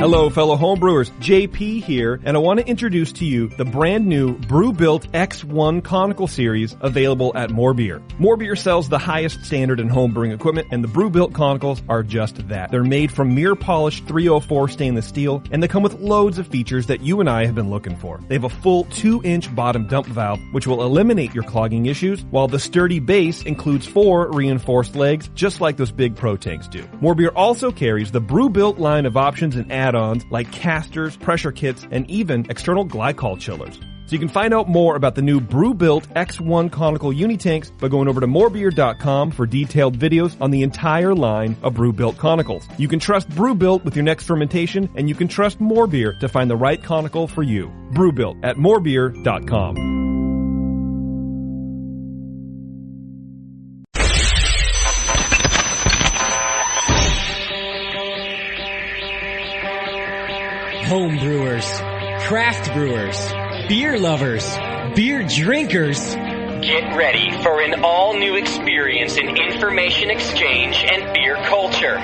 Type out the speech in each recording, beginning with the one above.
Hello, fellow homebrewers. JP here, and I want to introduce to you the brand new Brewbuilt X1 Conical Series available at More Beer. More Beer sells the highest standard in homebrewing equipment, and the Brewbuilt Conicals are just that. They're made from mirror-polished 304 stainless steel, and they come with loads of features that you and I have been looking for. They have a full 2-inch bottom dump valve, which will eliminate your clogging issues, while the sturdy base includes 4 reinforced legs, just like those big Pro tanks do. More Beer also carries the Brewbuilt line of options and add-ons like casters, pressure kits, and even external glycol chillers. So you can find out more about the new Brewbuilt X1 Conical Unitanks by going over to morebeer.com for detailed videos on the entire line of Brewbuilt Conicals. You can trust Brewbuilt with your next fermentation, and you can trust More Beer to find the right conical for you. Brewbuilt at morebeer.com. Home brewers, craft brewers, beer lovers, beer drinkers. Get ready for an all-new experience in information exchange and beer culture.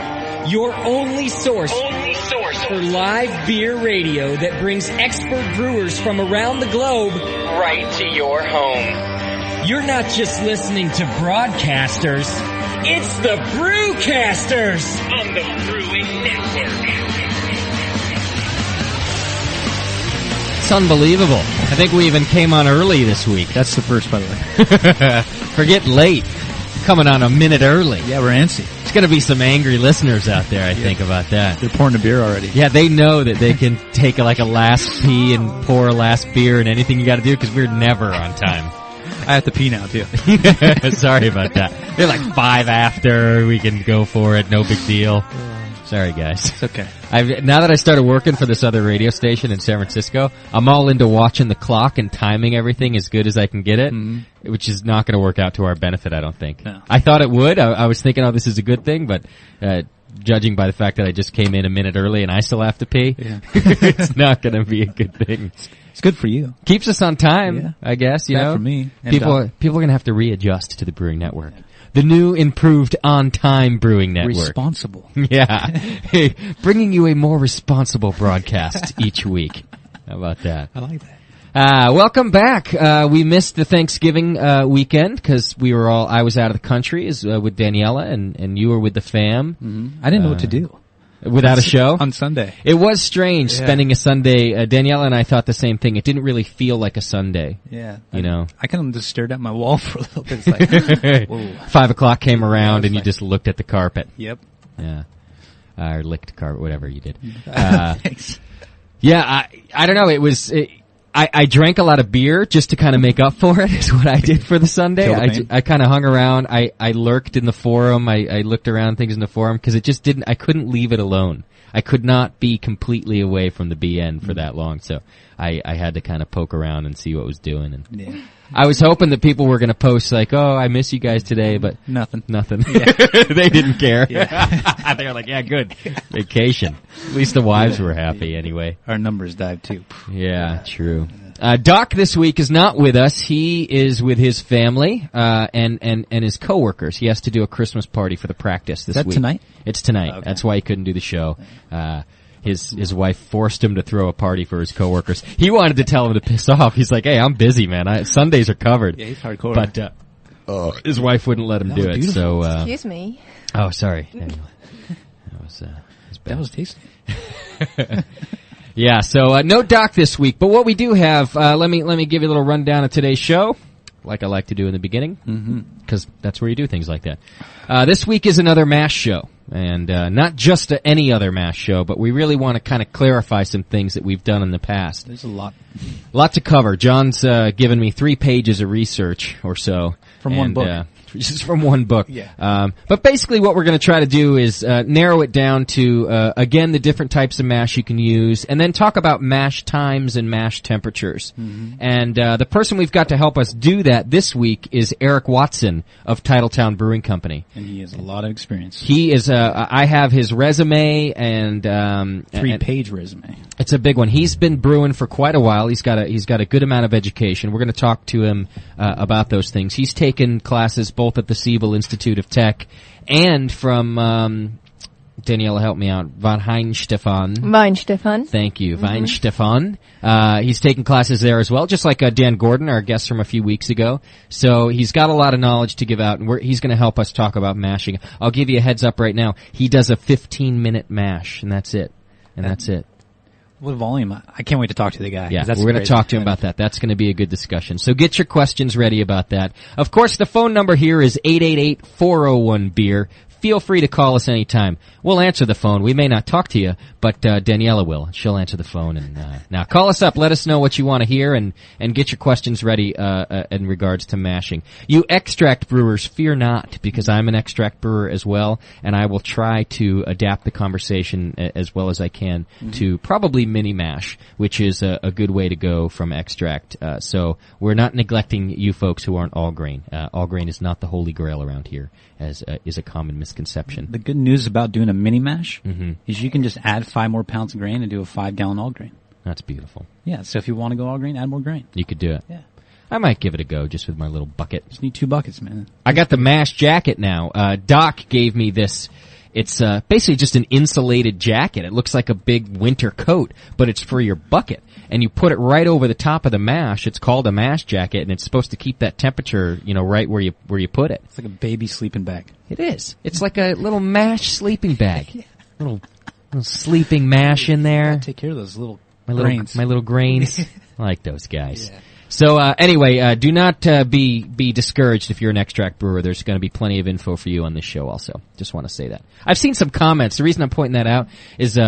Your only source for live beer radio that brings expert brewers from around the globe right to your home. You're not just listening to broadcasters, it's the Brewcasters on the Brewing Network. It's unbelievable. I think we even came on early this week. That's the first, by the way. Forget late. Coming on a minute early. Yeah, we're antsy. There's going to be some angry listeners out there, I think, about that. They're pouring the beer already. Yeah, they know that they can take like a last pee and pour a last beer and anything you got to do because we're never on time. I have to pee now, too. Sorry about that. They're like 5 after. We can go for it. No big deal. Sorry, guys. It's okay. Now that I started working for this other radio station in San Francisco, I'm all into watching the clock and timing everything as good as I can get it, which is not going to work out to our benefit, I don't think. No. I thought it would. I was thinking, oh, this is a good thing, but judging by the fact that I just came in a minute early and I still have to pee, it's not going to be a good thing. It's good for you. Keeps us on time, I guess. You know, for me. People are going to have to readjust to the Brewing Network. The new, improved, on-time Brewing Network. Responsible. Yeah. Hey, bringing you a more responsible broadcast each week. How about that? I like that. Welcome back. We missed the Thanksgiving weekend because I was out of the country with Daniela, and you were with the fam. Mm-hmm. I didn't know what to do. Without a show? On Sunday. It was strange spending a Sunday. Daniela and I thought the same thing. It didn't really feel like a Sunday. Yeah. You know? I kind of just stared at my wall for a little bit. It's like, whoa. 5 o'clock came around and you just looked at the carpet. Yep. Yeah. Or licked carpet, whatever you did. Thanks. Yeah, I don't know. It was... I drank a lot of beer just to kind of make up for it is what I did for the Sunday. I kind of hung around. I lurked in the forum. I looked around things in the forum because I couldn't leave it alone. I could not be completely away from the BN for that long. So I had to kind of poke around and see what was doing. And I was hoping that people were going to post like, oh, I miss you guys today, but nothing. Yeah. They didn't care. Yeah. They were like, yeah, good. Vacation. At least the wives were happy anyway. Our numbers dived too. Yeah, true. Doc this week is not with us. He is with his family, and his coworkers. He has to do a Christmas party for the practice this week. Is that tonight? It's tonight. Okay. That's why he couldn't do the show. His wife forced him to throw a party for his coworkers. He wanted to tell him to piss off. He's like, hey, I'm busy, man. Sundays are covered. Yeah, he's hardcore. But, his wife wouldn't let him do it, so, Excuse me. Oh, sorry. That was tasty. Yeah, so, no Doc this week, but what we do have, let me give you a little rundown of today's show, like I like to do in the beginning, because that's where you do things like that. This week is another MASH show, and not just any other MASH show, but we really want to kind of clarify some things that we've done in the past. There's a lot. Lot to cover. John's given me 3 pages of research or so. From one book. Just from one book. Yeah. But basically what we're going to try to do is narrow it down to, again, the different types of mash you can use, and then talk about mash times and mash temperatures. And the person we've got to help us do that this week is Eric Watson of Titletown Brewing Company. And he has a lot of experience. He is, I have his resume and 3-page resume. It's a big one. He's been brewing for quite a while. He's got a good amount of education. We're going to talk to him about those things. He's taken classes both at the Siebel Institute of Tech and from Daniela, help me out. Weinstefan. Weinstefan. Thank you. Weinstefan. He's taking classes there as well, just like Dan Gordon, our guest from a few weeks ago. So he's got a lot of knowledge to give out, and he's going to help us talk about mashing. I'll give you a heads up right now. He does a 15-minute mash, and that's it. That's it. What volume? I can't wait to talk to the guy. Yeah, we're going to talk to him about that. That's going to be a good discussion. So get your questions ready about that. Of course, the phone number here is 888-401-BEER. Feel free to call us anytime. We'll answer the phone. We may not talk to you, but Daniela will. She'll answer the phone. And now call us up. Let us know what you want to hear, and get your questions ready in regards to mashing. You extract brewers, fear not, because I'm an extract brewer as well, and I will try to adapt the conversation as well as I can to probably mini mash, which is a good way to go from extract. So we're not neglecting you folks who aren't all grain. All grain is not the holy grail around here, as is a common misconception. The good news about doing a mini mash is you can just add 5 more pounds of grain and do a 5-gallon all grain. That's beautiful. Yeah, so if you want to go all grain, add more grain. You could do it. Yeah. I might give it a go just with my little bucket. Just need 2 buckets, man. I got the mash jacket now. Doc gave me this. It's basically just an insulated jacket. It looks like a big winter coat, but it's for your bucket. And you put it right over the top of the mash. It's called a mash jacket, and it's supposed to keep that temperature, right where you put it. It's like a baby sleeping bag. It is. It's like a little mash sleeping bag. little sleeping mash in there. Take care of those little grains. My little grains. I like those guys. Yeah. So anyway, do not be discouraged if you're an extract brewer. There's going to be plenty of info for you on this show also. Just want to say that. I've seen some comments. The reason I'm pointing that out is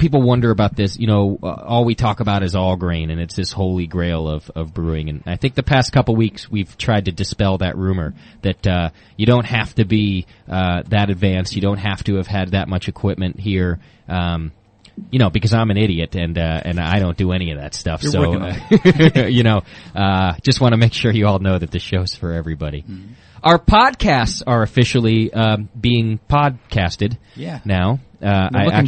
people wonder about this. All we talk about is all grain, and it's this holy grail of brewing. And I think the past couple weeks we've tried to dispel that rumor that you don't have to be that advanced. You don't have to have had that much equipment here. Because I'm an idiot and I don't do any of that stuff. You're so, just want to make sure you all know that the show's for everybody. Mm-hmm. Our podcasts are officially being podcasted. Yeah. Now, I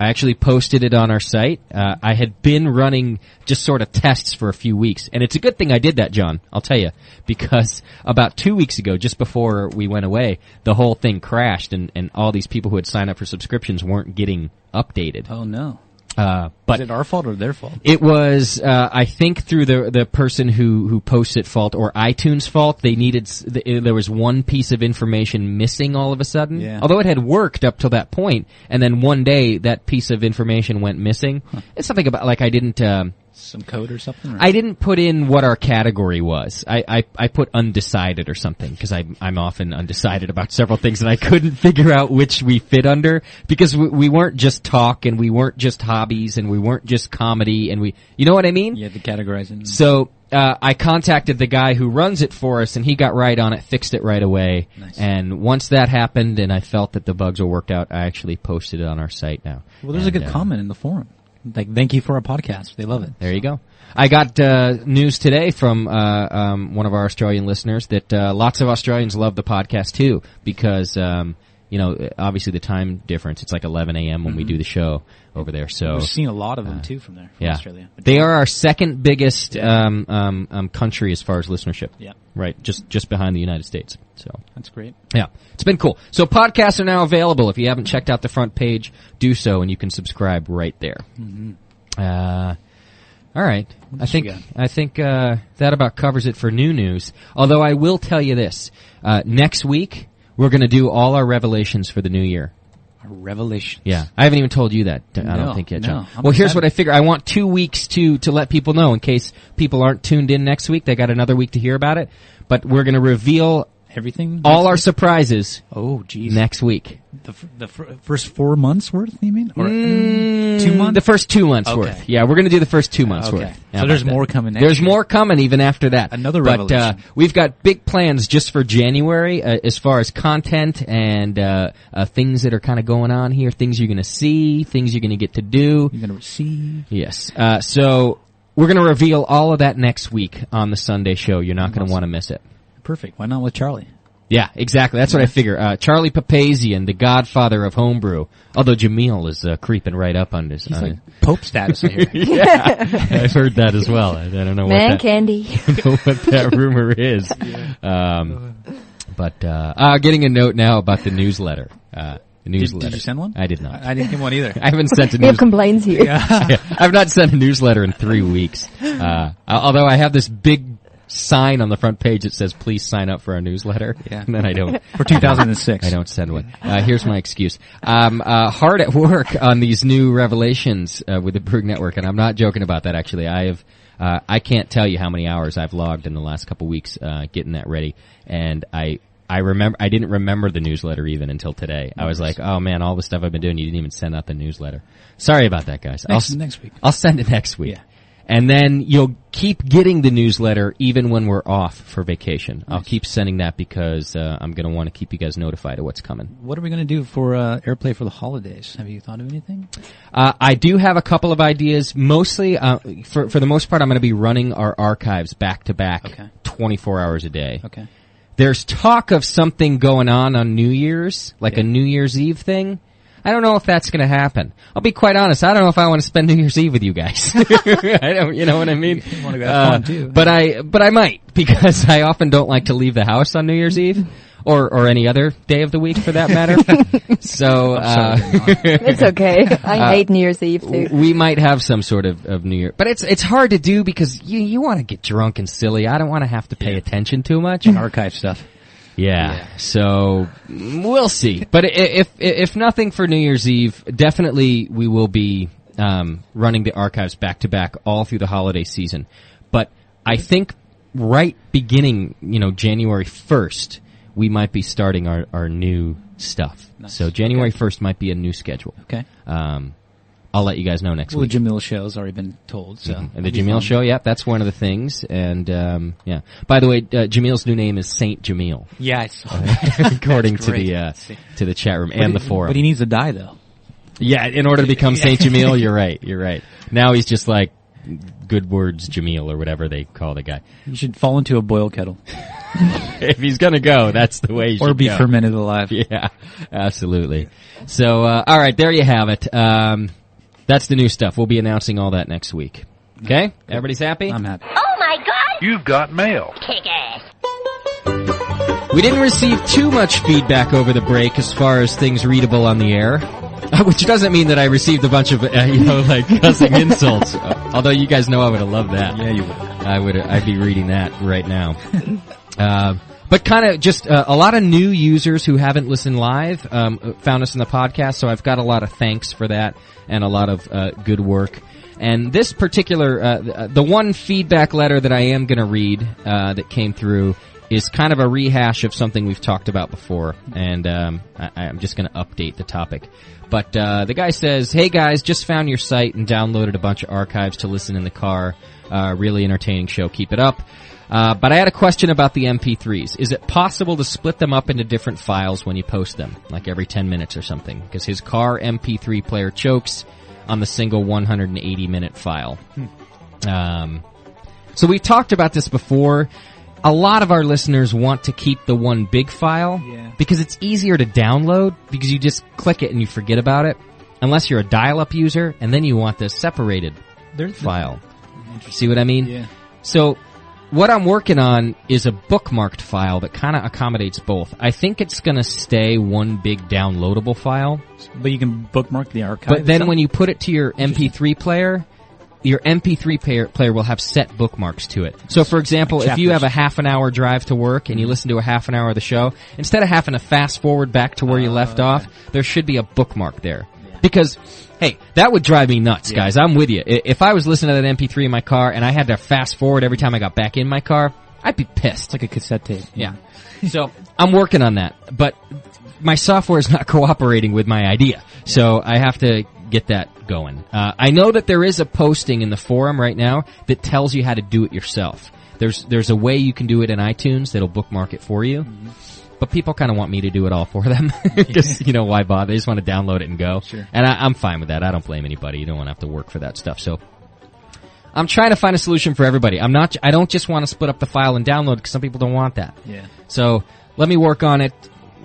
actually posted it on our site. I had been running just sort of tests for a few weeks, and it's a good thing I did that, John. I'll tell you, because about 2 weeks ago, just before we went away, the whole thing crashed, and all these people who had signed up for subscriptions weren't getting updated. Oh no. But is it our fault or their fault? It was, I think, through the person who posts it fault or iTunes fault. They needed, there was one piece of information missing all of a sudden. Yeah. Although it had worked up till that point, and then one day that piece of information went missing. Huh. It's something about, like, I didn't, some code or something? Or? I didn't put in what our category was. I put undecided or something, because I'm often undecided about several things, and I couldn't figure out which we fit under, because we weren't just talk, and we weren't just hobbies, and we weren't just comedy, and you know what I mean? Yeah, the categorizing. So, I contacted the guy who runs it for us, and he got right on it, fixed it right away. Nice. And once that happened, and I felt that the bugs were worked out, I actually posted it on our site now. Well, there's a good comment in the forum. Like, thank you for our podcast. They love it. There you go. I got news today from one of our Australian listeners that lots of Australians love the podcast too, because obviously the time difference. It's like 11 a.m. when we do the show over there. So we've seen a lot of them too from there, from Australia. But they are our second biggest country as far as listenership. Yeah. Right, just behind the United States. So that's great. Yeah, it's been cool. So podcasts are now available. If you haven't checked out the front page, do so, and you can subscribe right there. Mm-hmm. All right. I think that about covers it for new news. Although I will tell you this: next week we're going to do all our revelations for the new year. Revelations. Yeah, I haven't even told you that. I don't think yet, John. Well, here's what I figure. I want 2 weeks to let people know in case people aren't tuned in next week. They got another week to hear about it. But we're going to reveal everything, all our surprises. Oh, geez. Next week. The first 4 months worth, you mean? Or 2 months? The first 2 months worth. Yeah, we're going to do the first 2 months worth. So there's more coming next There's more coming even after that. Another revelation. But we've got big plans just for January as far as content and things that are kind of going on here, things you're going to see, things you're going to get to do. You're going to receive. Yes. So we're going to reveal all of that next week on the Sunday show. You're not going to want to miss it. Perfect. Why not with Charlie? Yeah, exactly. That's what I figure. Charlie Papazian, the godfather of homebrew. Although Jamil is creeping right up on this. He's like Pope status, I hear. Yeah, I've heard that as well. I don't know Man candy. I don't know what that rumor is. But getting a note now about the newsletter. newsletter. Did you send one? I did not. I didn't get one either. I haven't sent a We have complaints here. I've not sent a newsletter in 3 weeks. Although I have this big sign on the front page that says, please sign up for our newsletter. Yeah. And then I don't. For 2006. I don't send one. Here's my excuse. Hard at work on these new revelations with the Brug Network, and I'm not joking about that, actually. I can't tell you how many hours I've logged in the last couple weeks getting that ready. And I didn't remember the newsletter even until today. I was like, oh man, all the stuff I've been doing, you didn't even send out the newsletter. Sorry about that, guys. Next week. I'll send it next week. Yeah. And then you'll keep getting the newsletter even when we're off for vacation. Nice. I'll keep sending that because I'm going to want to keep you guys notified of what's coming. What are we going to do for AirPlay for the holidays? Have you thought of anything? I do have a couple of ideas. Mostly, for the most part, I'm going to be running our archives back to back 24 hours a day. Okay. There's talk of something going on New Year's, like a New Year's Eve thing. I don't know if that's going to happen. I'll be quite honest. I don't know if I want to spend New Year's Eve with you guys. I don't, you know what I mean? You want to go have fun too. But I might, because I often don't like to leave the house on New Year's Eve. Or any other day of the week, for that matter. So, it's okay. I hate New Year's Eve too. We might have some sort of New Year, but it's hard to do because you want to get drunk and silly. I don't want to have to pay attention too much. Archive stuff. Yeah. So we'll see. But if nothing for New Year's Eve, definitely we will be running the archives back to back all through the holiday season. But I think right beginning, January 1st. We might be starting our new stuff. Nice. So January 1st might be a new schedule. Okay. I'll let you guys know next week. The Jamil show's already been told. So And the Jamil show, that's one of the things. And, By the way, Jamil's new name is Saint Jamil. Yeah, I saw that. According to the chat room and the forum. But he needs to die, though. Yeah, in order to become Saint Jamil, you're right. Now he's just like Good Words Jamil or whatever they call the guy. You should fall into a boil kettle. If he's gonna go, that's the way he should go. Or be fermented alive. Yeah, absolutely. So, all right, there you have it. That's the new stuff. We'll be announcing all that next week. Okay? Everybody's happy? I'm happy. Oh my God! You've got mail. Kick ass. We didn't receive too much feedback over the break as far as things readable on the air. Which doesn't mean that I received a bunch of, cussing insults. Although you guys know I would have loved that. Yeah, you would. I'd be reading that right now. But kind of just a lot of new users who haven't listened live found us in the podcast, so I've got a lot of thanks for that and a lot of good work. And this particular, the one feedback letter that I am going to read that came through is kind of a rehash of something we've talked about before, and I'm just going to update the topic. But the guy says, "Hey guys, just found your site and downloaded a bunch of archives to listen in the car. Really entertaining show. Keep it up. But I had a question about the MP3s. Is it possible to split them up into different files when you post them, like every 10 minutes or something? Because his car MP3 player chokes on the single 180-minute file." So we talked about this before. A lot of our listeners want to keep the one big file because it's easier to download because you just click it and you forget about it. Unless you're a dial-up user, and then you want the separated file. See what I mean? Yeah. So what I'm working on is a bookmarked file that kind of accommodates both. I think it's going to stay one big downloadable file. But you can bookmark the archive. But then when you put it to your MP3 player, your MP3 player will have set bookmarks to it. So, for example, if you have a half an hour drive to work and you listen to a half an hour of the show, instead of having to fast forward back to where you left off, there should be a bookmark there. Yeah. Because, hey, that would drive me nuts, guys. I'm with you. If I was listening to that MP3 in my car and I had to fast forward every time I got back in my car, I'd be pissed. It's like a cassette tape. Yeah. So, I'm working on that. But my software is not cooperating with my idea. So, I have to get that going. I know that there is a posting in the forum right now that tells you how to do it yourself. There's a way you can do it in iTunes that'll bookmark it for you. Mm-hmm. But people kind of want me to do it all for them. Because, why bother? They just want to download it and go. Sure. And I'm fine with that. I don't blame anybody. You don't want to have to work for that stuff. So I'm trying to find a solution for everybody. I don't just want to split up the file and download because some people don't want that. Yeah. So let me work on it.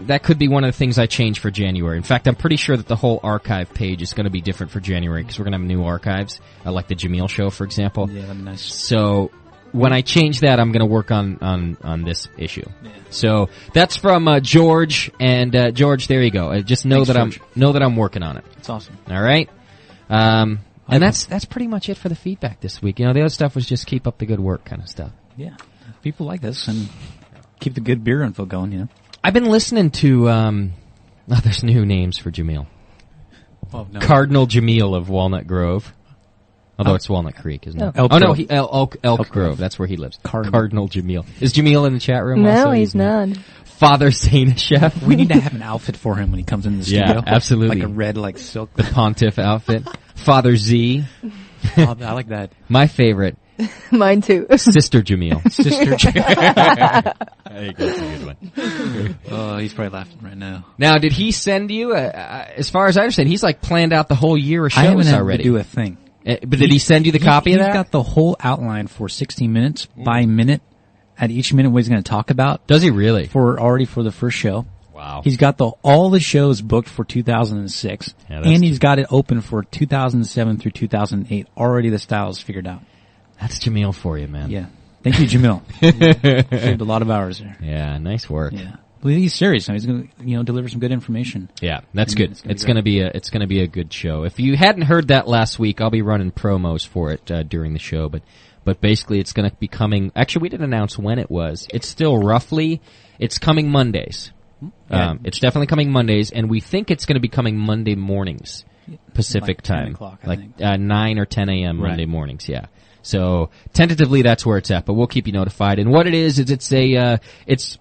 That could be one of the things I change for January. In fact, I'm pretty sure that the whole archive page is going to be different for January because we're going to have new archives, like the Jamil show, for example. Yeah, that'd be nice. So when I change that, I'm going to work on this issue. Yeah. So that's from George, and George, there you go. Just know that I'm working on it. That's awesome. All right. And that's pretty much it for the feedback this week. The other stuff was just keep up the good work kind of stuff. Yeah. People like this and keep the good beer info going, I've been listening to there's new names for Jameel. Oh, no. Cardinal Jameel of Walnut Grove. Although it's Walnut Creek, isn't it? Elk Grove. That's where he lives. Cardinal Jameel. Is Jameel in the chat room? No, also? he's not. Father Zainashev. We need to have an outfit for him when he comes in the studio. Yeah, absolutely. Like a red, silk. The Pontiff outfit. Father Z. Oh, I like that. My favorite. Mine too. Sister Jameel. Sister Jameel. I think that's a good one. Oh, he's probably laughing right now. Now, did he send you, as far as I understand, he's planned out the whole year of shows already. I haven't already. had to do a thing. But did he send you the copy of that? He's got the whole outline for 60 minutes by minute, at each minute what he's going to talk about. Does he really? For the first show. Wow. He's got all the shows booked for 2006, and he's got it open for 2007 through 2008. Already the style's figured out. That's Jameel for you, man. Yeah. Thank you, Jameel. Saved a lot of hours there. Yeah, nice work. Yeah. Well, he's serious. He's going to, deliver some good information. Yeah, that's good. It's going to be a good show. If you hadn't heard that last week, I'll be running promos for it during the show. But basically, it's going to be coming. Actually, we didn't announce when it was. It's still roughly. It's coming Mondays. Yeah. It's definitely coming Mondays, and we think it's going to be coming Monday mornings, Pacific time, 10 o'clock, I think. 9 or 10 a.m. Monday mornings. Yeah. So tentatively, that's where it's at, but we'll keep you notified. And what it is it's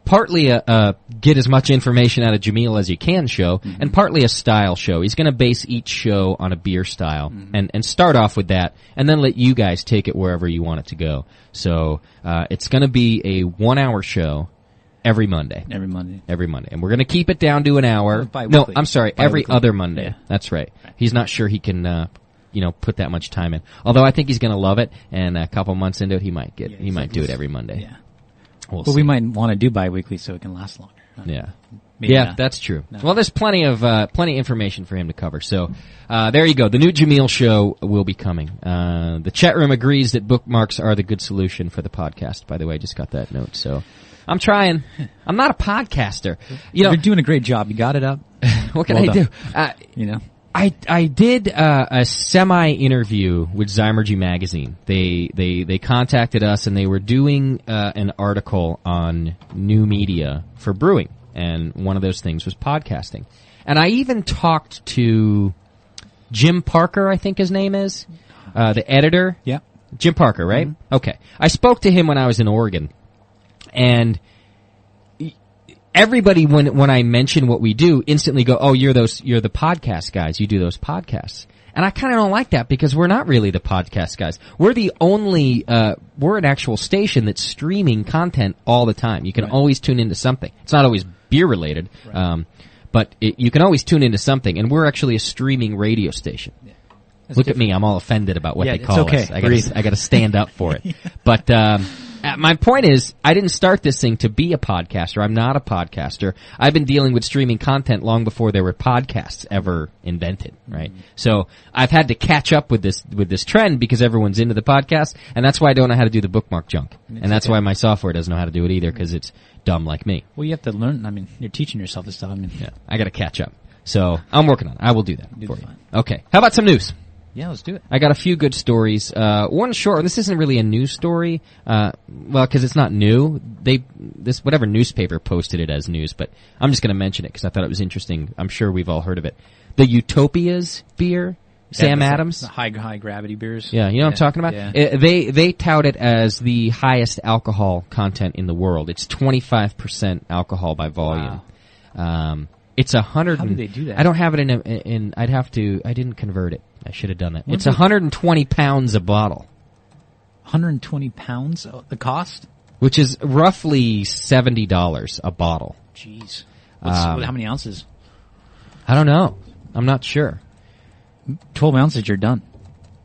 partly a get as much information out of Jameel as you can show, and partly a style show. He's going to base each show on a beer style, and start off with that, and then let you guys take it wherever you want it to go. So it's going to be a 1-hour show every Monday. Every Monday. And we're going to keep it down to an hour. No, I'm sorry, every other Monday. Yeah. That's right. He's not sure he can put that much time in. Although I think he's going to love it, and a couple months into it, he might do it every Monday. Yeah. We'll see. We might want to do bi-weekly so it can last longer. Yeah. Maybe yeah, not. That's true. No. Well, there's plenty of information for him to cover. So, there you go. The new Jameel show will be coming. The chat room agrees that bookmarks are the good solution for the podcast. By the way, I just got that note. So, I'm trying. I'm not a podcaster. You're doing a great job. You got it up. What can I do? I did a semi-interview with Zymergy Magazine. They contacted us, and they were doing an article on new media for brewing, and one of those things was podcasting. And I even talked to Jim Parker, I think his name is, the editor. Yeah. Jim Parker, right? Mm-hmm. Okay. I spoke to him when I was in Oregon, and everybody, when I mention what we do, instantly go, "Oh, you're the podcast guys. You do those podcasts." And I kind of don't like that, because we're not really the podcast guys. We're the only, we're an actual station that's streaming content all the time. You can always tune into something. It's not always beer related, but you can always tune into something. And we're actually a streaming radio station. Yeah. Look at me, I'm all offended about what they call us. I gotta stand up for it. But, my point is, I didn't start this thing to be a podcaster. I'm not a podcaster. I've been dealing with streaming content long before there were podcasts ever invented, right? So I've had to catch up with this trend, because everyone's into the podcast, and that's why I don't know how to do the bookmark junk. And that's why my software doesn't know how to do it either, because it's dumb like me. Well, you have to learn. I mean, you're teaching yourself this stuff. Yeah, I gotta catch up. So I'm working on it. I will do that for you. Okay. How about some news? Yeah, let's do it. I got a few good stories. One short. This isn't really a news story. Because it's not new. Whatever newspaper posted it as news, but I'm just going to mention it because I thought it was interesting. I'm sure we've all heard of it. The Utopias beer, Sam Adams. The high gravity beers. Yeah, you know what I'm talking about? Yeah. They tout it as the highest alcohol content in the world. It's 25% alcohol by volume. Wow. It's 100. How do they do that? I don't have it in. I didn't convert it. I should have done that. It's 120 pounds a bottle. 120 pounds? The cost? Which is roughly $70 a bottle. Jeez. How many ounces? I don't know. I'm not sure. 12 ounces, you're done.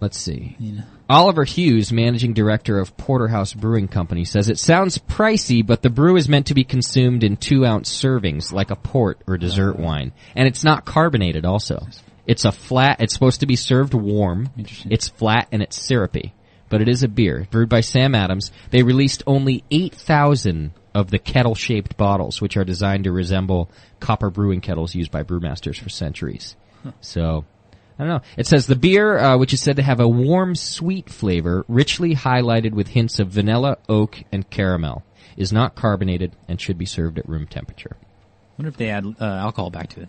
Let's see. Yeah. Oliver Hughes, managing director of Porterhouse Brewing Company, says it sounds pricey, but the brew is meant to be consumed in 2-ounce servings, like a port or dessert wine. And it's not carbonated also. It's supposed to be served warm. Interesting. It's flat and it's syrupy. but it is a beer. Brewed by Sam Adams. They released only 8,000 of the kettle-shaped bottles, which are designed to resemble copper brewing kettles used by brewmasters for centuries. So, I don't know. It says the beer, which is said to have a warm, sweet flavor, richly highlighted with hints of vanilla, oak, and caramel, is not carbonated and should be served at room temperature. I wonder if they add alcohol back to it.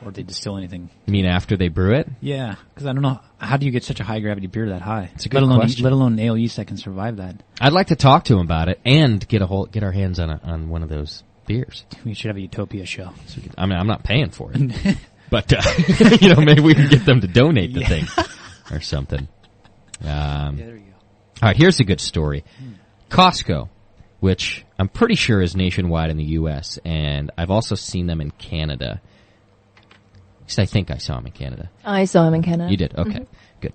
Or if they distill anything. You mean after they brew it? Yeah, because I don't know, how do you get such a high-gravity beer that high? It's a good question. Let alone ale yeast that can survive that. I'd like to talk to him about it and get our hands on one of those beers. We should have a Utopia show. So I'm not paying for it. But, maybe we can get them to donate the thing or something. There you go. All right, here's a good story. Costco, which I'm pretty sure is nationwide in the U.S., and I've also seen them in Canada. At least I think I saw them in Canada. I saw him in Canada. You did? Okay, good.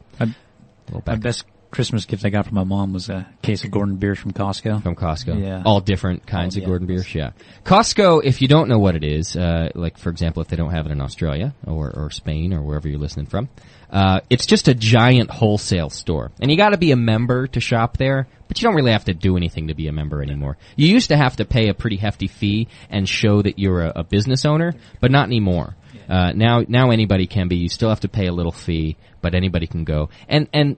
My best Christmas gift I got from my mom was a case of Gordon beers from Costco. From Costco? Yeah. All different kinds of Gordon beers? Yeah. Costco, if you don't know what it is, like, for example, if they don't have it in Australia or Spain or wherever you're listening from, it's just a giant wholesale store. And you gotta be a member to shop there, but you don't really have to do anything to be a member anymore. You used to have to pay a pretty hefty fee and show that you're a business owner, but not anymore. Now anybody can be. You still have to pay a little fee, but anybody can go. And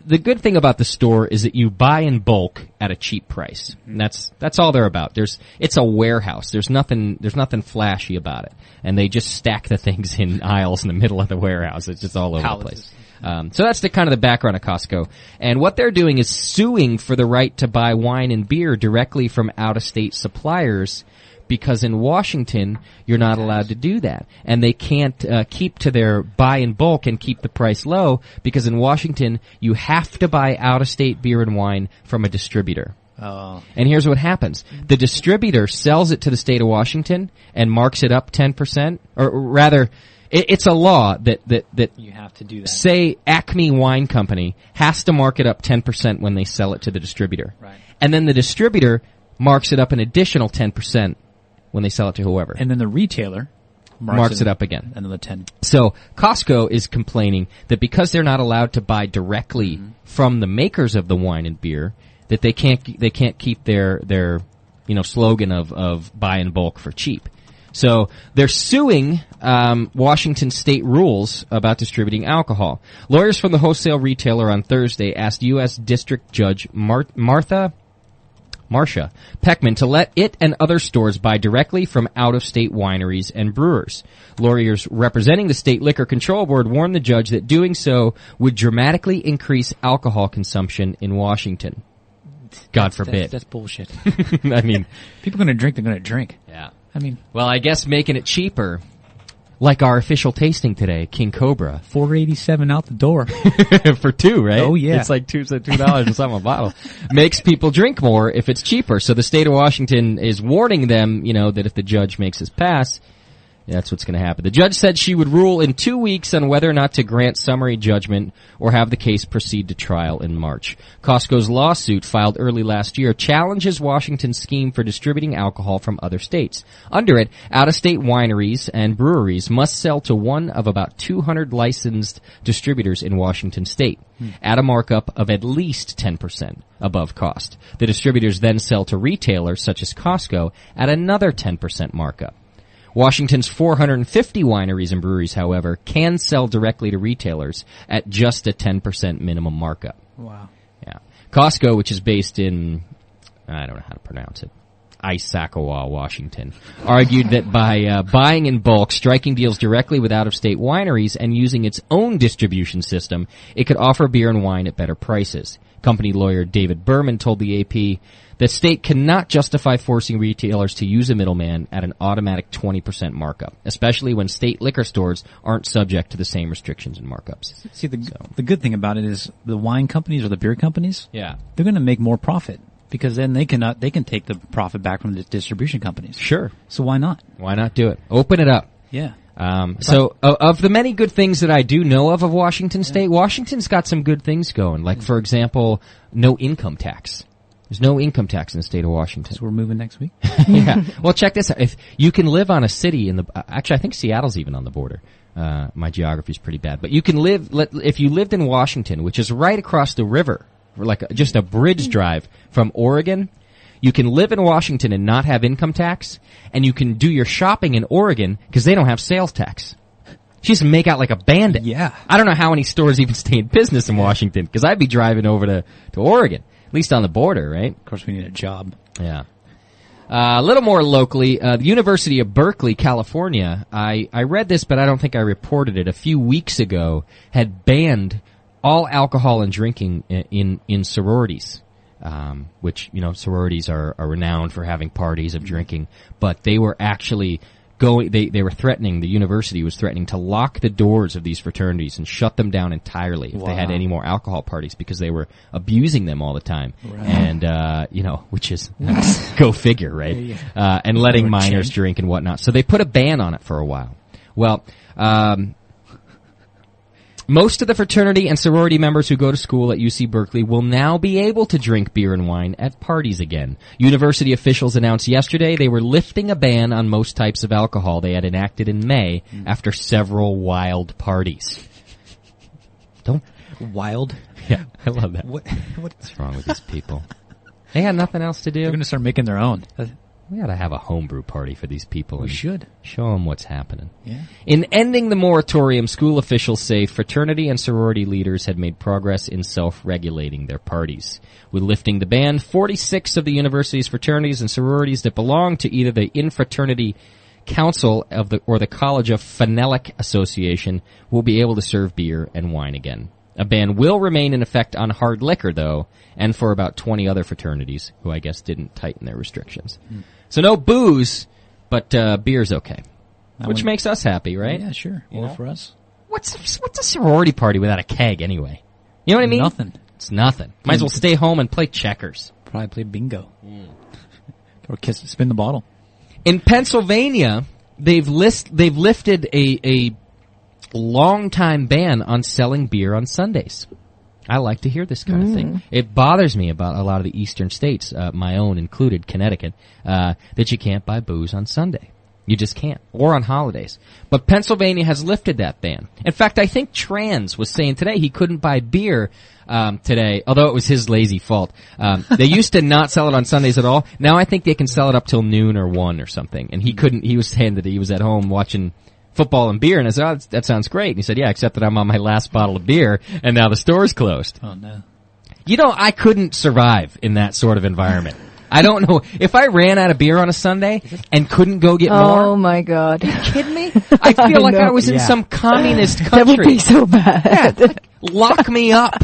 the good thing about the store is that you buy in bulk at a cheap price. And that's all they're about. It's a warehouse. There's nothing flashy about it. And they just stack the things in aisles in the middle of the warehouse. It's just all over the place. So that's the kind of the background of Costco. And what they're doing is suing for the right to buy wine and beer directly from out-of-state suppliers, because in Washington, you're not allowed to do that. And they can't keep to their buy in bulk and keep the price low, because in Washington, you have to buy out-of-state beer and wine from a distributor. Oh. And here's what happens. The distributor sells it to the state of Washington and marks it up 10%, or rather, it's a law that you have to do that. Say Acme Wine Company has to mark it up 10% when they sell it to the distributor. Right. And then the distributor marks it up an additional 10% when they sell it to whoever. And then the retailer marks it up again. Another 10. So Costco is complaining that because they're not allowed to buy directly from the makers of the wine and beer, that they can't keep their slogan of buy in bulk for cheap. So they're suing Washington state rules about distributing alcohol. Lawyers from the wholesale retailer on Thursday asked U.S. District Judge Marcia Peckman to let it and other stores buy directly from out-of-state wineries and brewers. Lawyers representing the State Liquor Control Board warned the judge that doing so would dramatically increase alcohol consumption in Washington. God forbid. That's bullshit. I mean, people are going to drink, they're going to drink. Yeah. I mean, well, I guess making it cheaper, like our official tasting today, King Cobra. $4.87 out the door. For two, right? Oh, yeah. It's like $2 or something a bottle. Makes people drink more if it's cheaper. So the state of Washington is warning them, that if the judge makes this pass, that's what's going to happen. The judge said she would rule in 2 weeks on whether or not to grant summary judgment or have the case proceed to trial in March. Costco's lawsuit, filed early last year, challenges Washington's scheme for distributing alcohol from other states. Under it, out-of-state wineries and breweries must sell to one of about 200 licensed distributors in Washington state at a markup of at least 10% above cost. The distributors then sell to retailers such as Costco at another 10% markup. Washington's 450 wineries and breweries, however, can sell directly to retailers at just a 10% minimum markup. Wow. Yeah. Costco, which is based in, I don't know how to pronounce it, Issaquah, Washington, argued that by buying in bulk, striking deals directly with out-of-state wineries, and using its own distribution system, it could offer beer and wine at better prices. Company lawyer David Berman told the AP the state cannot justify forcing retailers to use a middleman at an automatic 20% markup, especially when state liquor stores aren't subject to the same restrictions and markups. See, the good thing about it is the wine companies or the beer companies, they're going to make more profit, because then they can take the profit back from the distribution companies. Sure. So why not? Why not do it? Open it up. Yeah. So of the many good things that I do know of Washington State, Washington's got some good things going. Like, for example, no income tax. There's no income tax in the state of Washington. So we're moving next week? Yeah. Well, check this out. If you can live on a city actually, I think Seattle's even on the border. My geography's pretty bad. But you can if you lived in Washington, which is right across the river, like just a bridge drive from Oregon, you can live in Washington and not have income tax, and you can do your shopping in Oregon because they don't have sales tax. She used to make out like a bandit. Yeah. I don't know how any stores even stay in business in Washington, because I'd be driving over to Oregon, at least on the border, right? Of course, we need a job. Yeah. A little more locally, the University of Berkeley, California, I read this, but I don't think I reported it, a few weeks ago, had banned all alcohol and drinking in sororities, which, sororities are renowned for having parties of drinking, but they were actually they were threatening, the university was threatening to lock the doors of these fraternities and shut them down entirely if they had any more alcohol parties, because they were abusing them all the time. Right. And, which is, go figure, right? Yeah. And letting minors drink and whatnot. So they put a ban on it for a while. Well, most of the fraternity and sorority members who go to school at UC Berkeley will now be able to drink beer and wine at parties again. University officials announced yesterday they were lifting a ban on most types of alcohol they had enacted in May after several wild parties. Wild? Yeah, I love that. What's wrong with these people? They had nothing else to do. They're going to start making their own. We ought to have a homebrew party for these people. We should. Show them what's happening. Yeah. In ending the moratorium, school officials say fraternity and sorority leaders had made progress in self-regulating their parties. With lifting the ban, 46 of the university's fraternities and sororities that belong to either the Infraternity Council or the College of Phenolic Association will be able to serve beer and wine again. A ban will remain in effect on hard liquor, though, and for about 20 other fraternities who I guess didn't tighten their restrictions. So no booze, but beer's okay. Which makes us happy, right? Yeah, sure. Or for us. What's a sorority party without a keg anyway? You know what I mean? Nothing. It's nothing. Might as well stay home and play checkers. Probably play bingo. Or spin the bottle. In Pennsylvania, they've lifted a long-time ban on selling beer on Sundays. I like to hear this kind of thing. It bothers me about a lot of the eastern states, my own included, Connecticut, that you can't buy booze on Sunday. You just can't. Or on holidays. But Pennsylvania has lifted that ban. In fact, I think Trans was saying today he couldn't buy beer today, although it was his lazy fault. They used to not sell it on Sundays at all. Now I think they can sell it up till noon or 1 or something. And he was saying that he was at home watching football and beer, and I said, oh, that sounds great. And he said, yeah, except that I'm on my last bottle of beer, and now the store's closed. Oh, no. I couldn't survive in that sort of environment. I don't know. If I ran out of beer on a Sunday and couldn't go get more. Oh, my God. Are you kidding me? I feel like I was in some communist country. That would be so bad. Yeah, lock me up.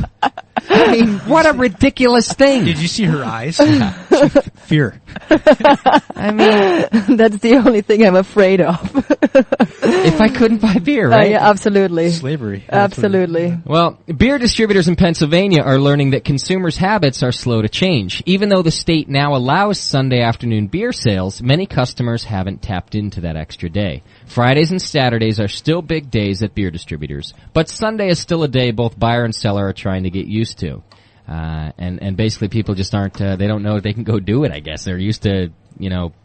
I mean, what a ridiculous thing. Did you see her eyes? Fear. I mean, that's the only thing I'm afraid of. If I couldn't buy beer, right? Yeah, absolutely. Slavery. Absolutely. Well, beer distributors in Pennsylvania are learning that consumers' habits are slow to change. Even though the state now allows Sunday afternoon beer sales, many customers haven't tapped into that extra day. Fridays and Saturdays are still big days at beer distributors, but Sunday is still a day both buyer and seller are trying to get used to. And basically people just aren't, they don't know if they can go do it, I guess. They're used to,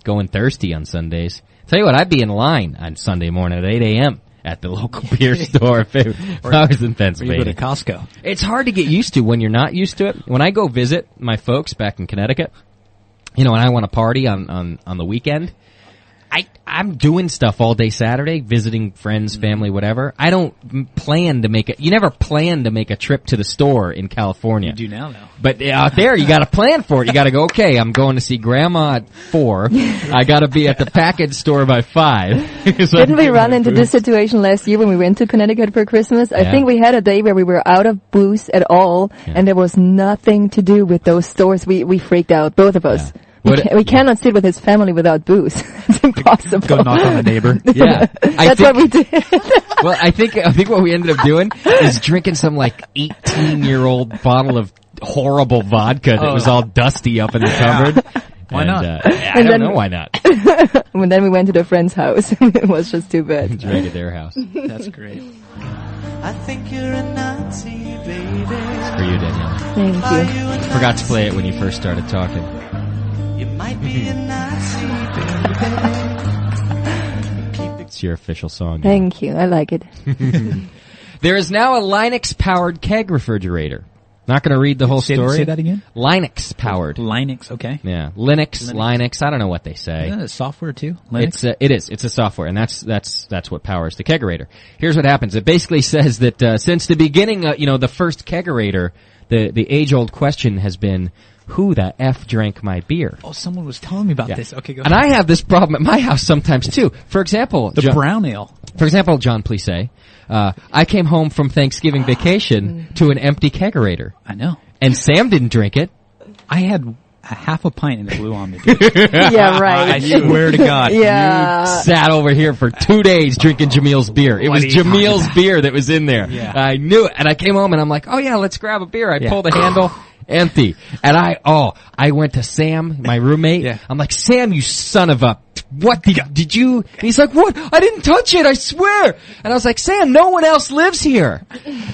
going thirsty on Sundays. Tell you what, I'd be in line on Sunday morning at 8 a.m. at the local beer store if I was in Pennsylvania. Or you go to Costco. It's hard to get used to when you're not used to it. When I go visit my folks back in Connecticut, and I want to party on the weekend, I'm doing stuff all day Saturday, visiting friends, family, whatever. I don't plan to you never plan to make a trip to the store in California. You do now, though. But out there, you gotta plan for it. You gotta go, okay, I'm going to see Grandma at 4. I gotta be at the package store by 5. Didn't we run into this situation last year when we went to Connecticut for Christmas? I think we had a day where we were out of booze at all, and there was nothing to do with those stores. We freaked out, both of us. Yeah. We cannot sit with his family without booze. It's impossible. Go knock on the neighbor. Yeah. That's what we did. Well, I think what we ended up doing is drinking some 18-year-old bottle of horrible vodka that was all dusty up in the cupboard. Why not? I don't know why not. And then we went to the friend's house. It was just too bad. Drank at their house. That's great. I think you're a Nazi, baby. It's for you, Danielle. Thank you. Forgot to play it when you first started talking. You might be a Nazi, baby. That's your official song. Thank you. I like it. There is now a Linux-powered keg refrigerator. Not going to read the whole story. Say that again? Linux-powered. Linux, okay. Yeah. Linux, I don't know what they say. Is that software too? Linux? It is. It's a software, and that's what powers the kegerator. Here's what happens. It basically says that since the beginning, the first kegerator, the age-old question has been, who the F drank my beer? Oh, someone was telling me about this. Okay, go ahead. And I have this problem at my house sometimes, too. For example... The brown ale. For example, John Plisse, I came home from Thanksgiving vacation to an empty kegerator. I know. And Sam didn't drink it. I had a half a pint and it blew on me. Yeah, right. I swear to God. Yeah. You sat over here for 2 days drinking Jamil's beer. It was Jamil's beer that was in there. Yeah. I knew it. And I came home and I'm like, oh yeah, let's grab a beer. I pulled the handle. Empty. And I went to Sam, my roommate. Yeah. I'm like, Sam, you son of a, what did you, and he's like, what? I didn't touch it, I swear. And I was like, Sam, no one else lives here.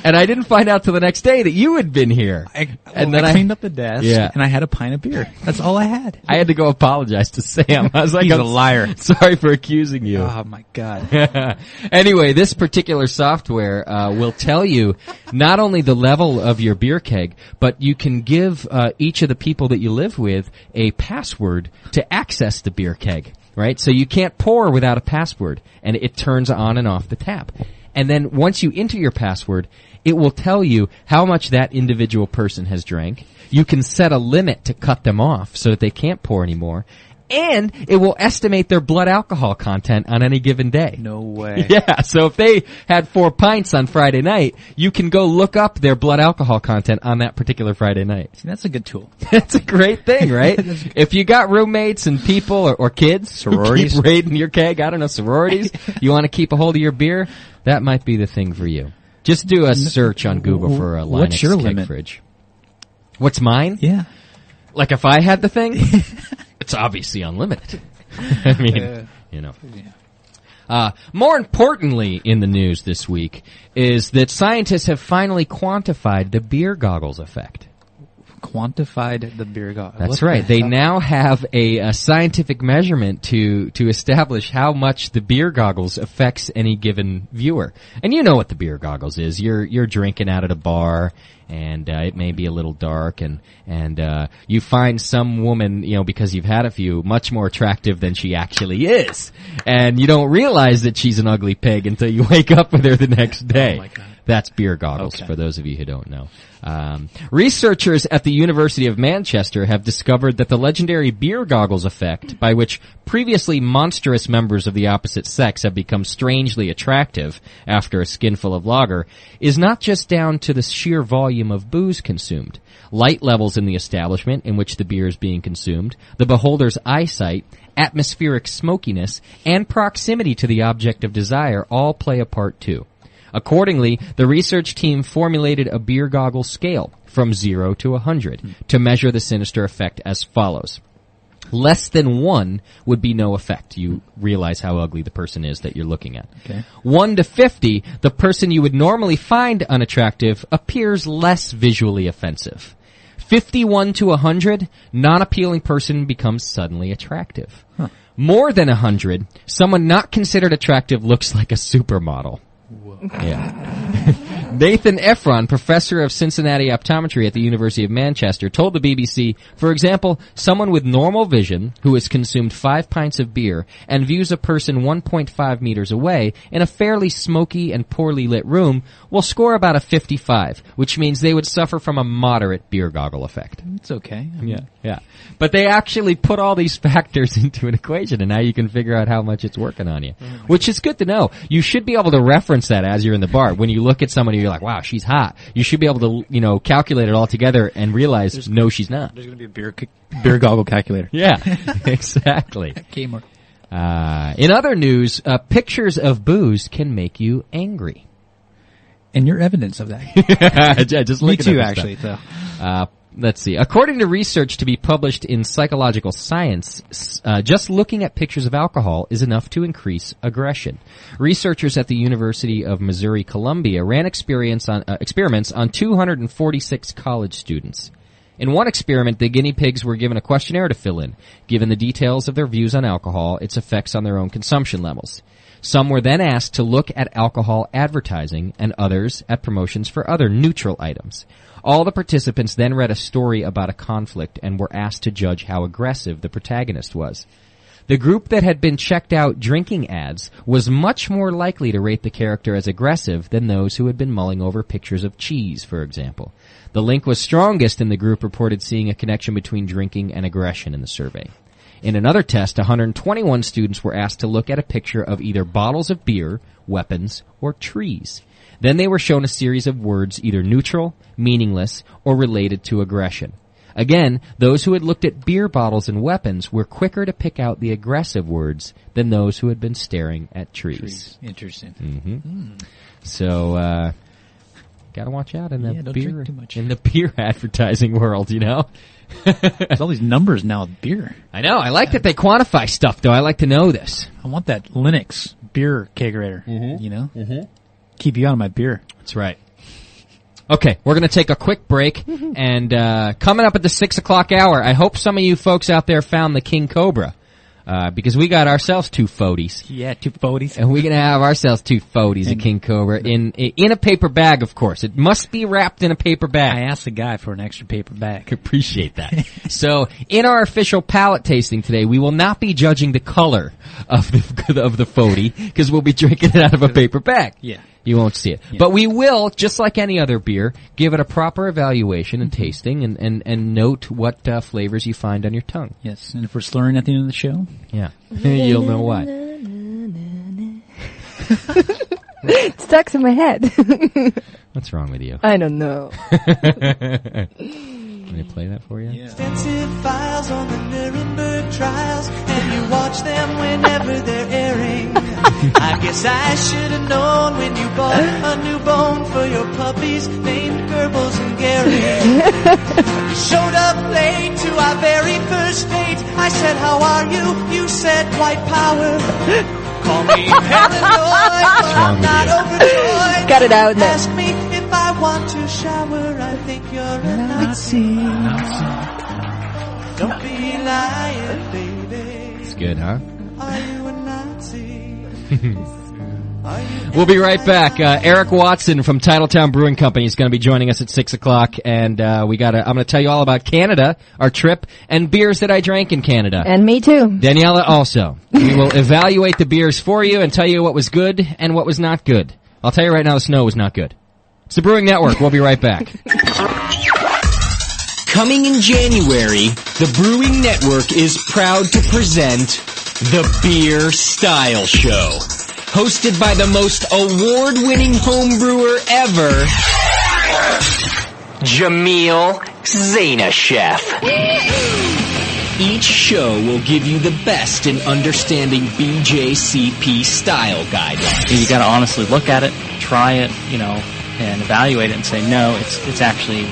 And I didn't find out till the next day that you had been here. I cleaned up the desk and I had a pint of beer. That's all I had. I had to go apologize to Sam. I was like, he's a liar. Sorry for accusing you. Oh my God. Anyway, this particular software will tell you not only the level of your beer keg, but you can give each of the people that you live with a password to access the beer keg, right? So you can't pour without a password, and it turns on and off the tap. And then once you enter your password, it will tell you how much that individual person has drank. You can set a limit to cut them off so that they can't pour anymore. And it will estimate their blood alcohol content on any given day. No way. Yeah, so if they had 4 pints on Friday night, you can go look up their blood alcohol content on that particular Friday night. See, that's a good tool. That's a great thing, right? If you got roommates and people or kids, sororities, keep raiding your keg, I don't know, sororities, you want to keep a hold of your beer, that might be the thing for you. Just do a search on Google for a Linux What's your keg limit? fridge. What's mine? Yeah. Like if I had the thing? It's obviously unlimited. I mean, more importantly in the news this week is that scientists have finally quantified the beer goggles effect. Quantified the beer goggles. That's right. They now have a scientific measurement to establish how much the beer goggles affects any given viewer. And you know what the beer goggles is. You're drinking out at a bar, and it may be a little dark, and you find some woman, because you've had a few, much more attractive than she actually is. And you don't realize that she's an ugly pig until you wake up with her the next day. Oh my God. That's beer goggles, for those of you who don't know. Researchers at the University of Manchester have discovered that the legendary beer goggles effect, by which previously monstrous members of the opposite sex have become strangely attractive after a skinful of lager, is not just down to the sheer volume of booze consumed. Light levels in the establishment in which the beer is being consumed, the beholder's eyesight, atmospheric smokiness, and proximity to the object of desire all play a part too. Accordingly, the research team formulated a beer goggle scale from 0 to 100 to measure the sinister effect as follows. Less than 1 would be no effect. You realize how ugly the person is that you're looking at. Okay. 1 to 50, the person you would normally find unattractive appears less visually offensive. 51 to 100, non-appealing person becomes suddenly attractive. Huh. More than 100, someone not considered attractive looks like a supermodel. Yeah. Nathan Ephron, professor of Cincinnati optometry at the University of Manchester, told the BBC, for example, someone with normal vision who has consumed 5 pints of beer and views a person 1.5 meters away in a fairly smoky and poorly lit room will score about a 55, which means they would suffer from a moderate beer goggle effect. It's okay. Yeah. But they actually put all these factors into an equation, and now you can figure out how much it's working on you, which is good to know. You should be able to reference that as you're in the bar. When you look at somebody, you're like, wow, she's hot. You should be able to, calculate it all together and realize, no, she's not. There's going to be a beer goggle calculator. Yeah, exactly. Kmart. In other news, pictures of booze can make you angry. And you're evidence of that. Just Me too, actually. So. Let's see. According to research to be published in Psychological Science, just looking at pictures of alcohol is enough to increase aggression. Researchers at the University of Missouri-Columbia ran experiments on 246 college students. In one experiment, the guinea pigs were given a questionnaire to fill in, given the details of their views on alcohol, its effects on their own consumption levels. Some were then asked to look at alcohol advertising and others at promotions for other neutral items. All the participants then read a story about a conflict and were asked to judge how aggressive the protagonist was. The group that had been checked out drinking ads was much more likely to rate the character as aggressive than those who had been mulling over pictures of cheese, for example. The link was strongest in the group reported seeing a connection between drinking and aggression in the survey. In another test, 121 students were asked to look at a picture of either bottles of beer, weapons, or trees. Then they were shown a series of words either neutral, meaningless, or related to aggression. Again, those who had looked at beer bottles and weapons were quicker to pick out the aggressive words than those who had been staring at trees. Interesting. Mm-hmm. So, gotta watch out in the beer advertising world, you know? There's all these numbers now with beer. I know. I like that they quantify stuff, though. I like to know this. I want that Linux beer kegerator, you know? Mm-hmm. Keep you out of my beer. That's right. Okay, we're going to take a quick break, and coming up at the 6 o'clock hour, I hope some of you folks out there found the King Cobra, because we got ourselves 2 Foties. Yeah, 2 Foties. And we're going to have ourselves 2 Foties of King Cobra in a paper bag, of course. It must be wrapped in a paper bag. I asked the guy for an extra paper bag. Appreciate that. So, in our official palate tasting today, we will not be judging the color of the Fody, because we'll be drinking it out of a paper bag. Yeah. You won't see it. Yeah. But we will, just like any other beer, give it a proper evaluation and tasting and note what flavors you find on your tongue. Yes, and if we're slurring at the end of the show? Yeah. You'll know why. It stuck in my head. What's wrong with you? I don't know. Can I play that for you? Yeah. Extensive files on the Nuremberg trials, and you watch them whenever they're airing. I guess I should have known when you bought a new bone for your puppies named Goebbels and Gary. You showed up late to our very first date. I said, how are you? You said, white power. Call me paranoid, but I'm not overjoyed. Got it out now. Ask me if I want to shower. I think you're a Nazi. Don't be lying, baby. It's good, huh? Are you a Nazi? We'll be right back. Eric Watson from Titletown Brewing Company is going to be joining us at 6 o'clock, and I'm going to tell you all about Canada, our trip, and beers that I drank in Canada. And me too. Daniela also. We will evaluate the beers for you and tell you what was good and what was not good. I'll tell you right now, the snow was not good. It's the Brewing Network. We'll be right back. Coming in January, the Brewing Network is proud to present the Beer Style Show. Hosted by the most award-winning homebrewer ever, Jamil Zainasheff. Each show will give you the best in understanding BJCP style guidelines. You gotta honestly look at it, try it, and evaluate it and say, no, it's actually,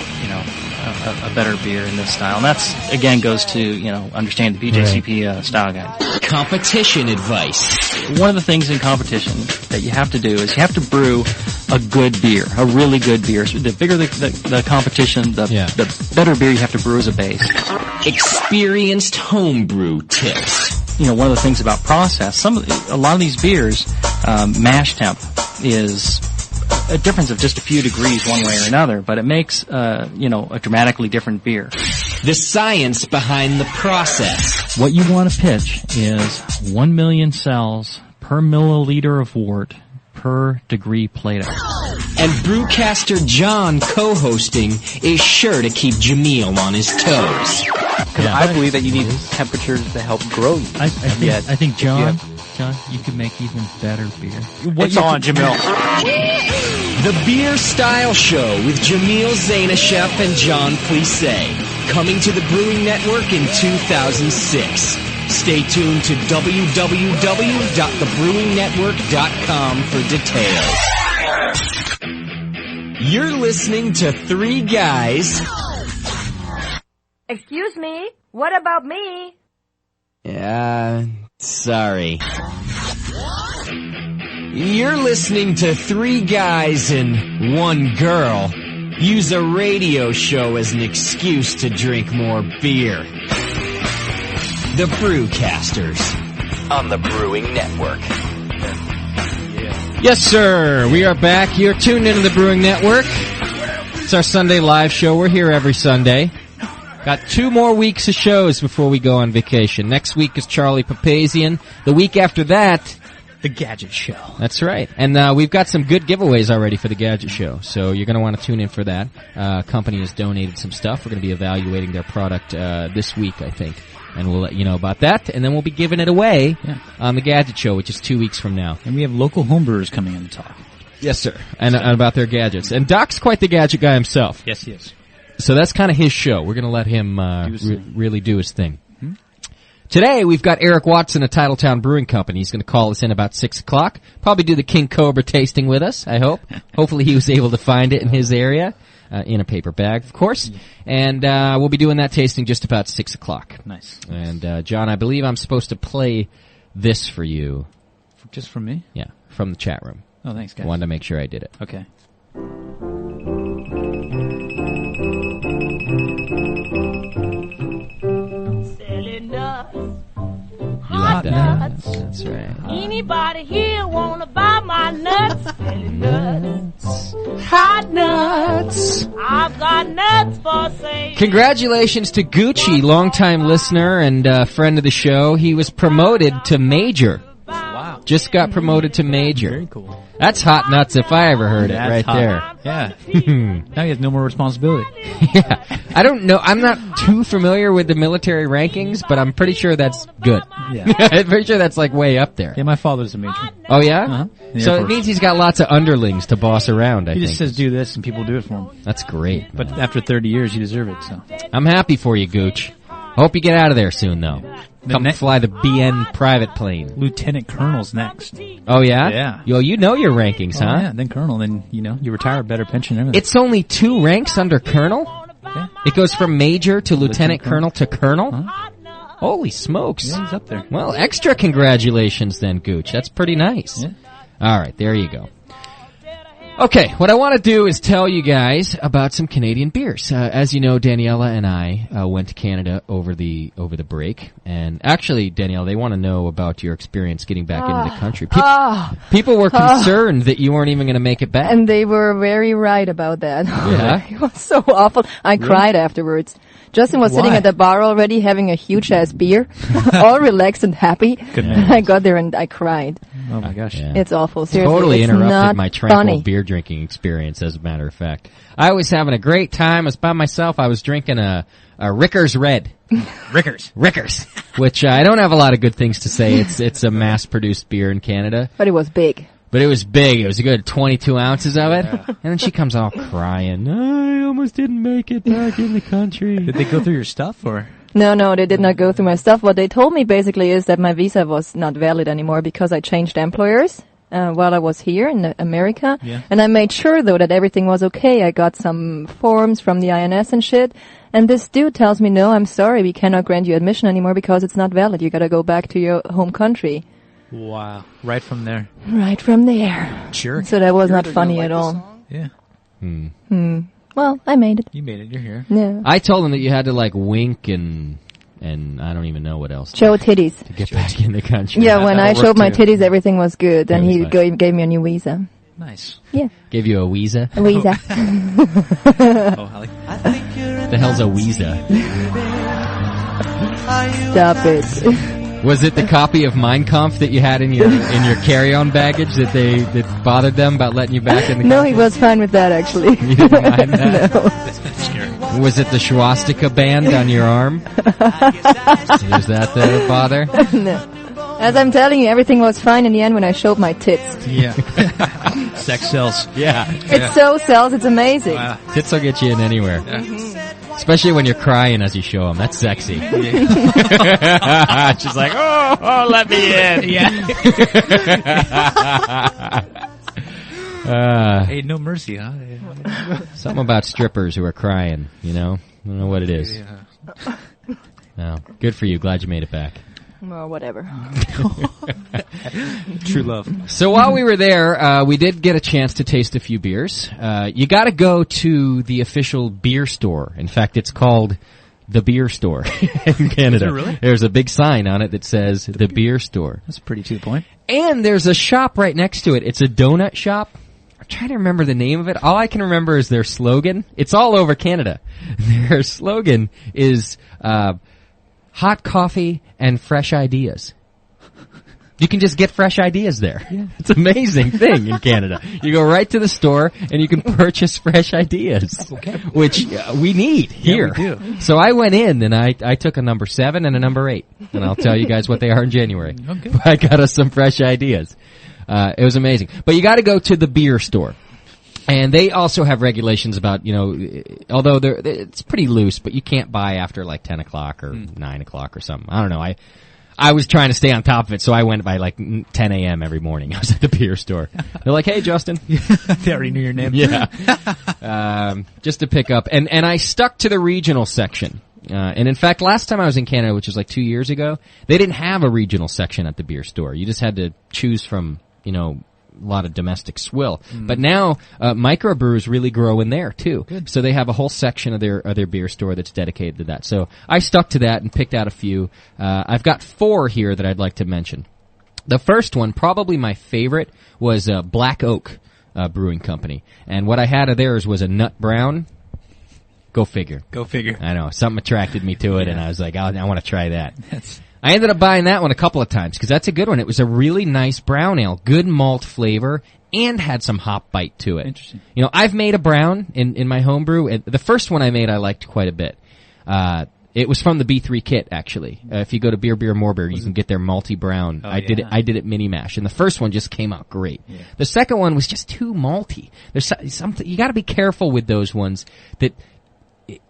a better beer in this style. And that's, again, goes to, understand the BJCP style guide. Competition advice. One of the things in competition that you have to do is you have to brew a good beer, a really good beer. So the bigger the competition, the better beer you have to brew as a base. Experienced homebrew tips. One of the things about process, a lot of these beers, mash temp is a difference of just a few degrees one way or another, but it makes, a dramatically different beer. The science behind the process. What you want to pitch is 1 million cells per milliliter of wort per degree Plato. And Brewcaster John co-hosting is sure to keep Jamil on his toes. Because I believe that you need temperatures to help grow you. I think John, you could make even better beer. It's on, Jamil. The Beer Style Show with Jamil Zainasheff and John Plissé. Coming to the Brewing Network in 2006. Stay tuned to www.thebrewingnetwork.com for details. You're listening to Three Guys. Excuse me, what about me? Sorry. You're listening to Three Guys and One Girl use a radio show as an excuse to drink more beer. The Brewcasters on the Brewing Network. Yes, sir. We are back. You're tuned into the Brewing Network. It's our Sunday live show. We're here every Sunday. Got 2 more weeks of shows before we go on vacation. Next week is Charlie Papazian. The week after that, the Gadget Show. That's right. And we've got some good giveaways already for the Gadget Show, so you're going to want to tune in for that. Company has donated some stuff. We're going to be evaluating their product this week, I think. And we'll let you know about that, and then we'll be giving it away on the Gadget Show, which is 2 weeks from now. And we have local homebrewers coming in to talk. Yes, sir. And about their gadgets. And Doc's quite the gadget guy himself. Yes, he is. So that's kind of his show. We're going to let him really do his thing. Today, we've got Eric Watson of Titletown Brewing Company. He's going to call us in about 6 o'clock. Probably do the King Cobra tasting with us, I hope. Hopefully he was able to find it in his area. In a paper bag, of course. And we'll be doing that tasting just about 6 o'clock. Nice. And John, I believe I'm supposed to play this for you. Just from me? Yeah, from the chat room. Oh, thanks, guys. I wanted to make sure I did it. Okay. Selling nuts. You like that? That's right. Anybody here wanna buy my nuts? Selling nuts. Hot nuts. I've got nuts for sale. Congratulations to Gucci, longtime listener and friend of the show. He was promoted to Major. Wow. Just got promoted to Major. Very cool. That's hot nuts if I ever heard it right hot. there. Yeah. Now he has no more responsibility. Yeah. I don't know. I'm not too familiar with the military rankings, but I'm pretty sure that's good. Yeah. I'm pretty sure that's like way up there. Yeah, my father's a major. Oh, yeah? Uh-huh. So it means he's got lots of underlings to boss around, I think. He just says do this and people do it for him. That's great. But after 30 years, you deserve it, so. I'm happy for you, Gooch. Hope you get out of there soon, though. Come fly the BN private plane. Lieutenant Colonel's next. Oh, yeah? Yeah. Yo, you know your rankings, huh? Yeah, then Colonel, then, you retire, better pension and everything. It's only 2 ranks under Colonel? Yeah. It goes from Major to Lieutenant Colonel to Colonel? Huh? Holy smokes. Yeah, he's up there. Well, extra congratulations then, Gooch. That's pretty nice. Yeah. All right, there you go. Okay, what I want to do is tell you guys about some Canadian beers. As you know, Daniela and I went to Canada over the break, and actually, Daniela, they want to know about your experience getting back into the country. People were concerned that you weren't even going to make it back, and they were very right about that. Yeah, it was so awful. I cried afterwards. Justin was sitting at the bar already, having a huge ass beer, all relaxed and happy. And I got there and I cried. Oh my gosh. Yeah. It's awful. Seriously, totally it's interrupted not my tranquil funny. beer drinking experience, as a matter of fact. I was having a great time. I was by myself. I was drinking a Rickers Red. Rickers. Which I don't have a lot of good things to say. It's a mass-produced beer in Canada. But it was big. But it was big. It was a good 22 ounces of it. Yeah. And then she comes all crying. I almost didn't make it back in the country. Did they go through your stuff, or? No, they did not go through my stuff. What they told me basically is that my visa was not valid anymore because I changed employers while I was here in America. Yeah. And I made sure, though, that everything was okay. I got some forms from the INS and shit. And this dude tells me, no, I'm sorry, we cannot grant you admission anymore because it's not valid. You gotta go back to your home country. Wow. Right from there. Right from there. Sure. So that was not funny at all. Yeah. Well, I made it. You made it. You're here. Yeah. I told him that you had to like wink and I don't even know what else. Show titties. To get back in the country. Yeah, when I showed my titties, everything was good. And he gave me a new visa. Nice. Yeah. Gave you a visa? A visa. The hell's a visa? Stop it. Was it the copy of Mein Kampf that you had in your carry-on baggage that bothered them about letting you back in the country? No, he was fine with that, actually. You didn't mind that? No. That's scary. Was it the swastika band on your arm? Was that the bother? No. As I'm telling you, everything was fine in the end when I showed my tits. Yeah. Sex sells. Yeah. It so sells, it's amazing. Wow. Tits will get you in anywhere. Yeah. Especially when you're crying as you show them. That's sexy. Yeah. She's like, oh, let me in. Yeah. Hey, no mercy, huh? Something about strippers who are crying, you know? I don't know what it is. Yeah. No. Good for you. Glad you made it back. Well, whatever. True love. So while we were there, we did get a chance to taste a few beers. You gotta go to the official beer store. In fact, it's called the beer store in Canada. Is it really? There's a big sign on it that says the beer store. That's a pretty 2 point. And there's a shop right next to it. It's a donut shop. I'm trying to remember the name of it. All I can remember is their slogan. It's all over Canada. Their slogan is hot coffee and fresh ideas. You can just get fresh ideas there. Yeah. It's an amazing thing in Canada. You go right to the store and you can purchase fresh ideas, which we need here. Yeah, we do. So I went in and I took a number 7 and a number 8, and I'll tell you guys what they are in January. Okay. I got us some fresh ideas. It was amazing. But you got to go to the beer store. And they also have regulations about, although it's pretty loose, but you can't buy after like 10 o'clock or 9 o'clock or something. I don't know. I was trying to stay on top of it, so I went by like 10 a.m. every morning. I was at the beer store. They're like, "Hey, Justin." They already knew your name. Yeah. Just to pick up. And I stuck to the regional section. And in fact, last time I was in Canada, which was like 2 years ago, they didn't have a regional section at the beer store. You just had to choose from, a lot of domestic swill. But now, microbrews really grow in there too. Good. So they have a whole section of their beer store that's dedicated to that. So I stuck to that and picked out a few. I've got 4 here that I'd like to mention. The first one, probably my favorite, was Black Oak Brewing Company. And what I had of theirs was a nut brown. Go figure. Go figure. I know. Something attracted me to it, and I was like, I want to try that. I ended up buying that one a couple of times because that's a good one. It was a really nice brown ale, good malt flavor, and had some hop bite to it. Interesting. I've made a brown in my homebrew. The first one I made I liked quite a bit. It was from the B3 kit, actually. If you go to Beer More Beer, you can get their malty brown. I did it mini mash, and the first one just came out great. Yeah. The second one was just too malty. There's something you got to be careful with those ones that.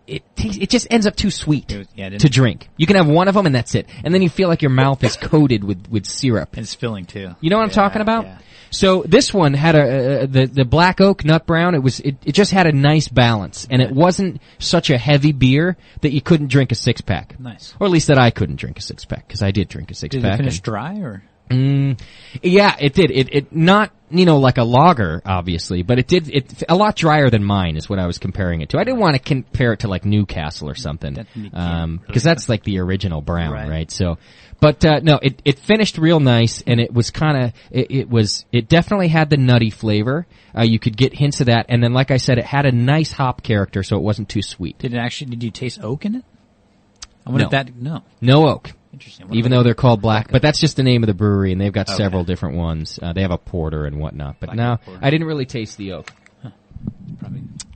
It just ends up too sweet to drink. You can have one of them and that's it. And then you feel like your mouth is coated with syrup. And it's filling too. You know what I'm talking about? Yeah. So this one had the Black Oak Nut Brown. It just had a nice balance, and it wasn't such a heavy beer that you couldn't drink a 6-pack. Nice. Or at least that I couldn't drink a 6-pack, because I did drink a 6-pack. Did it finish dry or? Yeah, it did. It not, like a lager, obviously, but it a lot drier than mine is what I was comparing it to. I didn't want to compare it to like Newcastle or something, because that's like the original brown, right? So, but, no, it finished real nice, and it was kinda, it definitely had the nutty flavor. You could get hints of that, and then like I said, it had a nice hop character, so it wasn't too sweet. Did you taste oak in it? I wonder if that, no. No oak. Interesting. Even though they're called Black, but that's just the name of the brewery, and they've got several different ones. They have a porter and whatnot, but now I didn't really taste the oak.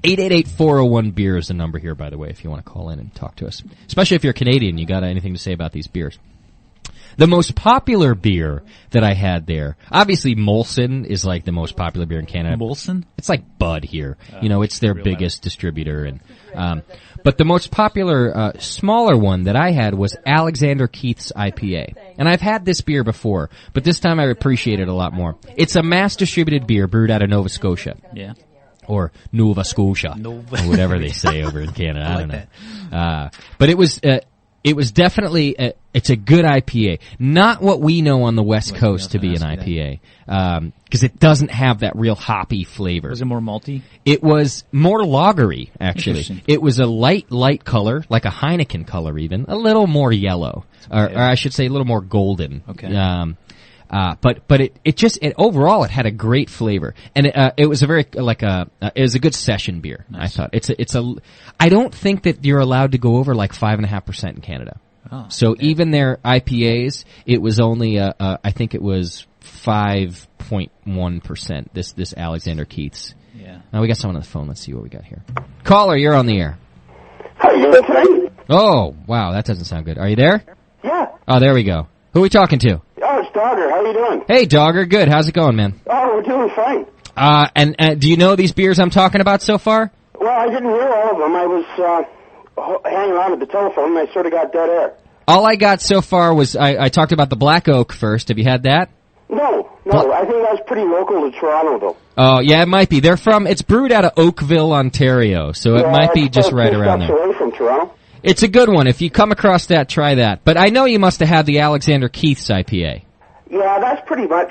888-401-BEER is the number here, by the way, if you want to call in and talk to us. Especially if you're Canadian, you got anything to say about these beers. The most popular beer that I had there, obviously Molson is like the most popular beer in Canada. Molson? It's like Bud here. It's their biggest distributor. And but the most popular, smaller one that I had was Alexander Keith's IPA. And I've had this beer before, but this time I appreciate it a lot more. It's a mass-distributed beer brewed out of Nova Scotia. Yeah. Or Nova Scotia. Or whatever they say over in Canada. I don't know. But it was definitely, it's a good IPA. Not what we know on the West Coast to be an IPA. Because it doesn't have that real hoppy flavor. Was it more malty? It was more lagery, actually. It was a light color, like a Heineken color even. A little more yellow. Or I should say a little more golden. Okay. But it overall it had a great flavor, and it was a very it was a good session beer. Nice. I thought I don't think that you're allowed to go over like 5.5% in Canada. Oh, so even their IPAs, it was only I think it was 5.1%. This Alexander Keith's. Yeah. Now we got someone on the phone. Let's see what we got here. Caller, you're on the air. How are you doing tonight? Oh wow, that doesn't sound good. Are you there? Yeah. Oh, there we go. Who are we talking to? Oh, it's Dogger. How are you doing? Hey, Dogger. Good. How's it going, man? Oh, we're doing fine. And do you know these beers I'm talking about so far? Well, I didn't hear all of them. I was hanging on at the telephone, and I sort of got dead air. All I got so far was I talked about the Black Oak first. Have you had that? No. I think that's pretty local to Toronto, though. Oh, yeah, it might be. It's brewed out of Oakville, Ontario, so it might be just right around there. Away from Toronto. It's a good one. If you come across that, try that. But I know you must have had the Alexander Keith's IPA. Yeah, that's pretty much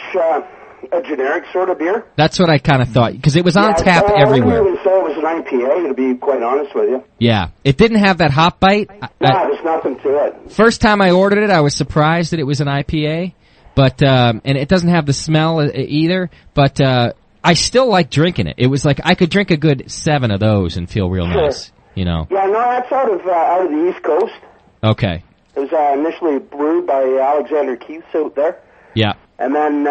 a generic sort of beer. That's what I kind of thought, because it was on tap everywhere. I wouldn't even say it was an IPA, to be quite honest with you. Yeah, it didn't have that hop bite. There's nothing to it. First time I ordered it, I was surprised that it was an IPA, but and it doesn't have the smell either, but I still like drinking it. It was like I could drink a good 7 of those and feel real nice, you know. Yeah, no, that's out of the East Coast. Okay. It was initially brewed by Alexander Keiths out there. Yeah. And then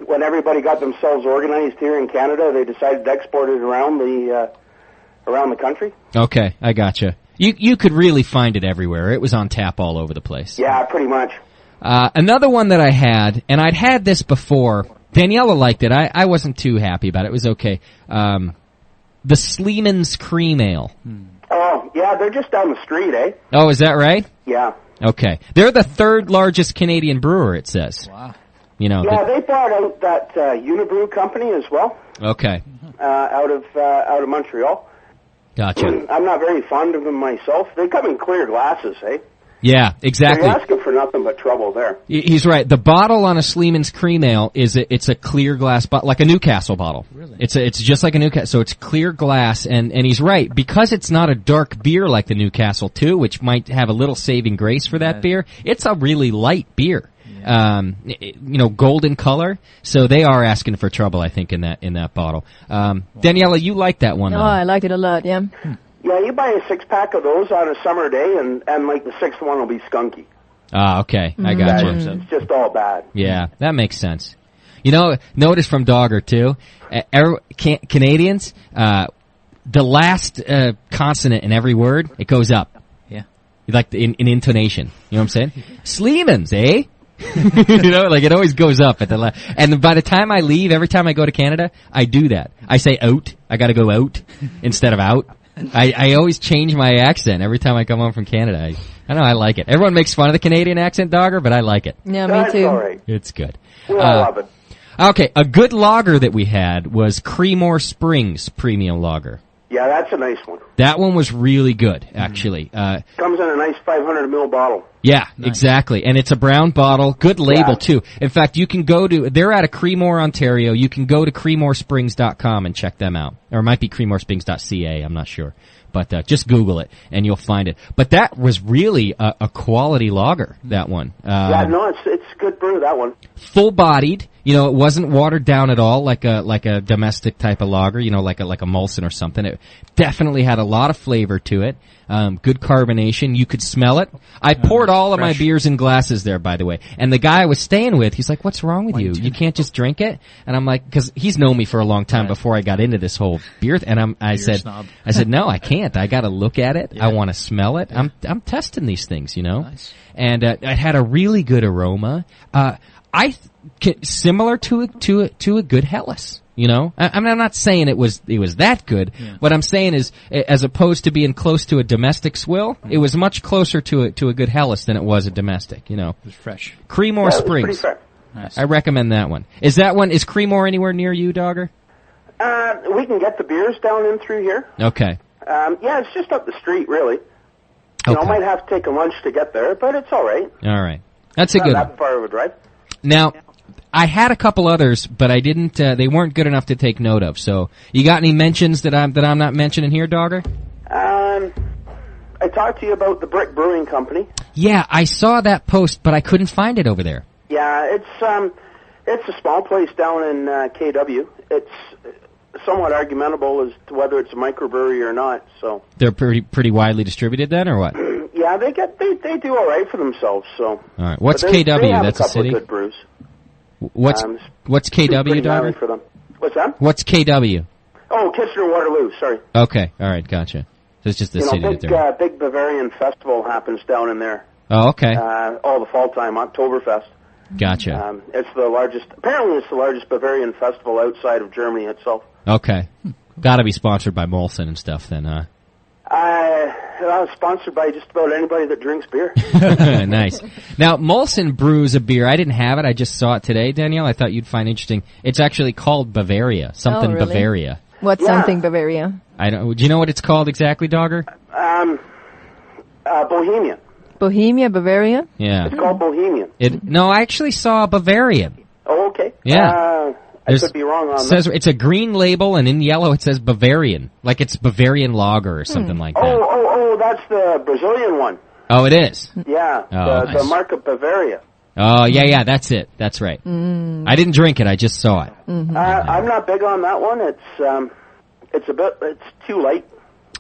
when everybody got themselves organized here in Canada, they decided to export it around the country. Okay, I gotcha. You could really find it everywhere. It was on tap all over the place. Yeah, pretty much. Another one that I had, and I'd had this before. Daniela liked it. I wasn't too happy about it. It was okay. The Sleeman's Cream Ale. Oh, yeah, they're just down the street, eh? Oh, is that right? Yeah. Okay. They're the 3rd largest Canadian brewer, it says. Wow. You know. Yeah, they bought out that Unibrew company as well. Okay. Out of Montreal. Gotcha. I'm not very fond of them myself. They come in clear glasses, eh? Yeah, exactly. You're asking for nothing but trouble there. He's right. The bottle on a Sleeman's Cream Ale it's a clear glass bottle, like a Newcastle bottle. Really? It's just like a Newcastle, so it's clear glass, and he's right. Because it's not a dark beer like the Newcastle 2, which might have a little saving grace for that beer, it's a really light beer. Golden color. So they are asking for trouble, I think, in that bottle. Daniela, you like that one, though. Oh, I liked it a lot, yeah. Yeah, you buy a 6-pack of those on a summer day, and like the 6th one will be skunky. Ah, okay. I got you. It's just all bad. Yeah, that makes sense. You know, notice from Dogger, too, Canadians, the last consonant in every word, it goes up. Yeah. Like in intonation. You know what I'm saying? Sleeman's, eh? You know, like it always goes up at the last. And by the time I leave, every time I go to Canada, I do that. I say out. I gotta go out instead of out. I always change my accent every time I come home from Canada. I don't know, I like it. Everyone makes fun of the Canadian accent, Dogger, but I like it. Yeah, me too. All right. It's good. We all love it. Okay, a good lager that we had was Creemore Springs Premium Lager. Yeah, that's a nice one. That one was really good, actually. Comes in a nice 500 ml bottle. Yeah, exactly. And it's a brown bottle. Good label, too. In fact, you can they're out of Creemore, Ontario. You can go to creemoresprings.com and check them out. Or it might be creemoresprings.ca, I'm not sure. But just Google it, and you'll find it. But that was really a quality lager, that one. It's good brew, that one. Full-bodied. You know, it wasn't watered down at all like a domestic type of lager, you know, like a Molson or something. It definitely had a lot of flavor to it. Good carbonation. You could smell it. I poured all of my beers in glasses there, by the way. And the guy I was staying with, he's like, "What's wrong with you? You can't just drink it?" And I'm like, because he's known me for a long time before I got into this whole beer. And I said, "No, I can't. I got to look at it. I want to smell it. I'm testing these things, you know." Nice. And it had a really good aroma. Similar to a good Helles. You know, I'm not saying it was that good. Yeah. What I'm saying is, as opposed to being close to a domestic swill, it was much closer to a good Helles than it was a domestic. You know, it was fresh. Creemore Springs. Nice. I recommend that one. Is Creemore anywhere near you, Dogger? We can get the beers down in through here. Okay. Yeah, it's just up the street, really. You know, might have to take a lunch to get there, but it's all right. All right, that's a good one. Not that far of a drive. Now, I had a couple others, but I didn't. They weren't good enough to take note of. So, you got any mentions that I'm not mentioning here, Dogger? I talked to you about the Brick Brewing Company. Yeah, I saw that post, but I couldn't find it over there. Yeah, it's a small place down in KW. It's somewhat argumentable as to whether it's a microbrewery or not. So they're pretty widely distributed then, or what? Yeah, they do all right for themselves. So all right, what's KW? That's a city. Of good brews. What's KW, Dogger? For them. What's that? What's KW? Oh, Kitchener-Waterloo. Sorry. Okay, all right, gotcha. So it's just the city that they're. Big Bavarian festival happens down in there. Oh, okay. All the fall time, Oktoberfest. Gotcha. It's the largest. Apparently, it's the largest Bavarian festival outside of Germany itself. Okay. Got to be sponsored by Molson and stuff then, huh? I was sponsored by just about anybody that drinks beer. Nice. Now, Molson brews a beer. I didn't have it. I just saw it today, Danielle. I thought you'd find interesting. It's actually called Bavaria. Something really? Bavaria. What's something Bavaria? I don't. Do you know what it's called exactly, Dogger? Bohemian. Bohemia, Bavaria? Yeah. It's called Bohemian. No, I actually saw Bavarian. Oh, okay. Yeah. I could be wrong on that. It's a green label, and in yellow it says Bavarian, like it's Bavarian Lager or something like that. Oh, that's the Brazilian one. Oh, it is? Yeah, nice. The mark of Bavaria. Oh, yeah, that's it. That's right. I didn't drink it, I just saw it. I'm not big on that one. It's too light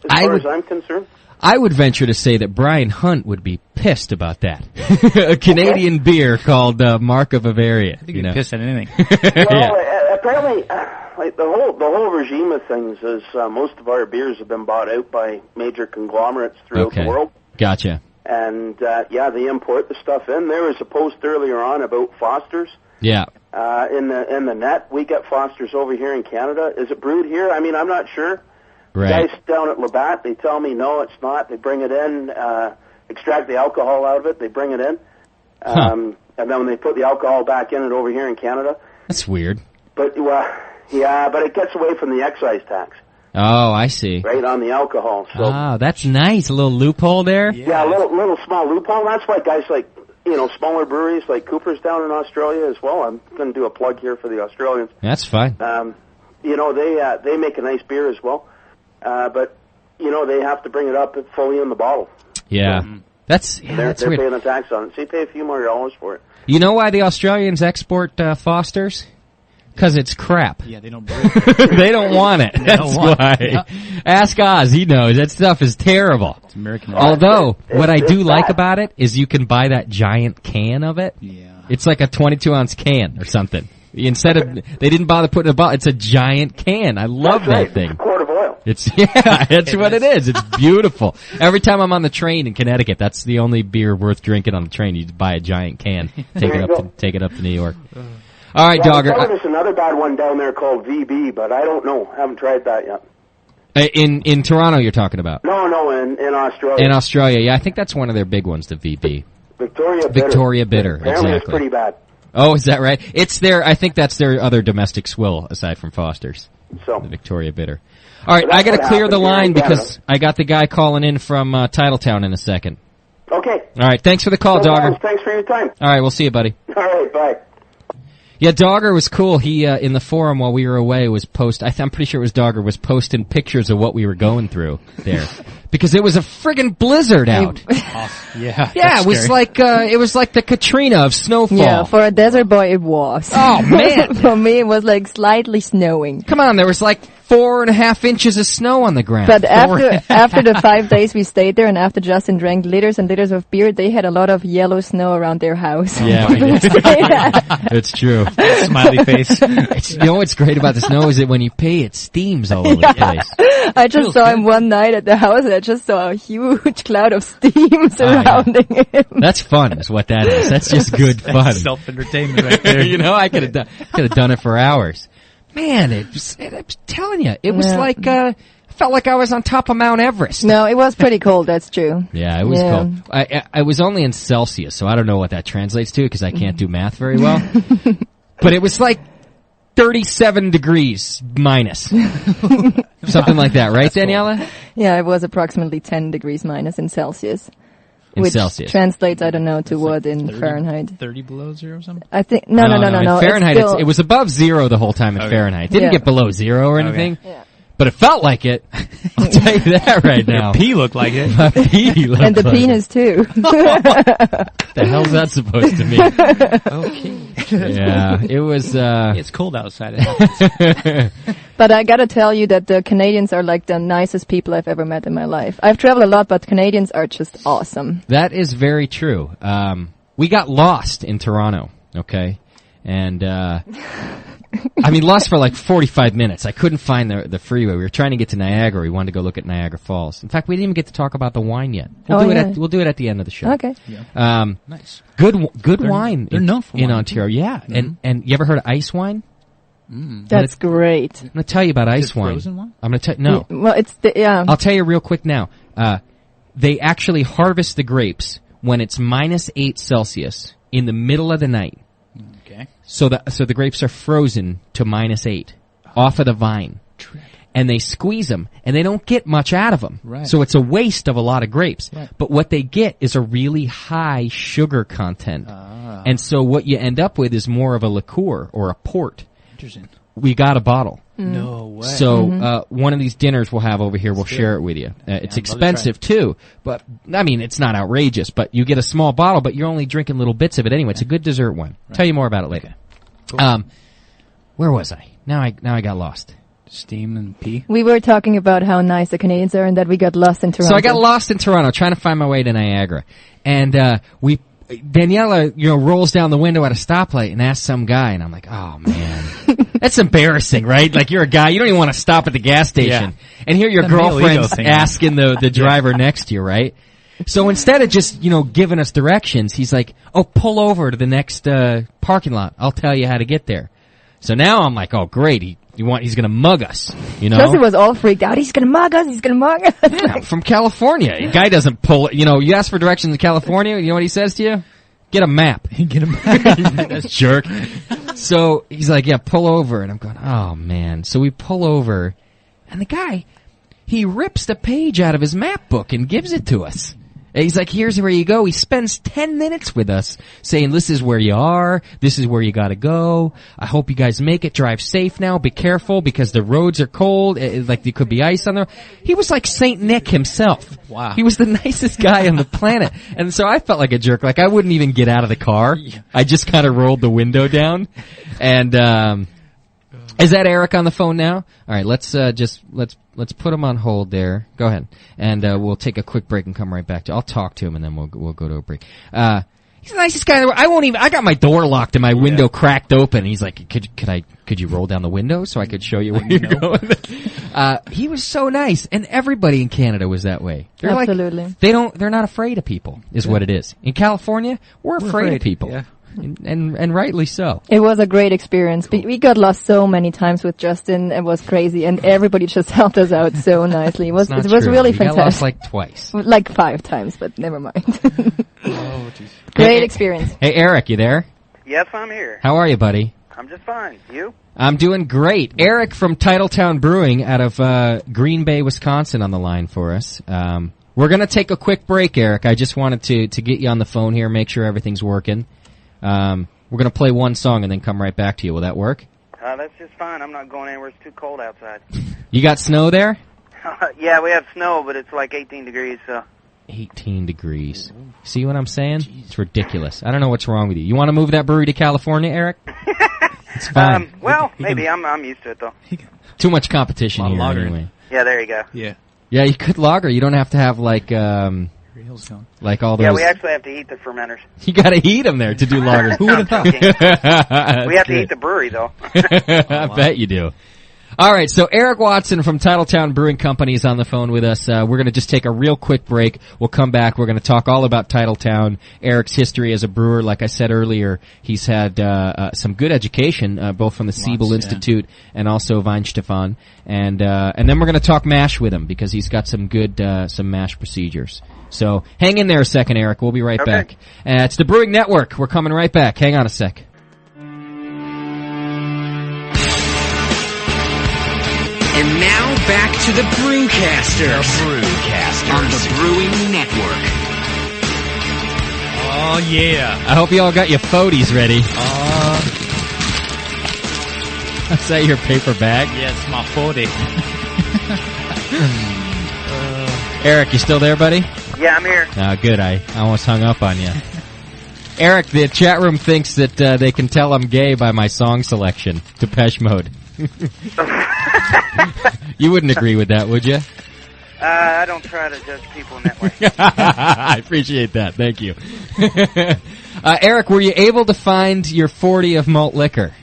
as far as I'm concerned. I would venture to say that Brian Hunt would be pissed about that. A Canadian beer called Mark of Bavaria. I think you'd be pissed at anything. Well, apparently, like the whole regime of things is most of our beers have been bought out by major conglomerates throughout the world. Gotcha. And they import the stuff in. There was a post earlier on about Foster's. Yeah. In the net, we get Foster's over here in Canada. Is it brewed here? I mean, I'm not sure. Right. Guys down at Labatt, they tell me no, it's not. They bring it in, extract the alcohol out of it. They bring it in, and then when they put the alcohol back in it over here in Canada. That's weird. But but it gets away from the excise tax. Oh, I see. Right on the alcohol. So that's nice. A little loophole there. Yeah, a little small loophole. That's why guys like smaller breweries like Cooper's down in Australia as well. I'm going to do a plug here for the Australians. That's fine. They make a nice beer as well. But they have to bring it up fully in the bottle. Yeah. So that's they're weird. paying the tax on it. So you pay a few more dollars for it. You know why the Australians export Foster's? Because it's crap. Yeah, they don't brew it. They don't want it. That's why. Yeah. Ask Oz. He knows. That stuff is terrible. It's American. Although, what I do like about it is you can buy that giant can of it. Yeah. It's like a 22-ounce can or something. Instead of, they didn't bother putting a bottle. It's a giant can. I love that thing. It's a quart of oil. That's what it is. It's beautiful. Every time I'm on the train in Connecticut, that's the only beer worth drinking on the train. You buy a giant can, take it up to New York. All right, Dogger. There's another bad one down there called VB, but I don't know. Haven't tried that yet. In Toronto, you're talking about? No, in Australia. In Australia, yeah, I think that's one of their big ones, the VB. Victoria Bitter. Apparently it's pretty bad. Oh, is that right? It's I think that's their other domestic swill, aside from Foster's. So. The Victoria Bitter. All right, I got to clear the line because I got the guy calling in from Titletown in a second. Okay. All right, thanks for the call, Dogger. Thanks for your time. All right, we'll see you, buddy. All right, bye. Yeah, Dogger was cool. He, in the forum while we were away was I'm pretty sure it was Dogger, was posting pictures of what we were going through there. Because it was a friggin' blizzard out. Yeah. Yeah, it was like the Katrina of snowfall. Yeah, for a desert boy it was. Oh, man. For me it was like slightly snowing. Come on, there was like 4.5 inches of snow on the ground. But after the 5 days we stayed there and after Justin drank liters and liters of beer, they had a lot of yellow snow around their house. Yeah, we did. It's true. Smiley face. You know what's great about the snow is that when you pee, it steams all over the place. I just saw him one night at the house and I just saw a huge cloud of steam surrounding him. That's fun, is what that is. That's just good fun. Self-entertainment right there. I could have done it for hours. Man, I'm telling you, it was like, I felt like I was on top of Mount Everest. No, it was pretty cold, that's true. Yeah, it was cold. I was only in Celsius, so I don't know what that translates to because I can't do math very well. But it was like 37 degrees minus. Something like that, right, Daniela? Yeah, it was approximately 10 degrees minus in Celsius. Which translates, I don't know, to what in 30, Fahrenheit. 30 below zero or something? I think, no. In Fahrenheit, it was above zero the whole time in Fahrenheit. It didn't get below zero or anything. Yeah. But it felt like it. I'll tell you that right now. Your pee looked like it. My pee looked and the like penis too. The hell's that supposed to mean? Okay. Yeah, it was, it's cold outside. But I gotta tell you that the Canadians are like the nicest people I've ever met in my life. I've traveled a lot, but Canadians are just awesome. That is very true. We got lost in Toronto, okay? And, lost for like 45 minutes. I couldn't find the freeway. We were trying to get to Niagara. We wanted to go look at Niagara Falls. In fact, we didn't even get to talk about the wine yet. We'll do it at the end of the show. Okay. Yeah. Nice. Good wine. They're known for in wine, Ontario. Yeah. Mm-hmm. And you ever heard of ice wine? That's great. I'm going to tell you about ice wine. Frozen wine? I'm going to tell no. Well, I'll tell you real quick now. They actually harvest the grapes when it's -8 Celsius in the middle of the night. Okay. So the grapes are frozen to -8 off of the vine. And they squeeze them, and they don't get much out of them. Right. So it's a waste of a lot of grapes. Right. But what they get is a really high sugar content. And so what you end up with is more of a liqueur or a port. Interesting. We got a bottle. No way. So one of these dinners we'll have over here, we'll share it with you. It's expensive too, but I mean it's not outrageous. But you get a small bottle, but you're only drinking little bits of it anyway. It's a good dessert one. Right. Tell you more about it later. Okay. Cool. Where was I? Now I got lost. Steam and pee. We were talking about how nice the Canadians are and that we got lost in Toronto. So I got lost in Toronto trying to find my way to Niagara, and Daniela, rolls down the window at a stoplight and asks some guy, and I'm like, oh man, that's embarrassing, right? Like you're a guy, you don't even want to stop at the gas station, and here your girlfriend's asking the driver next to you, right? So instead of just giving us directions, he's like, oh, pull over to the next parking lot. I'll tell you how to get there. So now I'm like, oh great, he's gonna mug us, Plus, it was all freaked out. He's gonna mug us. Yeah, from California. A guy doesn't pull. You ask for directions in California. You know what he says to you? Get a map. Get a map. That's jerk. So he's like, yeah, pull over, and I'm going, oh man. So we pull over, and the guy, he rips the page out of his map book and gives it to us. And he's like, here's where you go. He spends 10 minutes with us saying, this is where you are. This is where you gotta go. I hope you guys make it. Drive safe now. Be careful because the roads are cold. Like there could be ice on there. He was like Saint Nick himself. Wow. He was the nicest guy on the planet. And so I felt like a jerk. Like I wouldn't even get out of the car. I just kind of rolled the window down. And, is that Eric on the phone now? All right, let's put him on hold there. Go ahead, and we'll take a quick break and come right back to. I'll talk to him, and then we'll go to a break. He's the nicest guy in the world. I got my door locked and my window cracked open. He's like, could you roll down the window so I could show you where you're going? He was so nice, and everybody in Canada was that way. They're Absolutely. They're not afraid of people, is what it is. In California, we're afraid of people. Yeah. And rightly so. It was a great experience. Cool. We got lost so many times with Justin. It was crazy, and everybody just helped us out so nicely. It was really fantastic. Got lost like twice, like 5 times, but never mind. Great experience. Hey, Eric, you there? Yes, I'm here. How are you, buddy? I'm just fine. You? I'm doing great. Eric from Titletown Brewing out of Green Bay, Wisconsin, on the line for us. We're gonna take a quick break, Eric. I just wanted to get you on the phone here, make sure everything's working. We're going to play one song and then come right back to you. Will that work? That's just fine. I'm not going anywhere. It's too cold outside. You got snow there? Yeah, we have snow, but it's like 18 degrees, so. 18 degrees. See what I'm saying? Jeez. It's ridiculous. I don't know what's wrong with you. You want to move that brewery to California, Eric? It's fine. Maybe. I'm used to it, though. Too much competition here anyway. Yeah, there you go. Yeah. Yeah, you could lager. You don't have to have like all those. Yeah, we actually have to heat the fermenters. You got to heat them there to do lagers. Who would have thought? We have to heat the brewery, though. I bet you do. All right, so Eric Watson from Titletown Brewing Company is on the phone with us. We're going to just take a real quick break. We'll come back. We're going to talk all about Titletown, Eric's history as a brewer. Like I said earlier, he's had some good education, both from the Siebel Institute and also Weihenstephan. And then we're going to talk mash with him because he's got some good some mash procedures. So hang in there a second, Eric. We'll be right back. It's the Brewing Network. We're coming right back. Hang on a sec. And now back to the Brewcasters. On the Brewing Network. Oh yeah. I hope you all got your photies ready. Is that your paper bag? Yes, my 40. Eric, you still there, buddy? Yeah, I'm here. Good. I almost hung up on you. Eric, the chat room thinks that they can tell I'm gay by my song selection, Depeche Mode. You wouldn't agree with that, would you? I don't try to judge people in that way. I appreciate that. Thank you. Eric, were you able to find your 40 of malt liquor?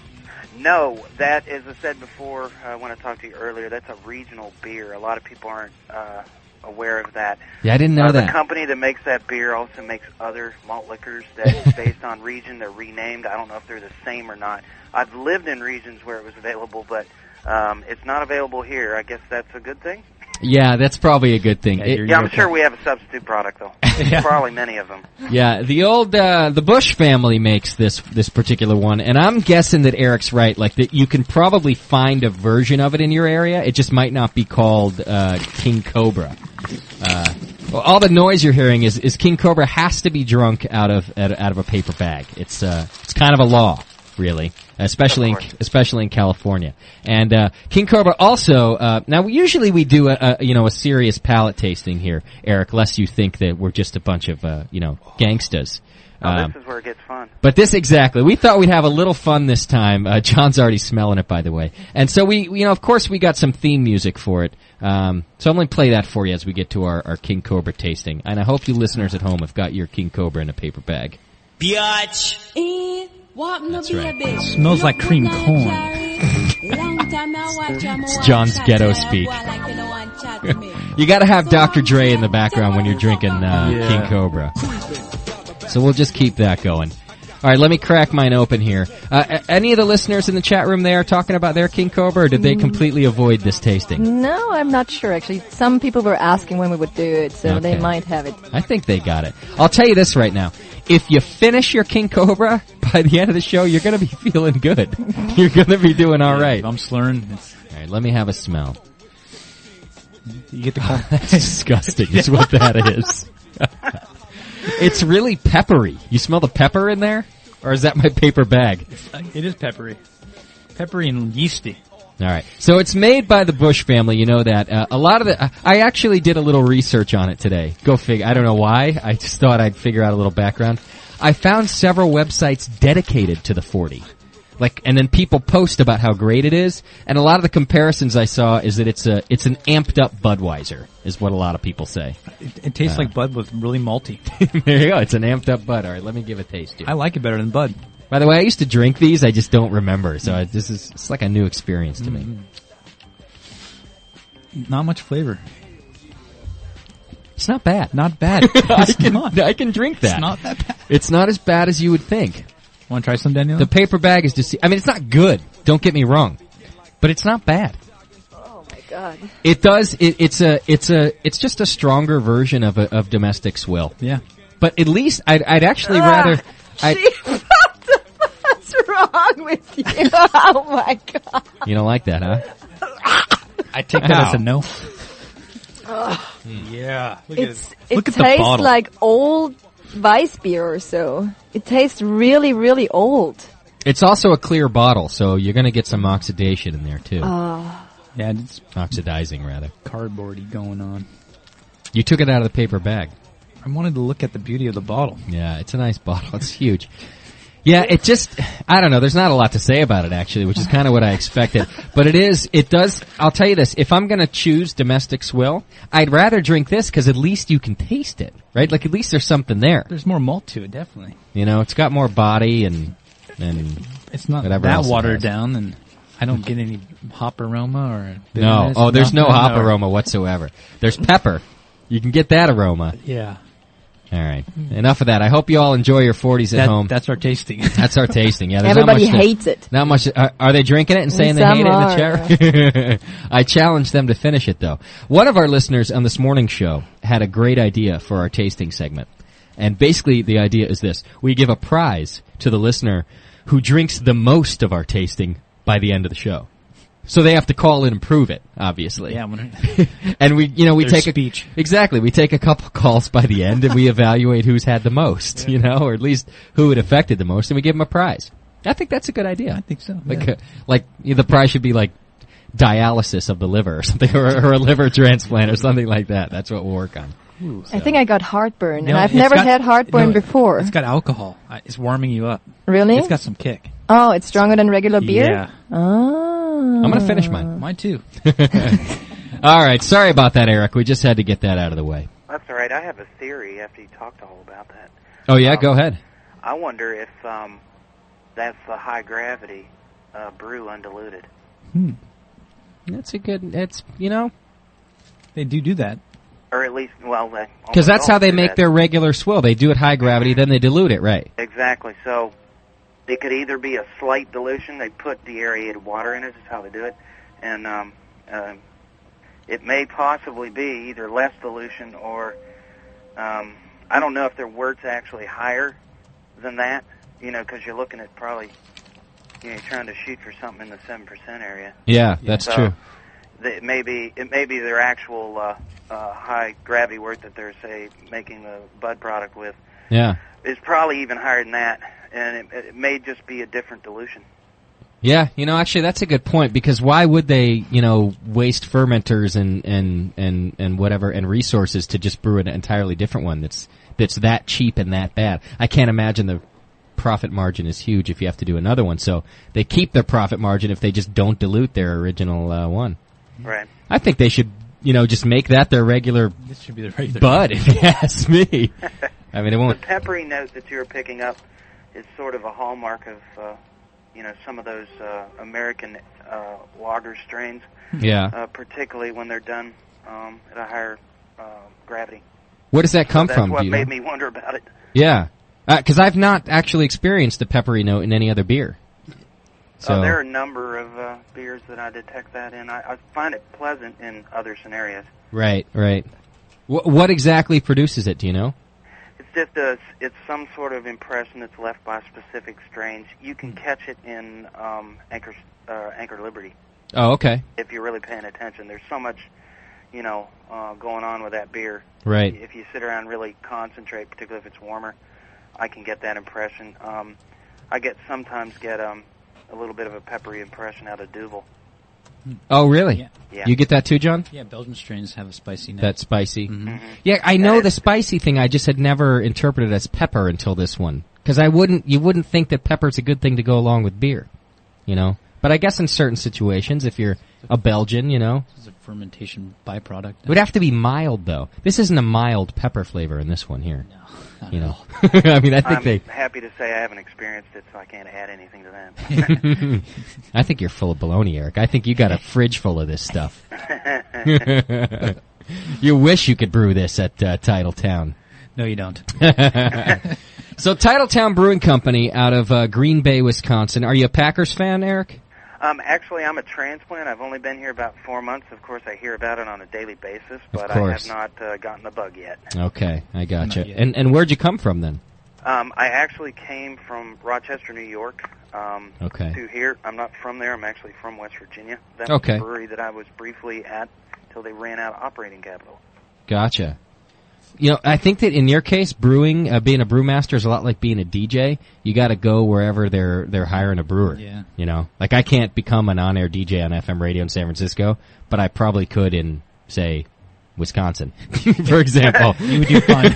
No, that, as I said before when I talked to you earlier, that's a regional beer. A lot of people aren't aware of that. Yeah, I didn't know that. The company that makes that beer also makes other malt liquors that's based on region. They're renamed. I don't know if they're the same or not. I've lived in regions where it was available, but it's not available here. I guess that's a good thing. Yeah, that's probably a good thing. I'm sure we have a substitute product, though. Probably many of them. Yeah, the old the Bush family makes this particular one, and I'm guessing that Eric's right. Like that, you can probably find a version of it in your area. It just might not be called King Cobra. Well, all the noise you're hearing is King Cobra has to be drunk out of a paper bag. It's kind of a law. really, especially in California. And King Cobra also. Now, usually we do a serious palate tasting here, Eric, lest you think that we're just a bunch of gangstas. This is where it gets fun. But exactly. We thought we'd have a little fun this time. John's already smelling it, by the way. And so we of course we got some theme music for it. So I'm going to play that for you as we get to our King Cobra tasting. And I hope you listeners at home have got your King Cobra in a paper bag. Biatch! That's right. It smells like cream corn. It's John's ghetto speak. You got to have Dr. Dre in the background when you're drinking King Cobra. So we'll just keep that going. All right, let me crack mine open here. Any of the listeners in the chat room there talking about their King Cobra, or did they completely avoid this tasting? No, I'm not sure, actually. Some people were asking when we would do it, so they might have it. I think they got it. I'll tell you this right now. If you finish your King Cobra, by the end of the show, you're going to be feeling good. You're going to be doing all right. If I'm slurring. All right, let me have a smell. You get the call. That's disgusting is what that is. It's really peppery. You smell the pepper in there? Or is that my paper bag? It is peppery. Peppery and yeasty. All right. So it's made by the Bush family. You know that. A lot of I actually did a little research on it today. Go figure. I don't know why. I just thought I'd figure out a little background. I found several websites dedicated to the 40. And then people post about how great it is, and a lot of the comparisons I saw is that it's an amped up Budweiser, is what a lot of people say. It tastes like Bud with really malty. There you go. It's an amped up Bud. All right, let me give a taste here. I like it better than Bud. By the way, I used to drink these. I just don't remember, so it's like a new experience to me. Not much flavor. It's not bad. Not bad. I can drink that. It's not that bad. It's not as bad as you would think. Want to try some, Daniel? The paper bag is just... I mean, it's not good. Don't get me wrong. But it's not bad. Oh, my God. It does... It's just a stronger version of Domestic Swill. Yeah. But at least I'd actually rather... What's wrong with you? Oh, my God. You don't like that, huh? I take that as a no. Yeah. Look it at the tastes bottle. like old Weiss beer or so. It tastes really, really old. It's also a clear bottle, so you're going to get some oxidation in there, too. Oh. Yeah, it's oxidizing, rather. Cardboardy going on. You took it out of the paper bag. I wanted to look at the beauty of the bottle. Yeah, it's a nice bottle. It's huge. Yeah, it just, I don't know, there's not a lot to say about it, actually, which is kind of what I expected. But it does, I'll tell you this, if I'm going to choose Domestic Swill, I'd rather drink this because at least you can taste it, right? Like, at least there's something there. There's more malt to it, definitely. You know, it's got more body and it's not whatever that else watered down, and I don't get any hop aroma or No, bitterness, there's no hop or aroma whatsoever. There's pepper. You can get that aroma. Yeah. All right. Enough of that. I hope you all enjoy your 40s at home. That's our tasting. That's our tasting. Yeah. Everybody hates it. Not much. Are they drinking it and saying they hate it in the chat? I challenged them to finish it, though. One of our listeners on this morning's show had a great idea for our tasting segment. And basically the idea is this. We give a prize to the listener who drinks the most of our tasting by the end of the show. So they have to call in and prove it, obviously. Yeah, and we take speech. We take a couple calls by the end and we evaluate who's had the most, or at least who it affected the most, and we give them a prize. I think that's a good idea. I think so. Like the prize should be like dialysis of the liver or something, or a liver transplant or something like that. That's what we'll work on. Ooh, I think I got heartburn, and I've never had heartburn before. It's got alcohol. It's warming you up. Really? It's got some kick. Oh, it's stronger than regular beer? Yeah. Oh. I'm going to finish mine. Mine too. All right. Sorry about that, Eric. We just had to get that out of the way. That's all right. I have a theory after you talked all about that. Oh, yeah? Go ahead. I wonder if that's the high gravity brew undiluted. That's a good... They do that. Or at least, because that's how they make their regular swill. They do it high gravity, then they dilute it, right? Exactly. So it could either be a slight dilution. They put deaerated water in it. Is how they do it. And it may possibly be either less dilution or I don't know if their wort's actually higher than that, because you're looking at probably, you're trying to shoot for something in the 7% area. Yeah, that's true. it may be their actual high gravity work that they're, say, making the bud product with. Yeah. Is probably even higher than that, and it may just be a different dilution. Yeah, actually that's a good point, because why would they, waste fermenters and whatever and resources to just brew an entirely different one that's that cheap and that bad? I can't imagine the profit margin is huge if you have to do another one. So they keep their profit margin if they just don't dilute their original one. Right. I think they should, just make that their regular. This should be the regular bud, if you ask me. I mean, it won't. The peppery note that you're picking up is sort of a hallmark of, some of those American lager strains. Yeah. Particularly when they're done at a higher gravity. Where does that come from? That's what made me wonder about it. Yeah. Because I've not actually experienced the peppery note in any other beer. So there are a number of beers that I detect that in. I find it pleasant in other scenarios. Right. What exactly produces it, do you know? It's just it's some sort of impression that's left by specific strains. You can catch it in Anchor Liberty. Oh, okay. If you're really paying attention. There's so much, going on with that beer. Right. If you sit around and really concentrate, particularly if it's warmer, I can get that impression. I sometimes get a little bit of a peppery impression out of Duvel. Oh, really? Yeah. You get that too, John? Yeah, Belgian strains have a spicy note. That's spicy. Mm-hmm. Yeah, I know the spicy thing. I just had never interpreted as pepper until this one. Because you wouldn't think that pepper's a good thing to go along with beer, But I guess in certain situations, if you're a Belgian, It's a fermentation byproduct. It would have to be mild, though. This isn't a mild pepper flavor in this one here. No. I mean, I think I'm happy to say I haven't experienced it, so I can't add anything to that. I think you're full of baloney, Eric. I think you got a fridge full of this stuff. You wish you could brew this at Titletown. No, you don't. So, Titletown Brewing Company out of Green Bay, Wisconsin. Are you a Packers fan, Eric? Actually, I'm a transplant. I've only been here about 4 months. Of course, I hear about it on a daily basis, but I have not gotten the bug yet. Okay, I gotcha. And where'd you come from then? I actually came from Rochester, New York, to here. I'm not from there. I'm actually from West Virginia. That was the brewery that I was briefly at until they ran out of operating capital. Gotcha. I think that in your case, brewing, being a brewmaster is a lot like being a DJ. You got to go wherever they're hiring a brewer. Yeah. Like I can't become an on-air DJ on FM radio in San Francisco, but I probably could in, say, Wisconsin, for example. You would do fine.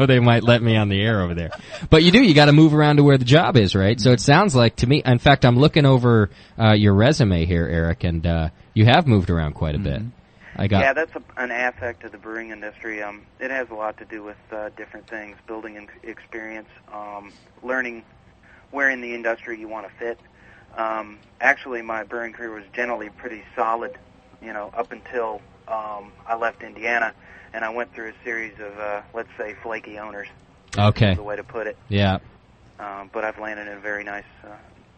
They might let me on the air over there. But you got to move around to where the job is, right? So it sounds like to me, in fact, I'm looking over your resume here, Eric, and you have moved around quite a bit. Yeah, that's an aspect of the brewing industry. It has a lot to do with different things, building experience, learning where in the industry you want to fit. Actually, my brewing career was generally pretty solid, up until I left Indiana, and I went through a series of, let's say, flaky owners. Okay. Is the way to put it. Yeah. But I've landed in a very nice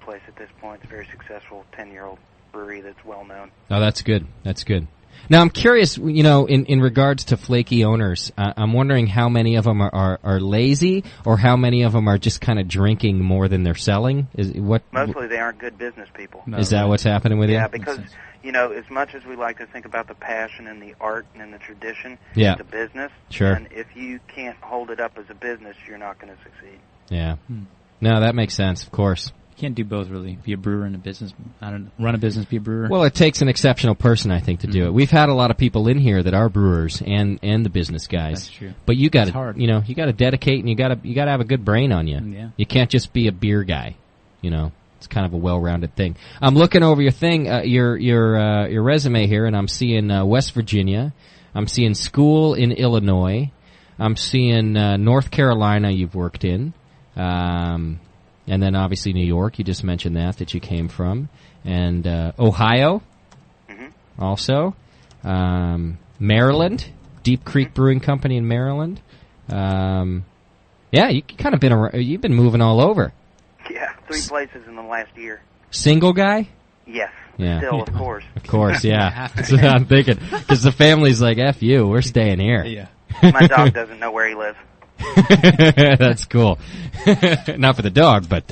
place at this point. It's a very successful 10-year-old brewery that's well known. Oh, that's good. That's good. Now, I'm curious, in regards to flaky owners, I'm wondering how many of them are lazy, or how many of them are just kind of drinking more than they're selling? Mostly they aren't good business people. Is that what's happening with you? Yeah, because, as much as we like to think about the passion and the art and the tradition, it's a business. Sure. And if you can't hold it up as a business, you're not going to succeed. Yeah. No, that makes sense, of course. You can't do both, really. Be a brewer and a business. Run a business, be a brewer. Well, it takes an exceptional person, I think, to do it. We've had a lot of people in here that are brewers and the business guys. That's true. But you got to, you got to dedicate, and you got to have a good brain on you. Yeah. You can't just be a beer guy. It's kind of a well-rounded thing. I'm looking over your thing, your resume here, and I'm seeing West Virginia. I'm seeing school in Illinois. I'm seeing North Carolina. You've worked in. And then obviously New York, you just mentioned that you came from. And Ohio, also. Maryland, Deep Creek Brewing Company in Maryland. You kind of you've been moving all over. Yeah, 3 places in the last year. Single guy? Yes. Yeah. Still, of course. Of course, yeah. That's what I'm thinking. Because the family's like, F you, we're staying here. Yeah. My dog doesn't know where he lives. That's cool. Not for the dog, but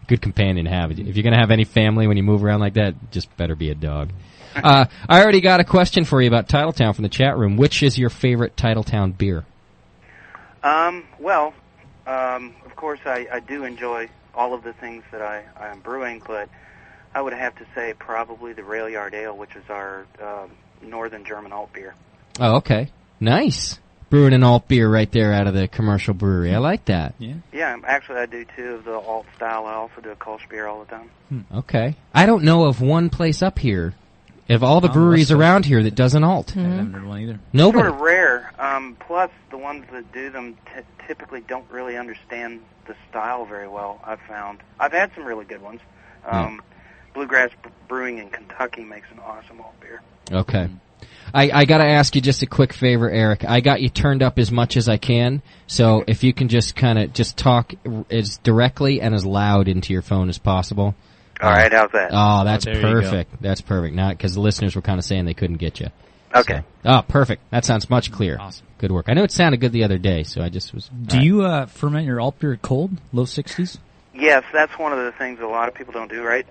good companion to have. If you're going to have any family when you move around like that, just better be a dog. I already got a question for you about Titletown from the chat room. Which is your favorite Titletown beer? Well, of course, I do enjoy all of the things that I am brewing, but I would have to say probably the Rail Yard Ale, which is our Northern German alt beer. Oh, okay. Nice. Brewing an alt beer right there out of the commercial brewery. I like that. Yeah, actually I do too of the alt style. I also do a Kolsch beer all the time. Okay. I don't know of one place up here, of all the breweries around here, that does an alt. I haven't heard one either. Nobody. Sort of rare. Plus, the ones that do them typically don't really understand the style very well, I've found. I've had some really good ones. Bluegrass Brewing in Kentucky makes an awesome alt beer. Okay. I got to ask you just a quick favor, Eric. I got you turned up as much as I can, so if you can just kind of just talk as directly and as loud into your phone as possible. All right, how's that? Oh, that's perfect. That's perfect. Not because the listeners were kind of saying they couldn't get you. Okay. So, perfect. That sounds much clearer. Awesome. Good work. I know it sounded good the other day, so I just was... Do you ferment your alt beer cold, low 60s? Yes, that's one of the things a lot of people don't do, right?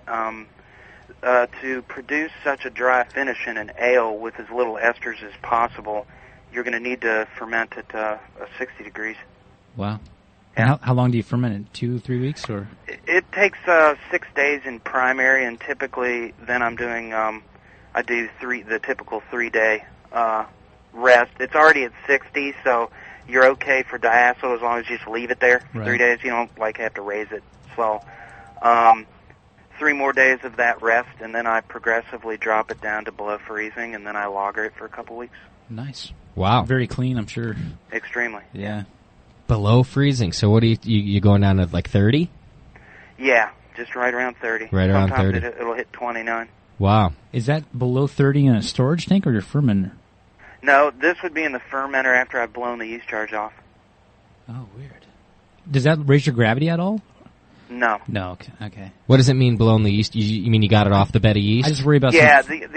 To produce such a dry finish in an ale with as little esters as possible, you're going to need to ferment at 60 degrees. Wow. Yeah. And how long do you ferment it? 2-3 weeks, or? It takes 6 days in primary, and typically then I'm doing I do the typical 3-day rest. It's already at 60, so you're okay for diacetyl as long as you just leave it there for 3 days. You don't have to raise it slow. 3 more days of that rest, and then I progressively drop it down to below freezing, and then I lager it for a couple weeks. Nice. Wow. Very clean, I'm sure. Extremely. Yeah. Below freezing. So what do you going down to like 30? Yeah, just right around 30. Right around Sometimes 30. It'll hit 29. Wow. Is that below 30 in a storage tank or your fermenter? No, this would be in the fermenter after I've blown the yeast charge off. Oh, weird. Does that raise your gravity at all? No. No, okay. What does it mean blown the yeast? You mean you got it off the bed of yeast? I just worry about the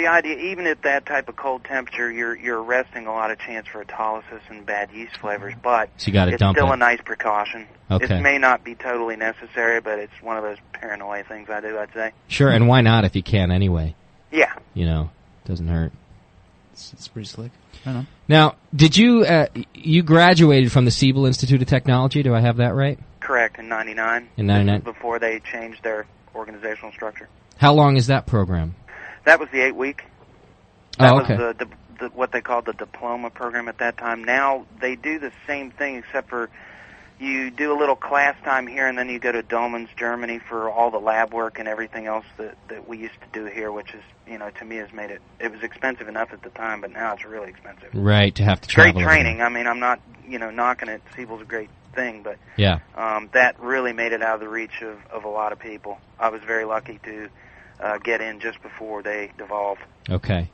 idea, even at that type of cold temperature, you're arresting a lot of chance for autolysis and bad yeast flavors, but so you gotta it's dump still it. a nice precaution. Okay. It may not be totally necessary, but it's one of those paranoia things I do, I'd say. Sure, and why not if you can anyway? Yeah. Doesn't hurt. It's pretty slick. I don't know. Now, did you graduated from the Siebel Institute of Technology? Do I have that right? Correct, in 99. In 99. This was before they changed their organizational structure. How long is that program? That was the 8-week. That okay. was the what they called the diploma program at that time. Now they do the same thing, except for you do a little class time here, and then you go to Dolmans, Germany for all the lab work and everything else that we used to do here, which is, to me has made it was expensive enough at the time, but now it's really expensive. Right, to have to travel. Great training. I mean, I'm not, knocking it. Siebel's a great thing, but yeah, that really made it out of the reach of a lot of people. I was very lucky to get in just before they devolved. Okay.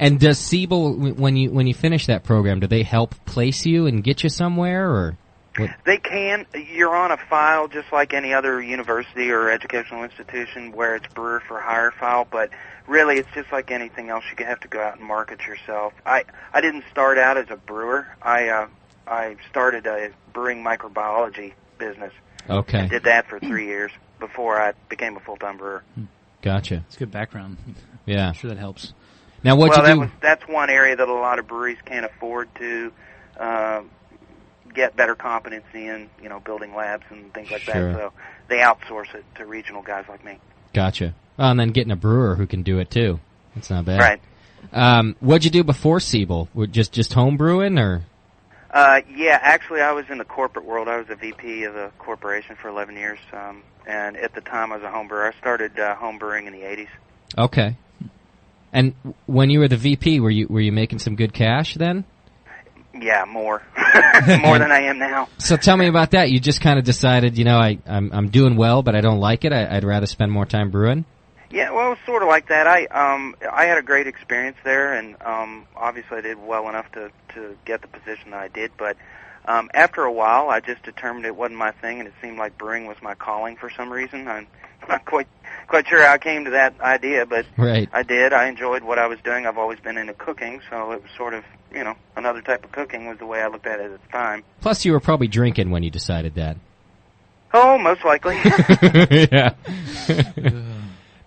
And does Siebel, when you finish that program, do they help place you and get you somewhere, or what? They can. You're on a file just like any other university or educational institution where it's brewer for hire file, but really it's just like anything else. You have to go out and market yourself. I didn't start out as a brewer. I started a brewing microbiology business. Okay. I did that for 3 years before I became a full-time brewer. Gotcha. It's good background. Yeah. I'm sure that helps. Now, that's one area that a lot of breweries can't afford to get better competency in, building labs and things like that. So they outsource it to regional guys like me. Gotcha. Well, and then getting a brewer who can do it too. That's not bad. Right. What'd you do before Siebel? Just home brewing, or? Yeah, actually, I was in the corporate world. I was a VP of a corporation for 11 years, and at the time I was a home brewer. I started home brewing in the 80s. Okay. And when you were the VP, were you making some good cash then? Yeah, more than I am now. So tell me about that. You just kind of decided, I'm doing well, but I don't like it. I'd rather spend more time brewing. Yeah, well, it was sort of like that. I had a great experience there, and obviously I did well enough to get the position that I did. But after a while, I just determined it wasn't my thing, and it seemed like brewing was my calling for some reason. I'm not quite sure how I came to that idea, but right. I did. I enjoyed what I was doing. I've always been into cooking, so it was sort of, another type of cooking was the way I looked at it at the time. Plus, you were probably drinking when you decided that. Oh, most likely. Yeah.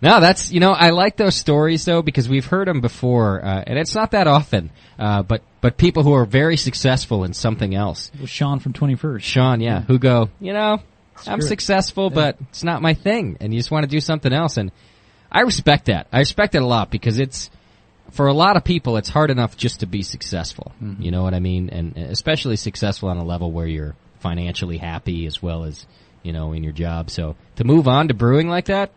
No, that's, I like those stories though, because we've heard them before, and it's not that often, but people who are very successful in something else. It was Sean from 21st. Sean, yeah, who go, I'm successful, but it's not my thing, and you just want to do something else, and I respect that. I respect it a lot, because for a lot of people, it's hard enough just to be successful. Mm-hmm. You know what I mean? And especially successful on a level where you're financially happy as well as, in your job. So to move on to brewing like that,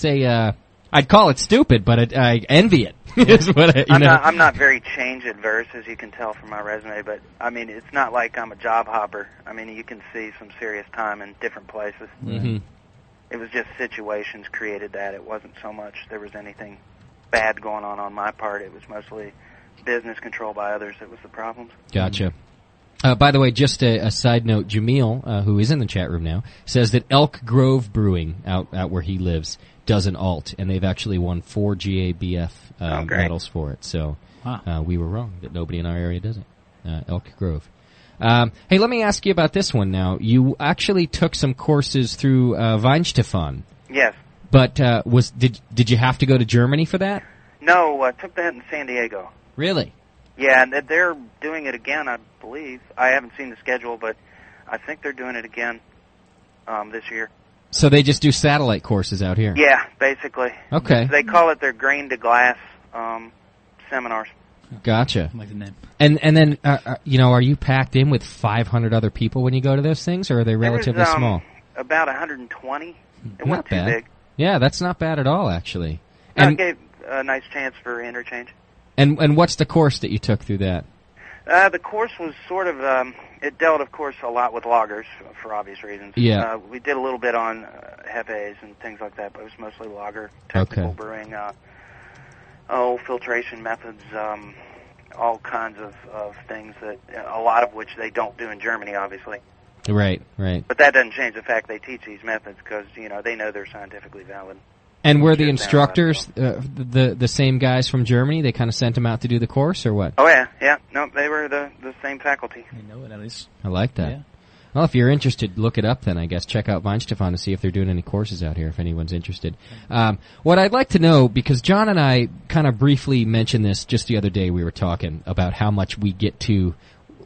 I'd call it stupid, but I envy it. Is what I'm not very change adverse, as you can tell from my resume, but I mean, it's not like I'm a job hopper. I mean, you can see some serious time in different places. Mm-hmm. It was just situations created that. It wasn't so much there was anything bad going on my part. It was mostly business control by others that was the problem. Gotcha. By the way, just a side note, Jamil, who is in the chat room now, says that Elk Grove Brewing, out where he lives, does an alt, and they've actually won 4 GABF medals for it. So we were wrong that nobody in our area does it. Elk Grove. Hey, let me ask you about this one now. You actually took some courses through Weinstefan. Yes. But did you have to go to Germany for that? No, I took that in San Diego. Really? Yeah, and they're doing it again, I believe. I haven't seen the schedule, but I think they're doing it again this year. So they just do satellite courses out here? Yeah, basically. Okay. They call it their grain to glass seminars. Gotcha. I like the name. And then, are you packed in with 500 other people when you go to those things, or are they relatively small? About 120. It Not wasn't bad. too big. Yeah, that's not bad at all, actually. And it gave a nice chance for interchange. And what's the course that you took through that? The course was sort of, it dealt, of course, a lot with lagers for obvious reasons. Yeah. We did a little bit on hefes and things like that, but it was mostly lager, technical brewing, filtration methods, all kinds of things that, a lot of which they don't do in Germany, obviously. Right. But that doesn't change the fact they teach these methods because, they know they're scientifically valid. And were the instructors the same guys from Germany? They kind of sent them out to do the course, or what? Oh, yeah. No, they were the same faculty. They know it, at least. I like that. Yeah. Well, if you're interested, look it up then, I guess. Check out Weinstefan to see if they're doing any courses out here, if anyone's interested. What I'd like to know, because John and I kind of briefly mentioned this just the other day, we were talking about how much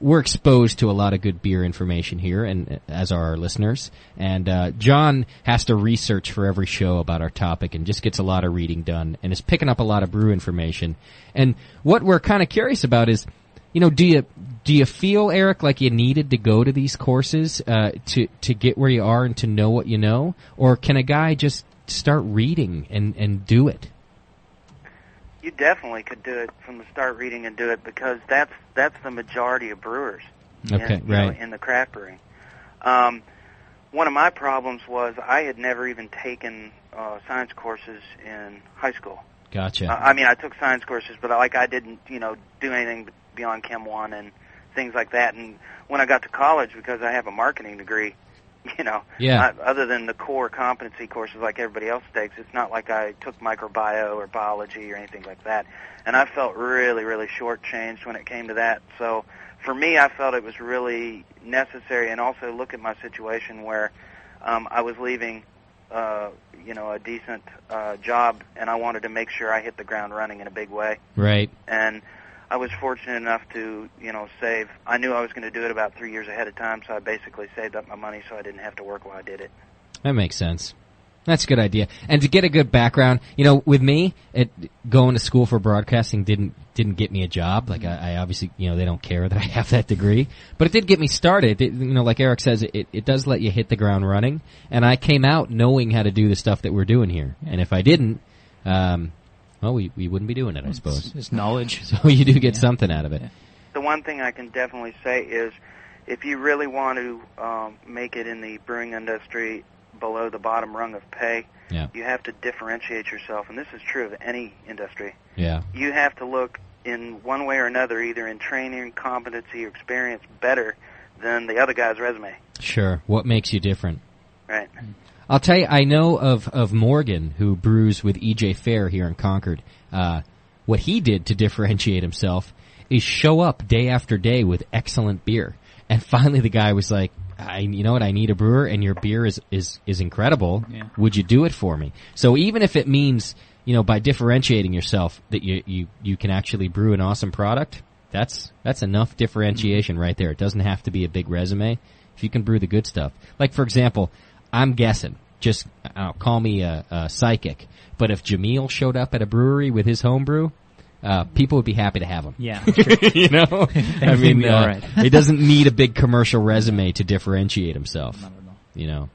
we're exposed to a lot of good beer information here, and as are our listeners. And John has to research for every show about our topic and just gets a lot of reading done and is picking up a lot of brew information. And what we're kind of curious about is, do you feel, Eric, like you needed to go to these courses to get where you are and to know what you know? Or can a guy just start reading and do it? You definitely could do it from the start, reading and do it, because that's the majority of brewers in the craft brewing. One of my problems was I had never even taken science courses in high school. Gotcha. I took science courses, but I didn't do anything beyond Chem 1 and things like that. And when I got to college, because I have a marketing degree, other than the core competency courses like everybody else takes, it's not like I took microbiome or biology or anything like that. And I felt really, really shortchanged when it came to that. So for me, I felt it was really necessary, and also look at my situation where I was leaving, a decent job, and I wanted to make sure I hit the ground running in a big way. Right. And I was fortunate enough to, save. I knew I was going to do it about 3 years ahead of time, so I basically saved up my money so I didn't have to work while I did it. That makes sense. That's a good idea. And to get a good background, with me, going to school for broadcasting didn't get me a job. Like I obviously, they don't care that I have that degree, but it did get me started. Like Eric says, it does let you hit the ground running. And I came out knowing how to do the stuff that we're doing here. And if I didn't, well, we wouldn't be doing it, I suppose. It's knowledge. So you do get something out of it. The one thing I can definitely say is if you really want to make it in the brewing industry below the bottom rung of pay, you have to differentiate yourself. And this is true of any industry. Yeah. You have to look in one way or another, either in training, competency, or experience, better than the other guy's resume. Sure. What makes you different? Right. I'll tell you, I know of Morgan, who brews with E.J. Fair here in Concord. What he did to differentiate himself is show up day after day with excellent beer. And finally the guy was like, you know what, I need a brewer, and your beer is incredible. Yeah. Would you do it for me? So even if it means, by differentiating yourself that you can actually brew an awesome product, that's enough differentiation right there. It doesn't have to be a big resume. If you can brew the good stuff. Like, for example, I'm guessing, just call me a psychic, but if Jameel showed up at a brewery with his home brew, people would be happy to have him. Yeah, sure. I mean, all right. He doesn't need a big commercial resume to differentiate himself. Not at all.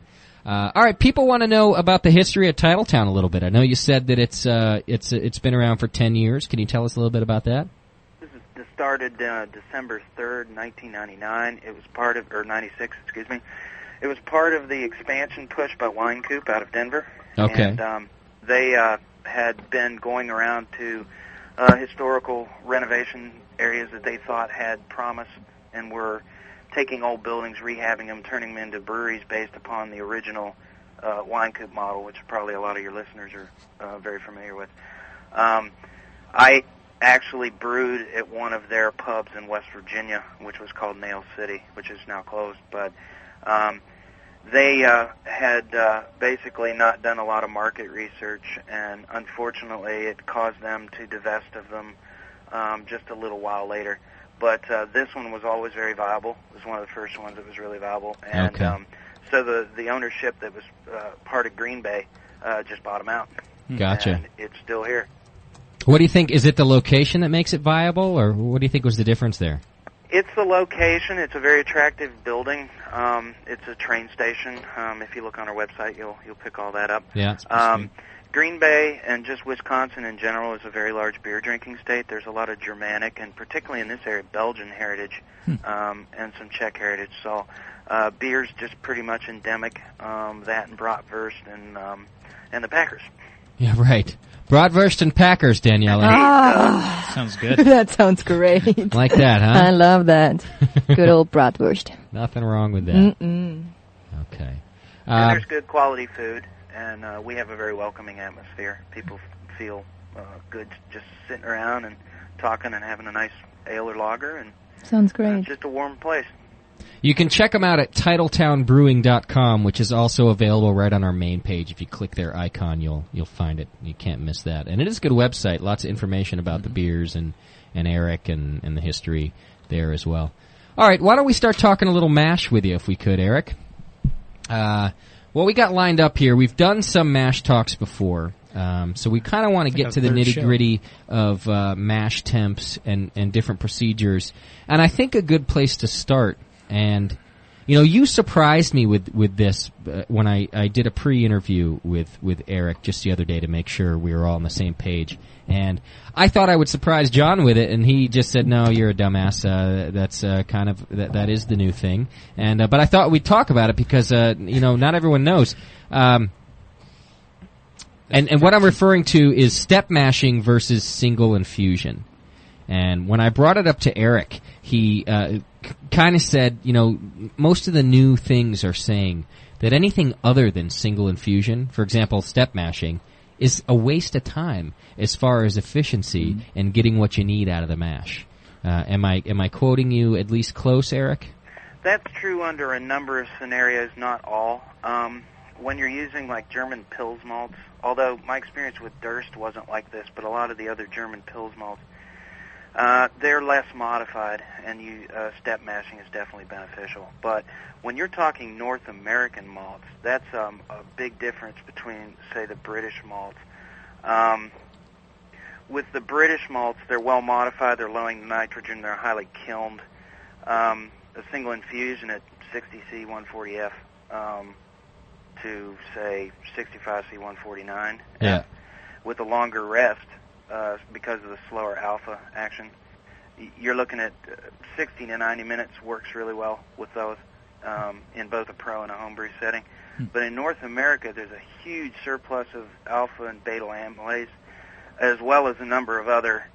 All right, people want to know about the history of Titletown a little bit. I know you said that it's been around for 10 years. Can you tell us a little bit about that? This started December 3rd, 1999. It was part of, or 96, excuse me. It was part of the expansion push by Wine Coop out of Denver. Okay. And they had been going around to historical renovation areas that they thought had promise, and were taking old buildings, rehabbing them, turning them into breweries based upon the original Wine Coop model, which probably a lot of your listeners are very familiar with. I actually brewed at one of their pubs in West Virginia, which was called Nail City, which is now closed, but they had basically not done a lot of market research, and unfortunately it caused them to divest of them just a little while later. But this one was always very viable. It was one of the first ones that was really viable. And so the ownership that was part of Green Bay just bought them out. Gotcha. And it's still here. What do you think? Is it the location that makes it viable, or what do you think was the difference there? It's the location. It's a very attractive building. It's a train station. If you look on our website, you'll pick all that up. Yeah. Green Bay and just Wisconsin in general is a very large beer drinking state. There's a lot of Germanic and particularly in this area Belgian heritage and some Czech heritage. So beer's just pretty much endemic. That and bratwurst and the Packers. Yeah, right. Bratwurst and Packers, Daniela. Sounds good. That sounds great. Like that, huh? I love that. Good old bratwurst. Nothing wrong with that. Mm-mm. Okay. And there's good quality food, and we have a very welcoming atmosphere. People feel good just sitting around and talking and having a nice ale or lager, and sounds great. It's just a warm place. You can check them out at TitletownBrewing.com, which is also available right on our main page. If you click their icon, you'll find it. You can't miss that. And it is a good website. Lots of information about the beers and Eric and the history there as well. All right, why don't we start talking a little mash with you, if we could, Eric? What we got lined up here, we've done some mash talks before. So we kind of want to get to the nitty-gritty of mash temps and different procedures. And I think a good place to start, and you surprised me with this when I did a pre-interview with Eric just the other day to make sure we were all on the same page. And I thought I would surprise John with it, and he just said, "No, you're a dumbass. That's kind of that is the new thing." And but I thought we'd talk about it because not everyone knows. And what I'm referring to is step mashing versus single infusion. And when I brought it up to Eric, he kind of said, most of the new things are saying that anything other than single infusion, for example, step mashing, is a waste of time as far as efficiency and getting what you need out of the mash. Am I quoting you at least close, Eric? That's true under a number of scenarios, not all. When you're using like German Pils malts, although my experience with Durst wasn't like this, but a lot of the other German Pils malts, they're less modified, and step mashing is definitely beneficial. But when you're talking North American malts, that's a big difference between, say, the British malts. With the British malts, they're well modified, they're low in nitrogen, they're highly kilned. A single infusion at 60C 140F to, say, 65C 149. Yeah. With a longer rest, because of the slower alpha action, you're looking at 60 to 90 minutes works really well with those in both a pro and a homebrew setting. But in North America, there's a huge surplus of alpha and beta amylase, as well as a number of other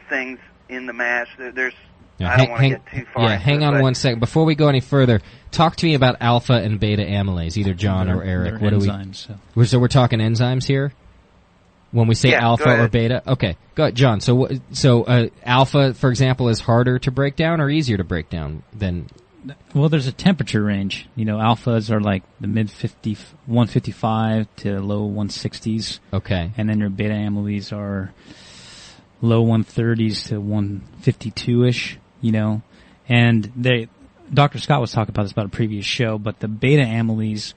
things in the mash. There's I don't want to get too far. Yeah, hang on 1 second. Before we go any further, talk to me about alpha and beta amylase, either John or Eric. What enzymes, So we're talking enzymes here? When we say alpha or beta? Okay. Go ahead, John. So alpha, for example, is harder to break down or easier to break down than... Well, there's a temperature range. Alphas are like the mid 155 to low 160s. Okay. And then your beta amylase are low 130s to 152-ish, And Dr. Scott was talking about this about a previous show, but the beta amylase,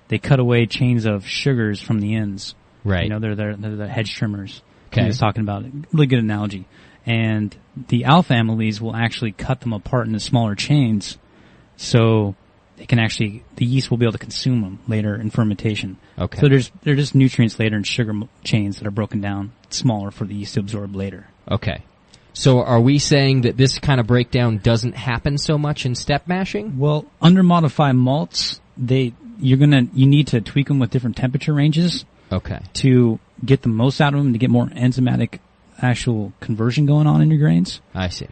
they cut away chains of sugars from the ends. Right. They're the hedge trimmers. Okay. He was talking about it. Really good analogy. And the alpha amylase will actually cut them apart into smaller chains, so they can the yeast will be able to consume them later in fermentation. Okay. So they're just nutrients later in sugar chains that are broken down smaller for the yeast to absorb later. Okay. So are we saying that this kind of breakdown doesn't happen so much in step mashing? Well, under modified malts, you need to tweak them with different temperature ranges. Okay. To get the most out of them, to get more enzymatic actual conversion going on in your grains. I see.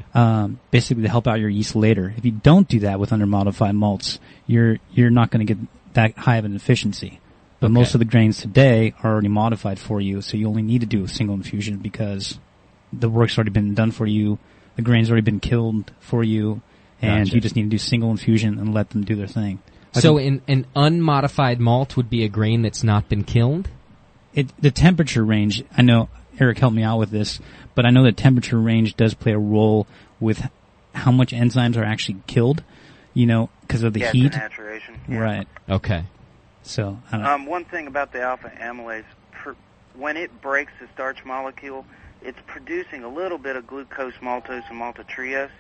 Basically to help out your yeast later. If you don't do that with under modified malts, you're not going to get that high of an efficiency. But most of the grains today are already modified for you, so you only need to do a single infusion because the work's already been done for you, the grain's already been killed for you, and you just need to do single infusion and let them do their thing. So an unmodified malt would be a grain that's not been killed? The temperature range, I know Eric helped me out with this, but I know that temperature range does play a role with how much enzymes are actually killed, because of the heat. Denaturation. Yeah. Right. Okay. So, I don't know. One thing about the alpha amylase, when it breaks the starch molecule, it's producing a little bit of glucose maltose and maltotriose,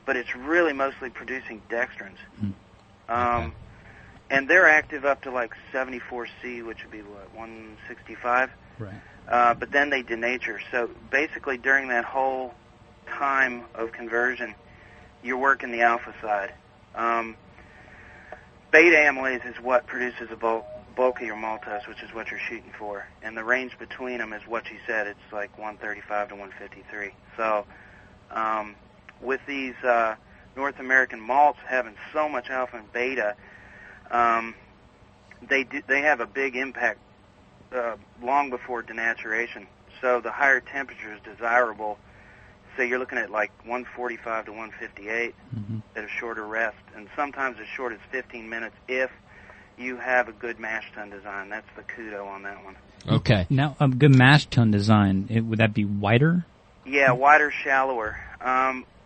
but it's really mostly producing dextrins. And they're active up to like 74C, which would be 165? Right. But then they denature. So basically during that whole time of conversion, you're working the alpha side. Beta amylase is what produces a bulk of your maltose, which is what you're shooting for. And the range between them is what you said. It's like 135 to 153. So with these North American malts having so much alpha and beta, they have a big impact long before denaturation. So the higher temperature is desirable. So you're looking at like 145 to 158 at a shorter rest, and sometimes as short as 15 minutes if you have a good mash tun design. That's the kudo on that one. Okay. Now, a good mash tun design, would that be wider? Yeah, wider, shallower.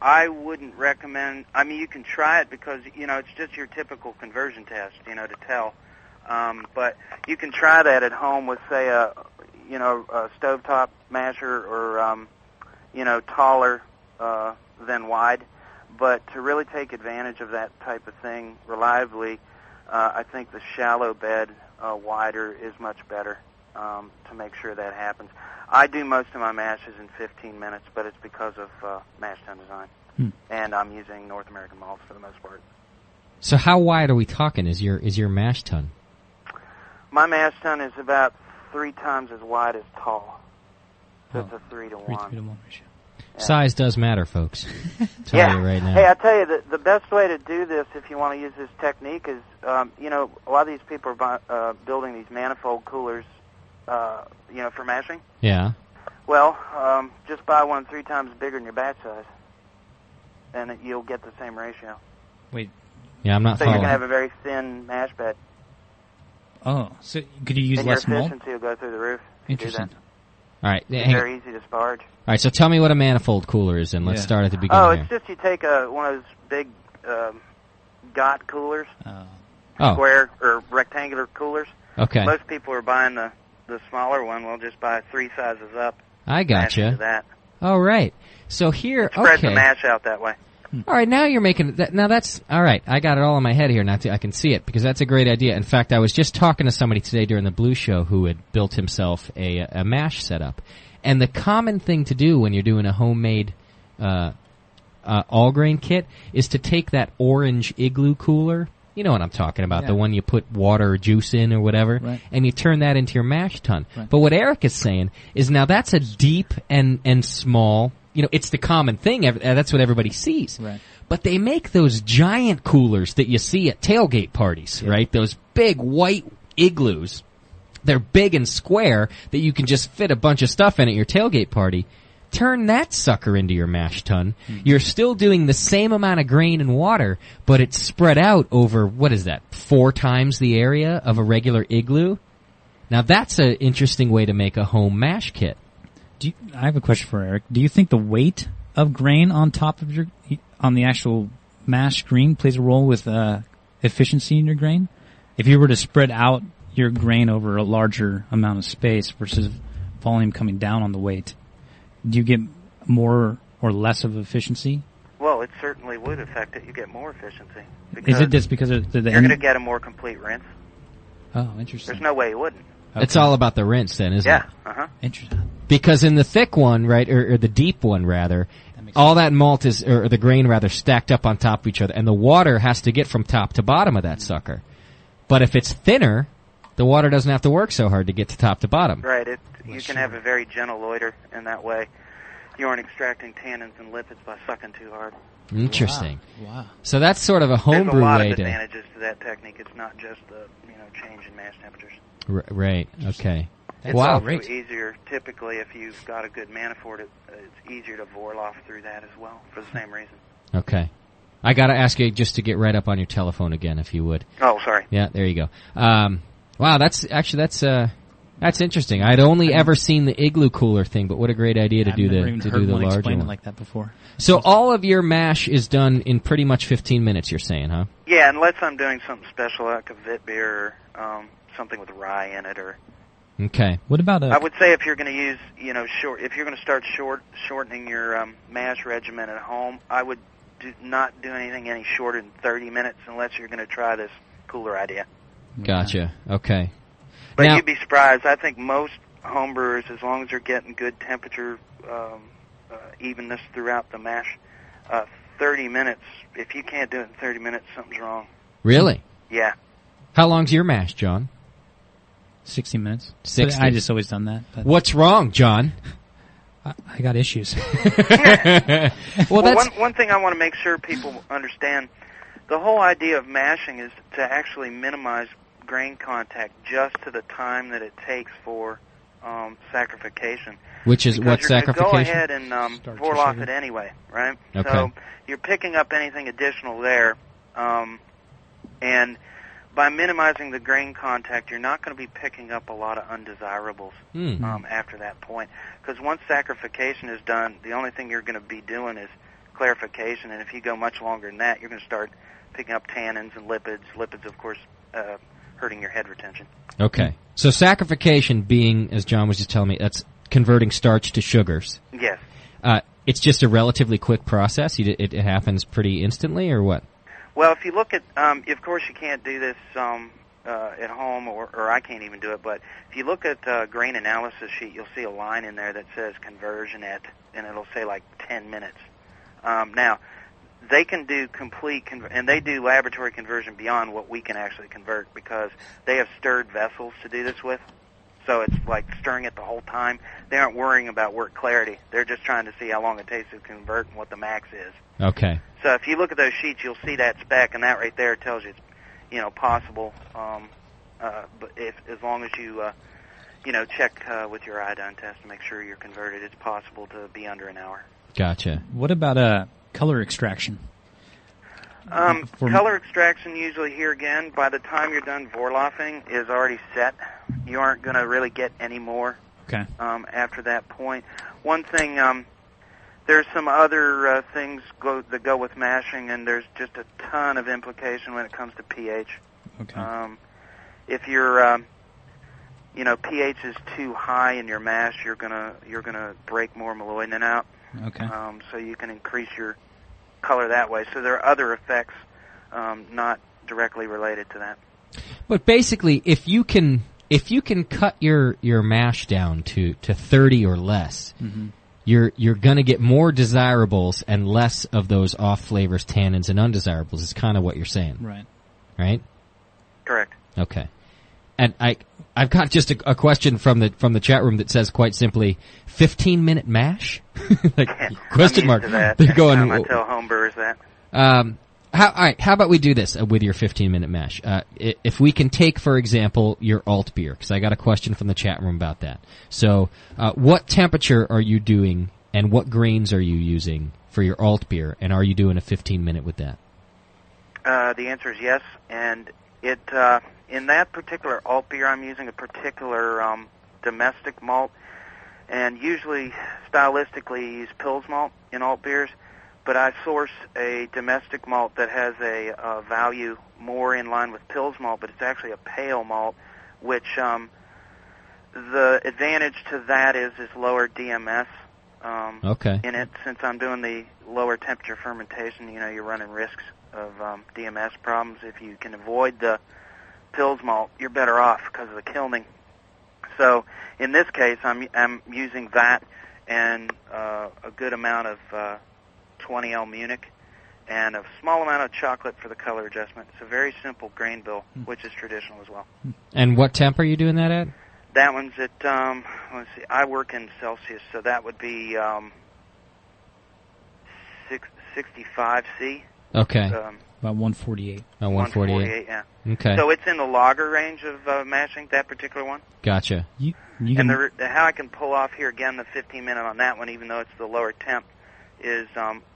I wouldn't recommend. I mean, you can try it because it's just your typical conversion test, to tell. But you can try that at home with, say, a stovetop masher or taller than wide. But to really take advantage of that type of thing reliably, I think the shallow bed wider is much better to make sure that happens. I do most of my mashes in 15 minutes, but it's because of mash tun design, and I'm using North American malts for the most part. So how wide are we talking? Is your mash tun? My mash tun is about 3 times as wide as tall, so it's a 3 to 1. 3 to 1 ratio. Yeah. Size does matter, folks. Tell you right now. Hey, I tell you, the best way to do this, if you want to use this technique, is a lot of these people are building these manifold coolers, for mashing. Yeah. Well, just buy one 3 times bigger than your batch size, and you'll get the same ratio. Wait. Yeah, I'm not so following. You're going to have a very thin mash bed. Oh, so could you use and less your malt? efficiency will go through the roof. Interesting. All right. It's very easy to sparge. All right, so tell me what a manifold cooler is, and let's start at the beginning. Oh, it's just you take one of those big GOT coolers, square or rectangular coolers. Okay. Most people are buying the smaller one. We'll just buy 3 sizes up. I gotcha. That. All right. So here, Spread the mash out that way. All right, now you're making that. Now that's all right. I got it all in my head here. Now I can see it because that's a great idea. In fact, I was just talking to somebody today during the Blue Show who had built himself a mash setup. And the common thing to do when you're doing a homemade all-grain kit is to take that orange Igloo cooler. You know what I'm talking about, the one you put water or juice in or whatever, and you turn that into your mash tun. Right. But what Eric is saying is now that's a deep and small, it's the common thing. That's what everybody sees. Right. But they make those giant coolers that you see at tailgate parties, right? Those big white Igloos They're big and square that you can just fit a bunch of stuff in at your tailgate party. Turn that sucker into your mash tun. You're still doing the same amount of grain and water, but it's spread out over, 4 times the area of a regular igloo? Now that's an interesting way to make a home mash kit. I have a question for Eric. Do you think the weight of grain on top of on the actual mash screen plays a role with efficiency in your grain? If you were to spread out your grain over a larger amount of space versus volume coming down on the weight, do you get more or less of efficiency? Well, it certainly would affect it. You get more efficiency. Is it just because of you're going to get a more complete rinse? Oh, interesting. There's no way you wouldn't. Okay. It's all about the rinse then, isn't it? Yeah. Interesting. Because in the thick one, right, or the deep one rather, all that malt is, or the grain rather, stacked up on top of each other, and the water has to get from top to bottom of that sucker. But if it's thinner, the water doesn't have to work so hard to get to top to bottom. Right. You can have a very gentle loiter in that way. You aren't extracting tannins and lipids by sucking too hard. Interesting. Wow. So that's sort of a homebrew way to... There's a lot of advantages to that technique. It's not just the change in mash temperatures. Right. Okay. It's also easier, typically, if you've got a good manifold, it's easier to Vorloff through that as well, for the same reason. Okay. I got to ask you just to get right up on your telephone again, if you would. Oh, sorry. Yeah, there you go. Wow, that's interesting. I'd only ever seen the igloo cooler thing, but what a great idea to do the larger one. It like that before. So all of your mash is done in pretty much 15 minutes, you're saying, huh? Yeah, unless I'm doing something special like a Vit beer or something with rye in it, or. Okay. What about I would say if you're going to use, if you're going to start shortening your mash regimen at home, I would not do anything any shorter than 30 minutes unless you're going to try this cooler idea. Gotcha. Okay. But you'd be surprised. I think most homebrewers, as long as they're getting good temperature evenness throughout the mash, 30 minutes, if you can't do it in 30 minutes, something's wrong. Really? Yeah. How long's your mash, John? 60 minutes. 60. I just always done that. But what's wrong, John? I got issues. Well, one thing I want to make sure people understand, the whole idea of mashing is to actually minimize grain contact just to the time that it takes for saccharification. Which is what saccharification? Go ahead and Vorloff it anyway, right? Okay. So you're picking up anything additional there, and by minimizing the grain contact, you're not going to be picking up a lot of undesirables after that point. Because once saccharification is done, the only thing you're going to be doing is clarification, and if you go much longer than that, you're going to start picking up tannins and lipids. Lipids, of course, hurting your head retention. Okay. So saccharification being, as John was just telling me, that's converting starch to sugars. Yes. It's just a relatively quick process? It happens pretty instantly, or what? Well, if you look at, of course you can't do this at home, or I can't even do it, but if you look at grain analysis sheet, you'll see a line in there that says conversion at, and it'll say like 10 minutes. Now, they can do and they do laboratory conversion beyond what we can actually convert because they have stirred vessels to do this with. So it's like stirring it the whole time. They aren't worrying about wort clarity. They're just trying to see how long it takes to convert and what the max is. Okay. So if you look at those sheets, you'll see that spec, and that right there tells you it's, possible. But as long as you, check with your iodine test to make sure you're converted, it's possible to be under an hour. Gotcha. What about color extraction? Color extraction usually here again, by the time you're done Vorloffing, is already set. You aren't going to really get any more after that point. One thing, there's some other things that go with mashing, and there's just a ton of implication when it comes to pH. Okay. If your pH is too high in your mash, you're gonna break more maloidin out. Okay. So you can increase your color that way. So there are other effects not directly related to that. But basically, if you can cut your mash down to 30 or less, you're going to get more desirables and less of those off flavors, tannins, and undesirables. Is kind of what you're saying, right? Right. Correct. Okay. And I've got just a question from the chat room that says quite simply, 15-minute mash? Question mark. To that. They're going. I tell homebrewers that. All right, how about we do this with your 15-minute mash? If we can take, for example, your alt beer, because I got a question from the chat room about that. So, what temperature are you doing, and what grains are you using for your alt beer, and are you doing a 15-minute with that? The answer is yes, and it in that particular alt beer, I'm using a particular domestic malt, and usually, stylistically, you use Pils malt in alt beers, but I source a domestic malt that has a value more in line with Pils malt, but it's actually a pale malt, which the advantage to that is lower DMS in it. Since I'm doing the lower temperature fermentation, you're running risks of DMS problems. If you can avoid the Pils malt, you're better off because of the kilning. So in this case, I'm using that and a good amount of 20L Munich and a small amount of chocolate for the color adjustment. It's a very simple grain bill, which is traditional as well. And what temp are you doing that at? That one's at, let's see, I work in Celsius, so that would be 65C. Okay. About 148. Oh, 148. Yeah. Okay. So it's in the lager range of mashing, that particular one. Gotcha. And how I can pull off here, again, the 15-minute on that one, even though it's the lower temp, is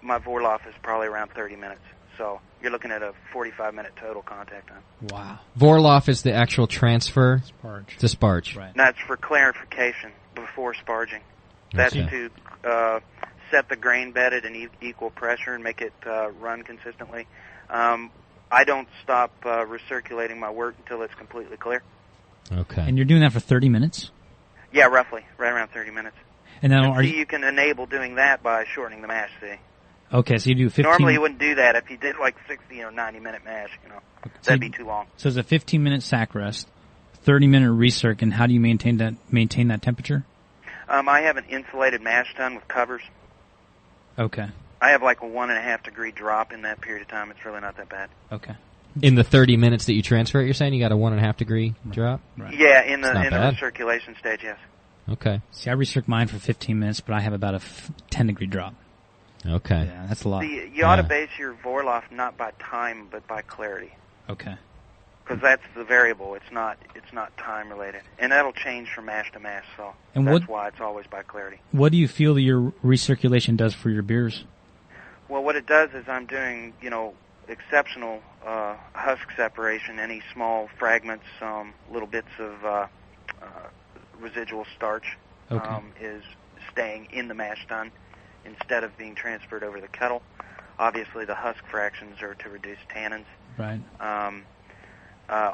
my Vorlauf is probably around 30 minutes. So you're looking at a 45-minute total contact time. Wow. Vorlauf is the actual transfer to sparge. Right. That's for clarification before sparging. That's to set the grain bed at an equal pressure and make it run consistently. I don't stop recirculating my wort until it's completely clear. Okay. And you're doing that for 30 minutes? Yeah, roughly. Right around 30 minutes. And then you can enable doing that by shortening the mash, see? Okay, so you do 15... Normally you wouldn't do that if you did like 60 or 90-minute mash, That'd be too long. So it's a 15-minute sack rest, 30-minute recirc, and how do you maintain that temperature? I have an insulated mash tun with covers. Okay. I have like a 1.5 degree drop in that period of time. It's really not that bad. Okay. In the 30 minutes that you transfer it, you're saying you got a 1.5 degree drop? Right. Yeah, in the recirculation stage, yes. Okay. See, I recirc mine for 15 minutes, but I have about a 10 degree drop. Okay. Yeah, that's a lot. You ought to base your Vorlauf not by time, but by clarity. Okay. Because that's the variable. It's not time related, and that'll change from mash to mash. So and that's why it's always by clarity. What do you feel that your recirculation does for your beers? Well, what it does is I'm doing exceptional husk separation. Any small fragments, little bits of residual starch is staying in the mash tun instead of being transferred over the kettle. Obviously, the husk fractions are to reduce tannins. Right.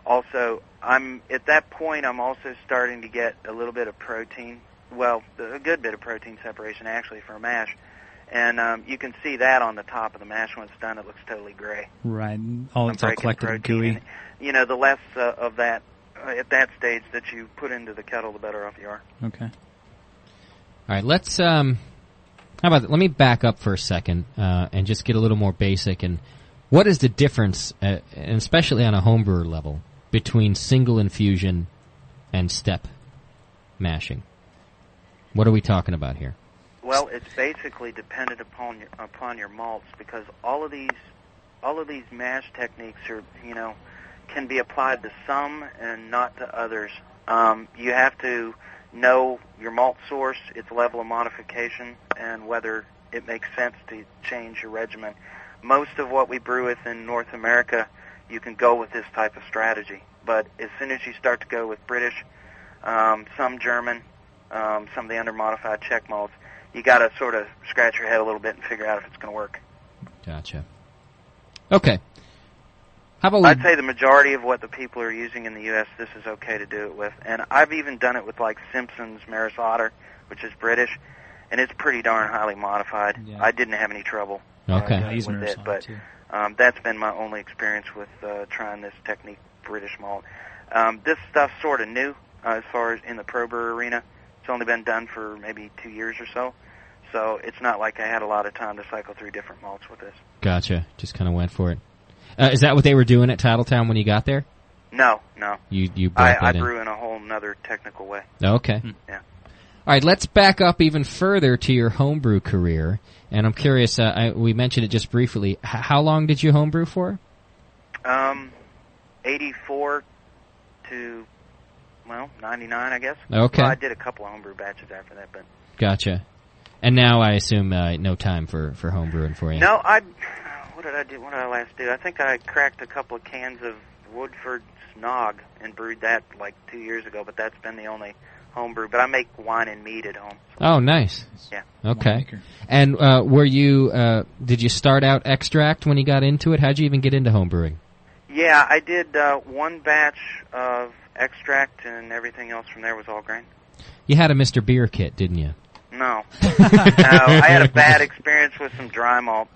Also, at that point, I'm also starting to get a little bit of protein. Well, a good bit of protein separation, actually, for a mash. And you can see that on the top of the mash when it's done. It looks totally gray. Right. It's all collected and gooey. And, the less of that at that stage that you put into the kettle, the better off you are. Okay. All right, let's... how about let me back up for a second and just get a little more basic. And what is the difference, and especially on a homebrewer level, between single infusion and step mashing? What are we talking about here? Well, it's basically dependent upon your malts, because all of these mash techniques are can be applied to some and not to others. You have to know your malt source, its level of modification, and whether it makes sense to change your regimen. Most of what we brew with in North America, you can go with this type of strategy. But as soon as you start to go with British, some German, some of the under-modified Czech malts, you got to sort of scratch your head a little bit and figure out if it's going to work. Gotcha. Okay. How about I'd say the majority of what the people are using in the U.S., this is okay to do it with. And I've even done it with, like, Simpson's Maris Otter, which is British, and it's pretty darn highly modified. Yeah. I didn't have any trouble with it, but that's been my only experience with trying this technique, British malt. This stuff's sort of new as far as in the pro brewer arena. It's only been done for maybe 2 years or so. So it's not like I had a lot of time to cycle through different malts with this. Gotcha. Just kind of went for it. Is that what they were doing at Tattletown when you got there? No. You brought that in? I brew in a whole other technical way. Okay. Yeah. All right, let's back up even further to your homebrew career. And I'm curious, we mentioned it just briefly. How long did you homebrew for? 84 to, 99, I guess. Okay. Well, I did a couple of homebrew batches after that, but... Gotcha. And now I assume no time for homebrewing for you. No, what did I do? What did I last do? I think I cracked a couple of cans of Woodford Snog and brewed that like 2 years ago, but that's been the only homebrew. But I make wine and mead at home. So. Oh, nice. Yeah. Okay. And were you? Did you start out extract when you got into it? How'd you even get into homebrewing? Yeah, I did one batch of extract, and everything else from there was all grain. You had a Mr. Beer kit, didn't you? No. No, I had a bad experience with some dry malt.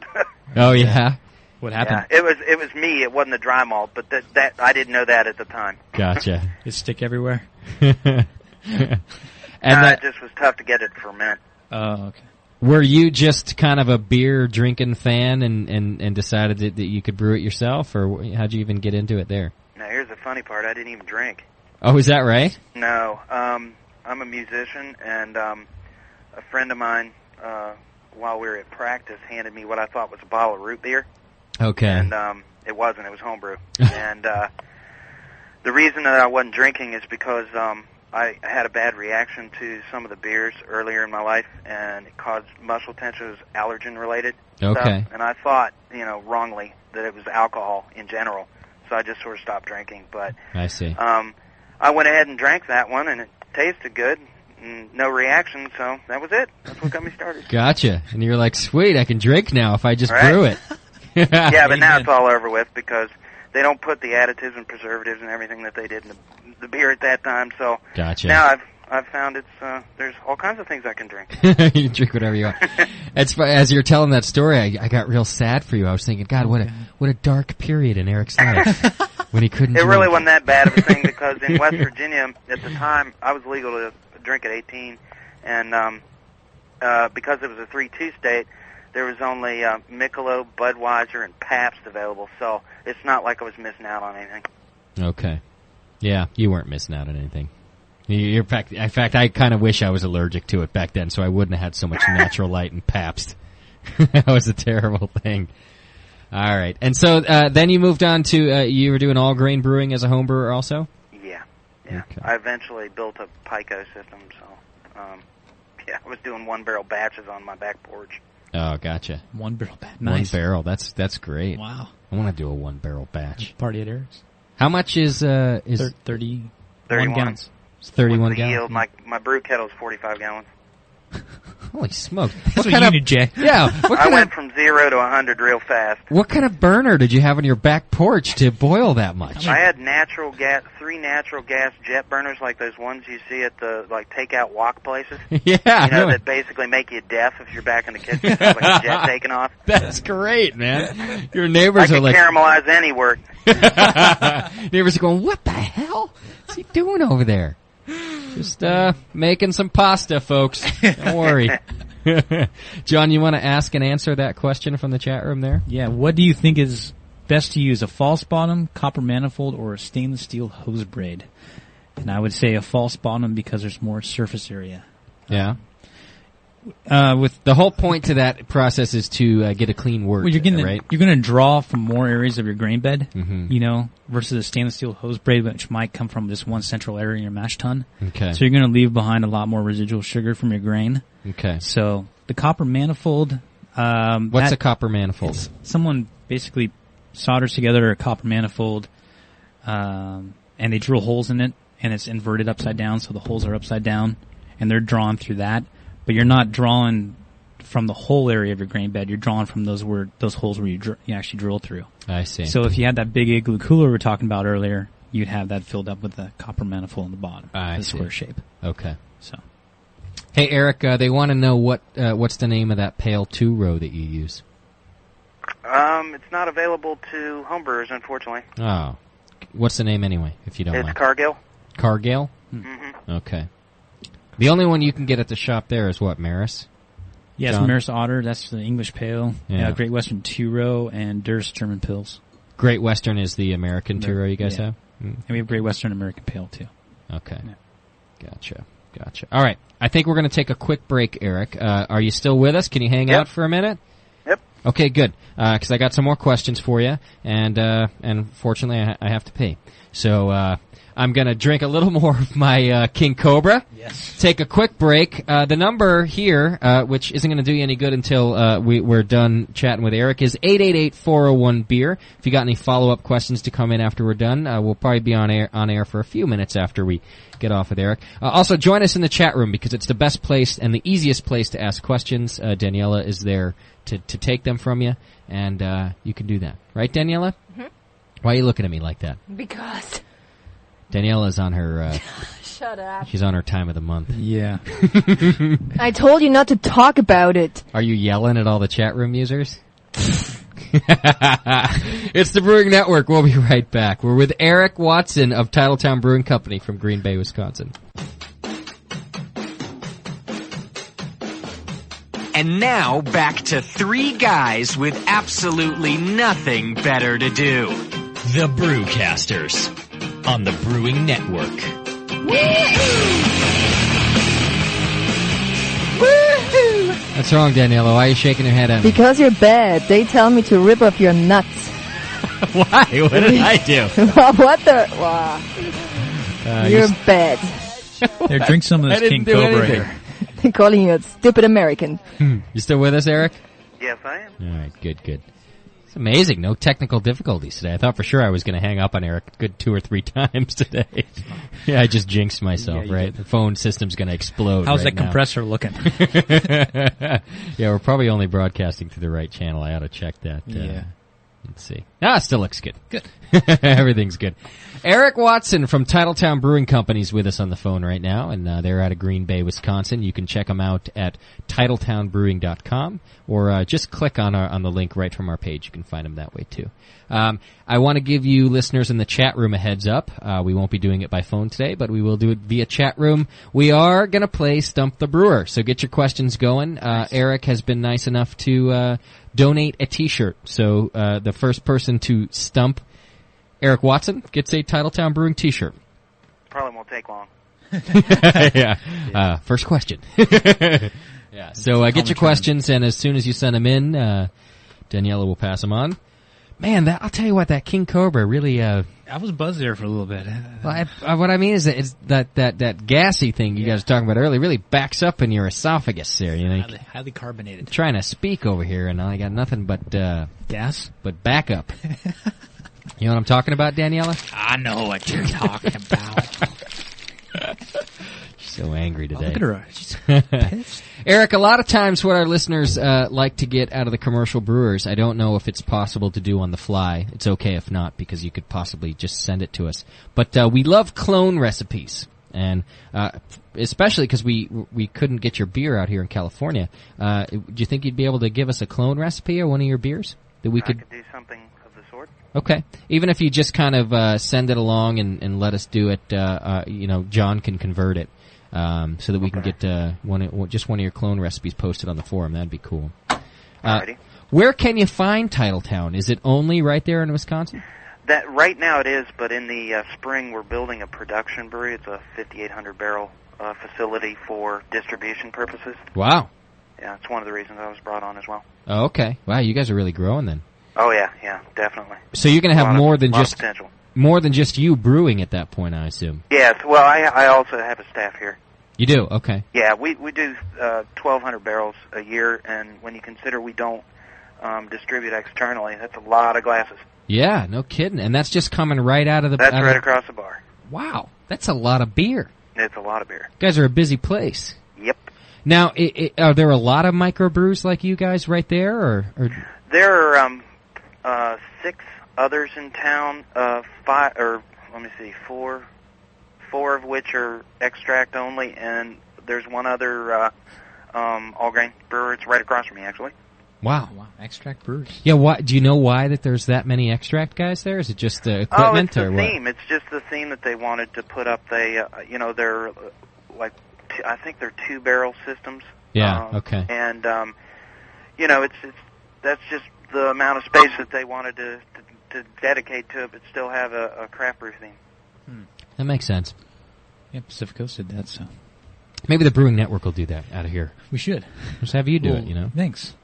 Oh yeah. What happened? Yeah, it was me. It wasn't the dry malt, but that I didn't know that at the time. Gotcha. It stick everywhere. And it just was tough to get it to ferment. Oh, okay. Were you just kind of a beer drinking fan and decided that you could brew it yourself, or how'd you even get into it there? Now here's the funny part: I didn't even drink. Oh, is that right? No, I'm a musician, and a friend of mine, while we were at practice, handed me what I thought was a bottle of root beer. Okay. And it wasn't. It was homebrew. And the reason that I wasn't drinking is because I had a bad reaction to some of the beers earlier in my life, and it caused muscle tension. It was allergen-related stuff. And I thought, wrongly, that it was alcohol in general. So I just sort of stopped drinking. But I see. I went ahead and drank that one, and it tasted good. No reaction, so that was it. That's what got me started. Gotcha. And you're like, sweet, I can drink now if I just brew it. Yeah, but now it's all over with because they don't put the additives and preservatives and everything that they did in the beer at that time. So gotcha. Now I've found there's all kinds of things I can drink. You can drink whatever you want. As you're telling that story, I got real sad for you. I was thinking, God, what a dark period in Eric's life when he couldn't. It really wasn't that bad of a thing because in West Virginia at the time I was legal to drink at 18, and because it was a 3-2 state, there was only Michelob, Budweiser, and Pabst available, so it's not like I was missing out on anything. Okay. Yeah, you weren't missing out on anything. In fact, I kind of wish I was allergic to it back then, so I wouldn't have had so much Natural Light and Pabst. That was a terrible thing. All right. And so then you moved on to, you were doing all-grain brewing as a home brewer also? Yeah, okay. I eventually built a Pico system, so I was doing one-barrel batches on my back porch. Oh, gotcha. One-barrel batch. Nice. One barrel. That's great. Wow. I want to do a one-barrel batch. Party at Eric's. How much is 31 gallons? It's 31 gallons. Yield. My brew kettle is 45 gallons. Holy smokes! That's what you need, Jay. Yeah, I went from 0 to 100 real fast. What kind of burner did you have on your back porch to boil that much? I had natural gas, 3 natural gas jet burners, like those ones you see at the takeout walk places. Yeah, that basically make you deaf if you're back in the kitchen, like a jet taking off. That's great, man. Your neighbors I are like caramelize any work. Neighbors are going, what the hell is he doing over there? Just making some pasta, folks. Don't worry. John, you want to ask and answer that question from the chat room there? Yeah, what do you think is best to use, a false bottom, copper manifold, or a stainless steel hose braid? And I would say a false bottom because there's more surface area. Yeah. With the whole point to that process is to get a clean wort, right? You're going to draw from more areas of your grain bed, mm-hmm. Versus a stainless steel hose braid, which might come from just one central area in your mash tun. Okay. So you're going to leave behind a lot more residual sugar from your grain. Okay. So the copper manifold. What's a copper manifold? Someone basically solders together a copper manifold, and they drill holes in it, and it's inverted upside down, so the holes are upside down, and they're drawn through that. But you're not drawing from the whole area of your grain bed. You're drawing from those holes where you actually drill through. I see. So if you had that big igloo cooler we were talking about earlier, you'd have that filled up with the copper manifold in the bottom, the square shape. Okay. So, hey Eric, they want to know what's the name of that Pail 2 row that you use? It's not available to homebrewers, unfortunately. Oh, what's the name anyway? If you don't mind. It's Cargill. Cargill? Mm-hmm. Okay. The only one you can get at the shop there is what, Maris? Yes, Maris Otter. That's the English Pale. Yeah. Great Western 2-row and Durst German Pils. Great Western is the American 2-row you guys have? And we have Great Western American Pale, too. Okay. Yeah. Gotcha. Gotcha. All right. I think we're going to take a quick break, Eric. Are you still with us? Can you hang out for a minute? Yep. Okay, good. Because I got some more questions for you, and fortunately I have to pee. So I'm going to drink a little more of my King Cobra. Yes. Take a quick break. The number here, which isn't going to do you any good until we're done chatting with Eric, is 888-401-BEER. If you got any follow-up questions to come in after we're done, we'll probably be on air for a few minutes after we get off with Eric. Also, join us in the chat room because it's the best place and the easiest place to ask questions. Daniela is there to take them from you, and you can do that. Right, Daniela? Mm-hmm. Why are you looking at me like that? Because. Daniela's on her... Shut up. She's on her time of the month. Yeah. I told you not to talk about it. Are you yelling at all the chat room users? It's the Brewing Network. We'll be right back. We're with Eric Watson of Titletown Brewing Company from Green Bay, Wisconsin. And now, back to three guys with absolutely nothing better to do. The Brewcasters on the Brewing Network. Woohoo! What's wrong, Daniela? Why are you shaking your head at me? Because you're bad. They tell me to rip off your nuts. Why? What did I do? What the? Wow. You're bad. Here, drink some of this King Cobra here. They're calling you a stupid American. You still with us, Eric? Yes, I am. All right, good. It's amazing. No technical difficulties today. I thought for sure I was going to hang up on Eric a good 2 or 3 times today. Yeah, I just jinxed myself, right? The phone system's going to explode. How's right that compressor looking? Yeah, we're probably only broadcasting through the right channel. I ought to check that. Yeah. Let's see. Ah, it still looks good. Good. Everything's good. Eric Watson from Titletown Brewing Company is with us on the phone right now, and they're out of Green Bay, Wisconsin. You can check them out at TitletownBrewing.com, or just click on the link right from our page. You can find them that way, too. I want to give you listeners in the chat room a heads up. We won't be doing it by phone today, but we will do it via chat room. We are going to play Stump the Brewer, so get your questions going. Eric has been nice enough to donate a T-shirt, so the first person to stump Eric Watson gets a Titletown Brewing T-shirt. Probably won't take long. Yeah. First question. Yeah. So get your questions, and as soon as you send them in, Daniela will pass them on. Man, I'll tell you what, that King Cobra really. I was buzzed there for a little bit. Well, what I mean is that gassy thing you guys were talking about earlier really backs up in your esophagus there. You know, highly carbonated. I'm trying to speak over here, and I got nothing but gas, but backup. You know what I'm talking about, Daniela? I know what you're talking about. She's so angry today. Look at her. She's pissed. Eric, a lot of times what our listeners like to get out of the commercial brewers, I don't know if it's possible to do on the fly. It's okay if not, because you could possibly just send it to us. But we love clone recipes. And especially because we couldn't get your beer out here in California. Do you think you'd be able to give us a clone recipe or one of your beers that we could do something of the sort? Okay. Even if you just kind of send it along and let us do it, John can convert it so that we can get one of your clone recipes posted on the forum. That'd be cool. Where can you find Titletown? Is it only right there in Wisconsin? That right now it is, but in the spring we're building a production brewery. It's a 5,800 barrel facility for distribution purposes. Wow. Yeah, it's one of the reasons I was brought on as well. Oh, okay. Wow, you guys are really growing then. Oh yeah, definitely. So you're going to have more than just you brewing at that point, I assume. Yes. Well, I also have a staff here. You do? Okay. Yeah, we do 1,200 barrels a year, and when you consider we don't distribute externally, that's a lot of glasses. Yeah, no kidding. And that's just coming right out of the... That's right across the bar. Wow, that's a lot of beer. It's a lot of beer. You guys are a busy place. Yep. Now, are there a lot of microbrews like you guys right there, or? There are 6 others in town. 4 of which are extract only, and there's one other all grain brewer. It's right across from me, actually. Wow, extract brewers. Yeah, do you know why that there's that many extract guys there? Is it just the equipment or what? It's the theme. It's just the theme that they wanted to put up. They, they're like, I think they're 2-barrel systems. Yeah. Okay. And that's just the amount of space that they wanted to dedicate to it, but still have a craft brew theme. That makes sense. Yeah, Pacific Coast did that, so. Maybe the Brewing Network will do that out of here. We should. Just have you do it, you know? Thanks.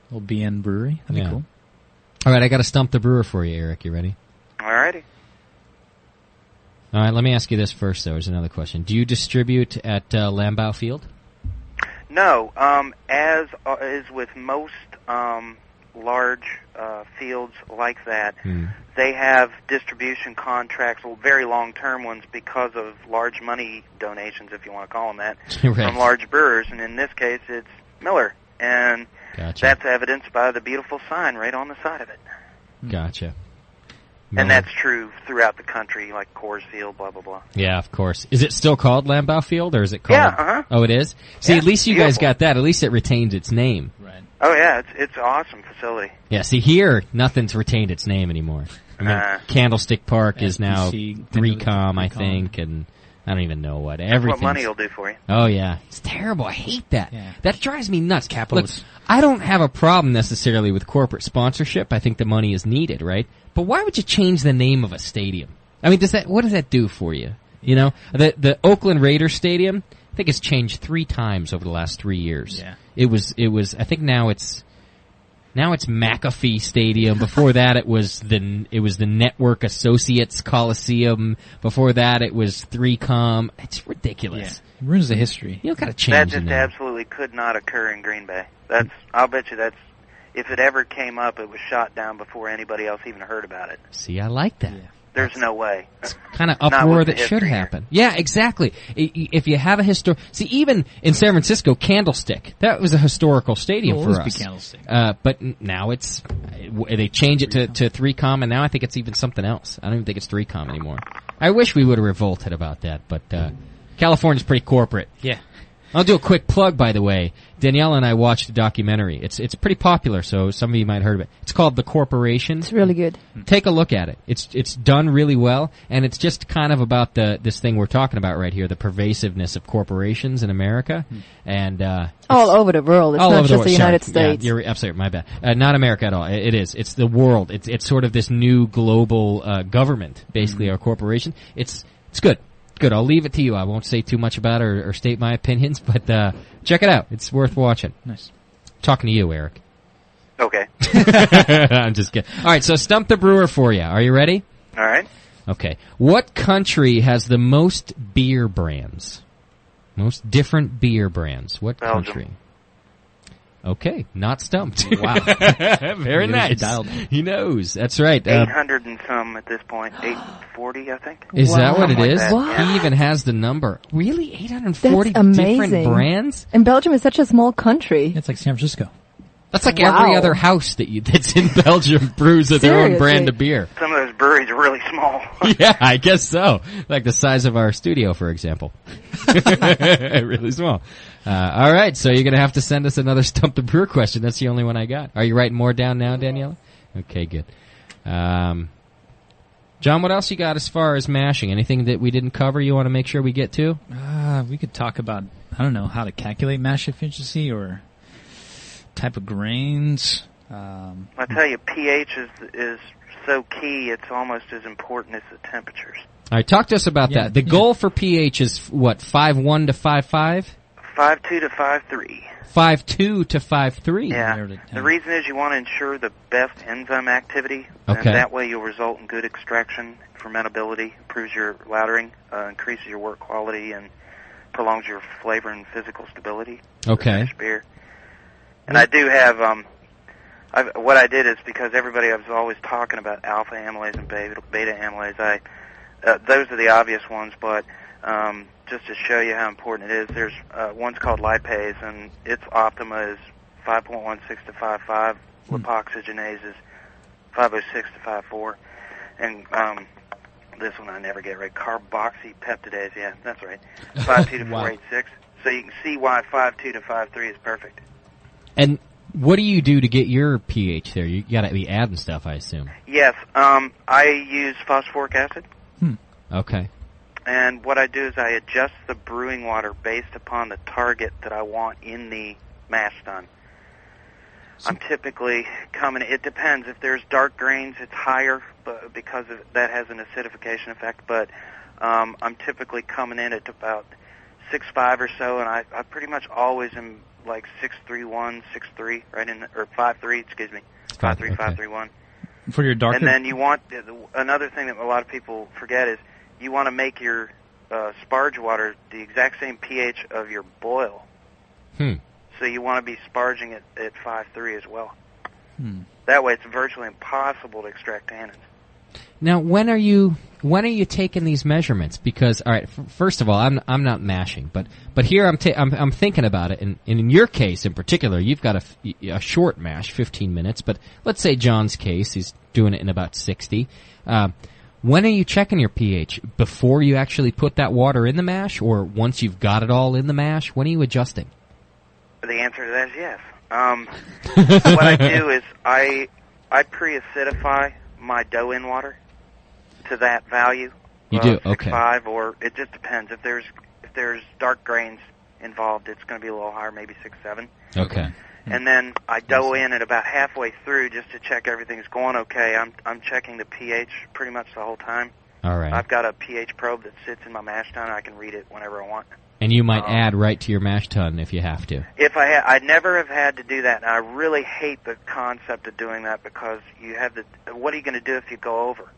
Little BN Brewery. That'd be cool. All right, I got to stump the brewer for you, Eric. You ready? All righty. All right, let me ask you this first, though. There's another question. Do you distribute at Lambeau Field? No. As is with most large fields like that, they have distribution contracts, very long-term ones, because of large money donations, if you want to call them that, from large brewers. And in this case, it's Miller. And that's evidenced by the beautiful sign right on the side of it. Gotcha. Miller. And that's true throughout the country, like Coors Field, blah, blah, blah. Yeah, of course. Is it still called Lambeau Field, or is it called... Yeah, Oh, it is? See, at least you guys got that. At least it retains its name. Right. Oh, yeah, it's an awesome facility. Yeah, see, here, nothing's retained its name anymore. I mean, Candlestick Park is now 3Com, I think, and... I don't even know what. Everything. What money will do for you. Oh, yeah. It's terrible. I hate that. Yeah. That drives me nuts. Capitalists. Look, I don't have a problem necessarily with corporate sponsorship. I think the money is needed, right? But why would you change the name of a stadium? I mean, what does that do for you? You know, the Oakland Raiders Stadium, I think it's changed 3 times over the last 3 years. Yeah. It was, I think now it's McAfee Stadium. Before that, it was the Network Associates Coliseum. Before that, it was 3Com. It's ridiculous. Yeah. It ruins the history. You don't gotta change that. Just absolutely could not occur in Green Bay. I'll bet you if it ever came up, it was shot down before anybody else even heard about it. See, I like that. Yeah. There's no way. It's kind of uproar that should happen. Yeah, exactly. If you have a see, even in San Francisco, Candlestick, that was a historical stadium for us. Candlestick. But now they change it to 3Com, and now I think it's even something else. I don't even think it's 3Com anymore. I wish we would have revolted about that, but California's pretty corporate. Yeah. I'll do a quick plug, by the way. Danielle and I watched a documentary. It's pretty popular, so some of you might have heard of it. It's called The Corporation. It's really good. Take a look at it. It's done really well, and it's just kind of about this thing we're talking about right here, the pervasiveness of corporations in America, and all over the world. It's not just the United States. Yeah, you're absolutely my bad. Not America at all. It is. It's the world. It's sort of this new global government, basically, our corporation. It's good. Good. I'll leave it to you. I won't say too much about it or state my opinions, but check it out. It's worth watching. Nice. Talking to you, Eric. Okay. I'm just kidding. All right, so stump the brewer for you. Are you ready? All right. Okay. What country has the most beer brands? Most different beer brands. What Belgium. Country? Okay, not stumped. Wow. Very nice. He knows. That's right. 800 and some at this point. 840, I think. Is that what it is? Wow. He even has the number. Really? 840 different brands? And Belgium is such a small country. It's like San Francisco. That's like every other house that's in Belgium brews with their own brand of beer. Some of those breweries are really small. Yeah, I guess so. Like the size of our studio, for example. Really small. All right, so you're going to have to send us another Stump the Brewer question. That's the only one I got. Are you writing more down now, Daniela? Okay, good. John, what else you got as far as mashing? Anything that we didn't cover you want to make sure we get to? We could talk about, I don't know, how to calculate mash efficiency or type of grains. I tell you, pH is so key. It's almost as important as the temperatures. All right, talk to us about that. The goal for pH is what, 5.1 to 5.5? 5.2 to 5.3. 5.2 to 5.3. Yeah. The reason is you want to ensure the best enzyme activity, okay, and that way you'll result in good extraction, fermentability, improves your lautering, increases your work quality, and prolongs your flavor and physical stability. Okay. Beer. And I do have, what I did is because everybody was always talking about alpha amylase and beta amylase, those are the obvious ones, but just to show you how important it is, there's one's called lipase, and its optima is 5.16 to 5.5. Lipoxygenase is 5.06 to 5.4. And this one I never get right. Carboxypeptidase, yeah, that's right. 5.2 to 4.86. So you can see why 5.2 to 5.3 is perfect. And what do you do to get your pH there? You got to be adding stuff, I assume. Yes, I use phosphoric acid. Okay. And what I do is I adjust the brewing water based upon the target that I want in the mash tun. I'm typically coming, it depends. If there's dark grains, it's higher because that has an acidification effect, but I'm typically coming in at about 6'5" or so, and I pretty much always am like 6'3", 6'3", right in, or 5'3", excuse me, 5'3", 5'3", For your darker. And then you want, another thing that a lot of people forget is you want to make your sparge water the exact same pH of your boil. So you want to be sparging it at 5'3" as well. That way it's virtually impossible to extract tannins. Now, when are you taking these measurements? Because, all right, first of all, I'm not mashing, but here I'm thinking about it, and in your case in particular, you've got a short mash, 15 minutes. But let's say John's case, he's doing it in about 60. When are you checking your pH? Before you actually put that water in the mash, or once you've got it all in the mash? When are you adjusting? The answer to that is yes. What I do is I pre-acidify my dough-in water to that value. You do, okay. 6.5, or it just depends. If there's dark grains involved, it's going to be a little higher, maybe 6.7. Okay. And then I dough in at about halfway through just to check everything's going okay. I'm checking the pH pretty much the whole time. All right. I've got a pH probe that sits in my mash tun. I can read it whenever I want. And you might add right to your mash tun if you have to. If I'd never have had to do that, and I really hate the concept of doing that because you have what are you going to do if you go over?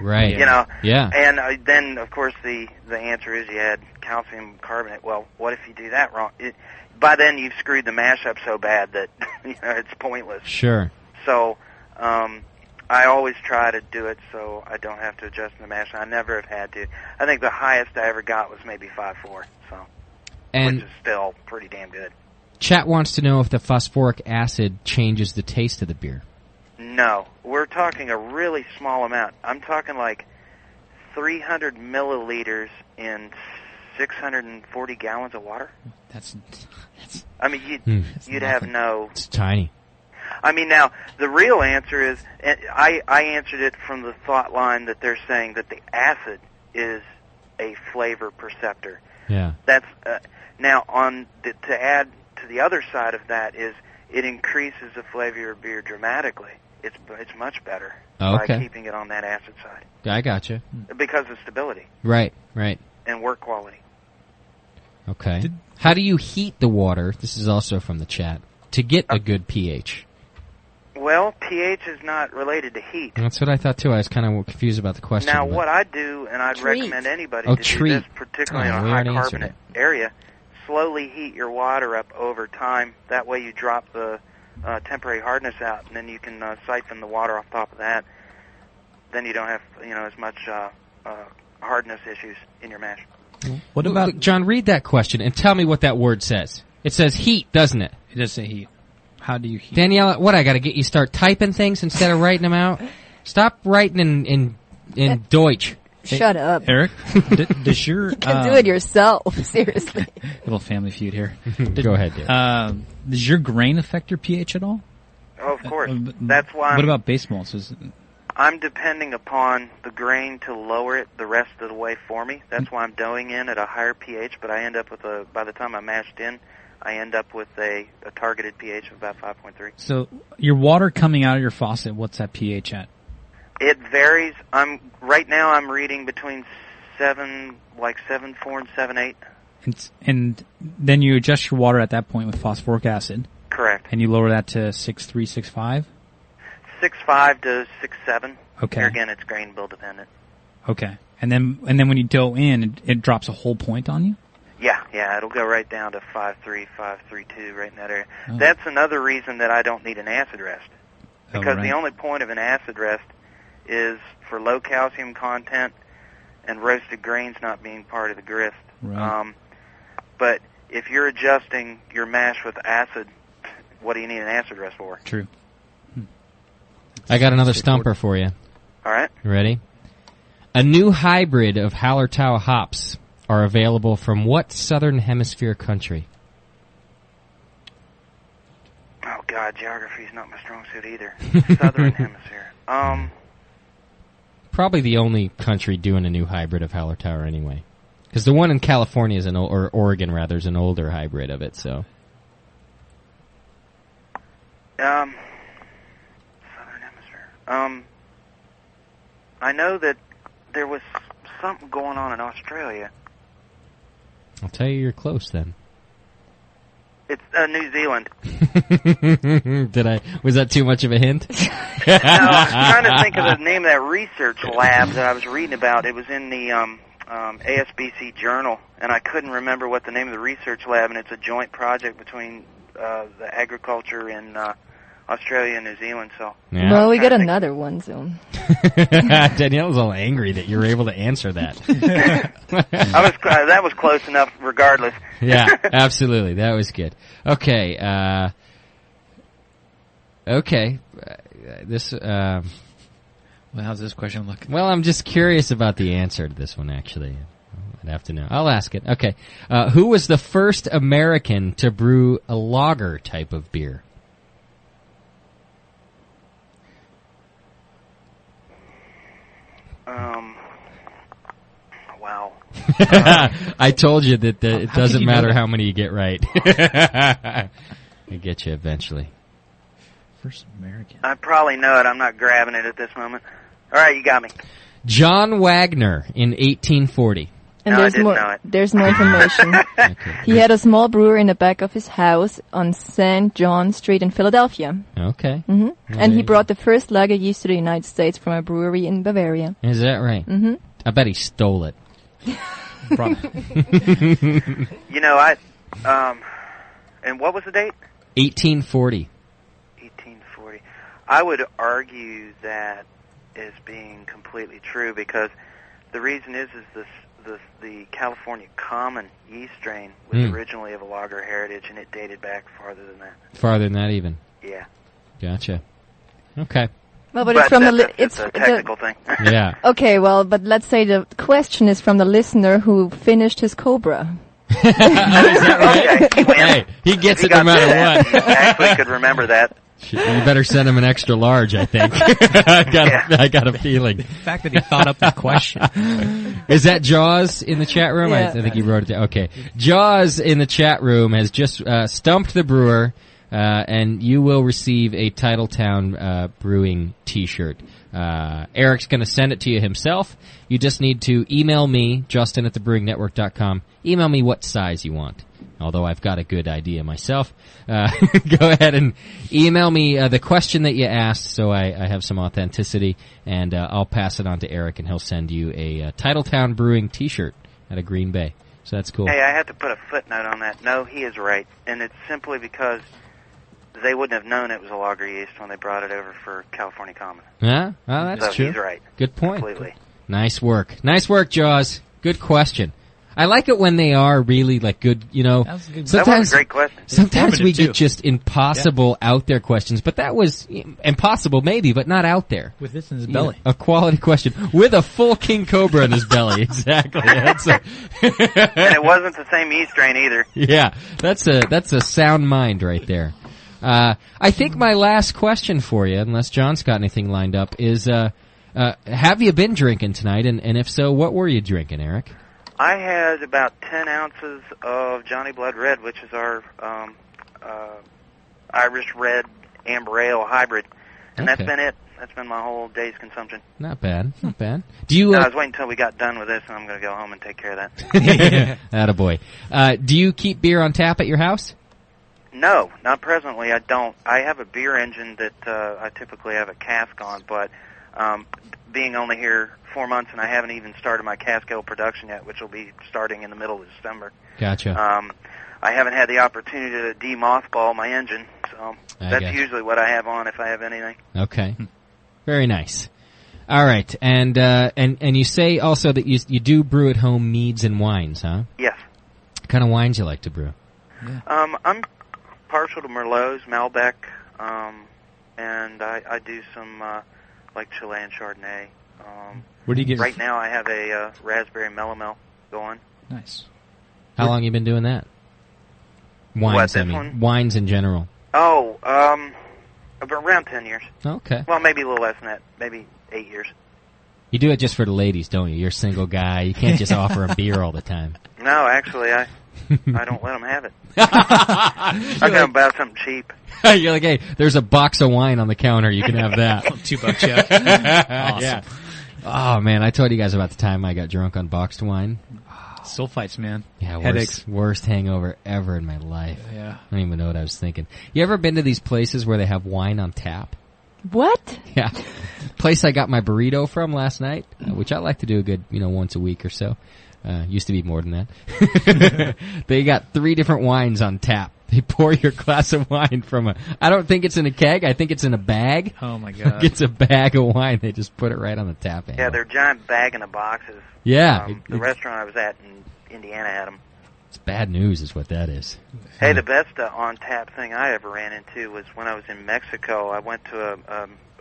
Right. You know? Yeah. And then, of course, the answer is you add calcium carbonate. Well, what if you do that wrong? By then, you've screwed the mash up so bad that it's pointless. Sure. So I always try to do it so I don't have to adjust the mash. I never have had to. I think the highest I ever got was maybe 5.4, which is still pretty damn good. Chat wants to know if the phosphoric acid changes the taste of the beer. No. We're talking a really small amount. I'm talking like 300 milliliters in 640 gallons of water. I mean, you'd have no... It's tiny. I mean, now, the real answer is, I answered it from the thought line that they're saying that the acid is a flavor perceptor. Yeah. That's now, to add to the other side of that is it increases the flavor of your beer dramatically. It's much better by keeping it on that acid side. I gotcha. Because of stability. Right. And work quality. Okay. How do you heat the water? This is also from the chat. To get a good pH. Well, pH is not related to heat. That's what I thought too. I was kind of confused about the question. Now, what I do, and I'd recommend anybody to do this, particularly in a high carbonate area, slowly heat your water up over time. That way you drop the temporary hardness out, and then you can siphon the water off top of that. Then you don't have as much hardness issues in your mash. What about... John, read that question and tell me what that word says. It says heat, doesn't it? It does say heat. How do you heat? Danielle, what, I got to get you start typing things instead of writing them out? Stop writing in Deutsch. Shut up. Eric, does your... You can do it yourself, seriously. Little family feud here. Go ahead, dear. Does your grain affect your pH at all? Oh, of course. That's why... What about base malts? I'm depending upon the grain to lower it the rest of the way for me. That's why I'm doughing in at a higher pH, but I end up with by the time I mashed in, I end up with a targeted pH of about 5.3. So your water coming out of your faucet, what's that pH at? It varies. Right now I'm reading between 7.4 and 7.8. And then you adjust your water at that point with phosphoric acid. Correct. And you lower that to 6.3, 6.5? 6.5 to 6.7. Okay. Here again, it's grain bill dependent. Okay. And then when you dough in, it drops a whole point on you? Yeah, it'll go right down to 5.3, 5.32, right in that area. Oh. That's another reason that I don't need an acid rest. Because the only point of an acid rest is for low calcium content and roasted grains not being part of the grist. Right. But if you're adjusting your mash with acid, what do you need an acid rest for? True. I got another stumper for you. All right. You ready? A new hybrid of Hallertau hops are available from what southern hemisphere country? Oh, God, geography's not my strong suit either. Southern hemisphere. Probably the only country doing a new hybrid of Hallertau anyway. Because the one in California is or Oregon rather, is an older hybrid of it, so. Southern hemisphere. I know that there was something going on in Australia. I'll tell you, you're close then. It's New Zealand. Was that too much of a hint? No, I was trying to think of the name of that research lab that I was reading about. It was in the ASBC Journal, and I couldn't remember what the name of the research lab, and it's a joint project between the agriculture in Australia and New Zealand. So, yeah. Well, we got another one soon. Danielle was all angry that you were able to answer that. That was close enough, regardless. Yeah, absolutely. That was good. Okay. This. Well, how's this question look? Well, I'm just curious about the answer to this one. Actually, I'd have to know. I'll ask it. Okay. Who was the first American to brew a lager type of beer? Wow. I told you that it doesn't matter how many you get right. I get you eventually. First American. I probably know it. I'm not grabbing it at this moment. All right, you got me. John Wagner in 1840. And no, I didn't know it. There's more information. Okay. He had a small brewer in the back of his house on St. John Street in Philadelphia. Okay. Mm-hmm. And he brought the first lager yeast to the United States from a brewery in Bavaria. Is that right? Mm-hmm. I bet he stole it. You know, and what was the date? 1840. 1840. I would argue that is being completely true because the reason is the California Common yeast strain was originally of a lager heritage, and it dated back farther than that. Farther than that, even. Yeah. Gotcha. Okay. Well, but it's from it's a technical thing. Yeah. Okay, well, but let's say the question is from the listener who finished his Cobra. Is that right? Okay, hey, he gets it no matter what. He actually could remember that. You better send him an extra large, I think. I got a feeling. The fact that he thought up the question. Is that Jaws in the chat room? Yeah. I think he wrote it down. Okay. Jaws in the chat room has just stumped the brewer, and you will receive a Titletown Brewing t-shirt. Eric's going to send it to you himself. You just need to email me, justin@thebrewingnetwork.com. Email me what size you want. Although I've got a good idea myself. Go ahead and email me the question that you asked so I have some authenticity, and I'll pass it on to Eric, and he'll send you a Titletown Brewing t-shirt out of Green Bay. So that's cool. Hey, I have to put a footnote on that. No, he is right. And it's simply because they wouldn't have known it was a lager yeast when they brought it over for California Common. Yeah? Oh, that's so true. He's right. Good point. Completely. Nice work. Nice work, Jaws. Good question. I like it when they are really like good, you know. That was a great question. Sometimes we get just impossible out there questions, but that was impossible maybe, but not out there. With this in his belly. A quality question with a full King Cobra in his belly. Exactly. And it wasn't the same yeast strain either. Yeah, that's a sound mind right there. I think my last question for you, unless John's got anything lined up, is have you been drinking tonight? And if so, what were you drinking, Eric? I had about 10 ounces of Johnny Blood Red, which is our Irish Red Amber Ale hybrid. And that's been it. That's been my whole day's consumption. Not bad. Not bad. Do you? I was waiting until we got done with this, and I'm going to go home and take care of that. Attaboy. Do you keep beer on tap at your house? No, not presently. I don't. I have a beer engine that I typically have a cask on, but being only here 4 months, and I haven't even started my cask ale production yet, which will be starting in the middle of December. Gotcha. I haven't had the opportunity to de-mothball my engine, so that's usually what I have on if I have anything. Okay. Very nice. All right, and you say also that you do brew at home meads and wines, huh? Yes. What kind of wines you like to brew? Yeah. I'm partial to Merlots, Malbec, and I do some like Chilean Chardonnay. Where do you get? Right now, I have a raspberry melomel going. Nice. How long you been doing that? Wines, what, this I mean. one? Wines in general. Oh, around 10 years. Okay. Well, maybe a little less than that. Maybe 8 years. You do it just for the ladies, don't you? You're a single guy. You can't just offer them beer all the time. No, actually, I don't let them have it. I got them about something cheap. You're like, hey, there's a box of wine on the counter. You can have that. $2, yeah. Awesome. Yeah. Oh, man, I told you guys about the time I got drunk on boxed wine. Sulfites, man. Yeah, headaches. Worst hangover ever in my life. Yeah. I don't even know what I was thinking. You ever been to these places where they have wine on tap? What? Yeah. Place I got my burrito from last night, which I like to do a good, once a week or so. Used to be more than that. They got 3 different wines on tap. They pour your glass of wine from I don't think it's in a keg. I think it's in a bag. Oh my God. It's a bag of wine. They just put it right on the tap handle. Yeah, they're giant bag-in-a-boxes. Yeah. The restaurant I was at in Indiana had them. It's bad news is what that is. Hey, the best on-tap thing I ever ran into was when I was in Mexico. I went to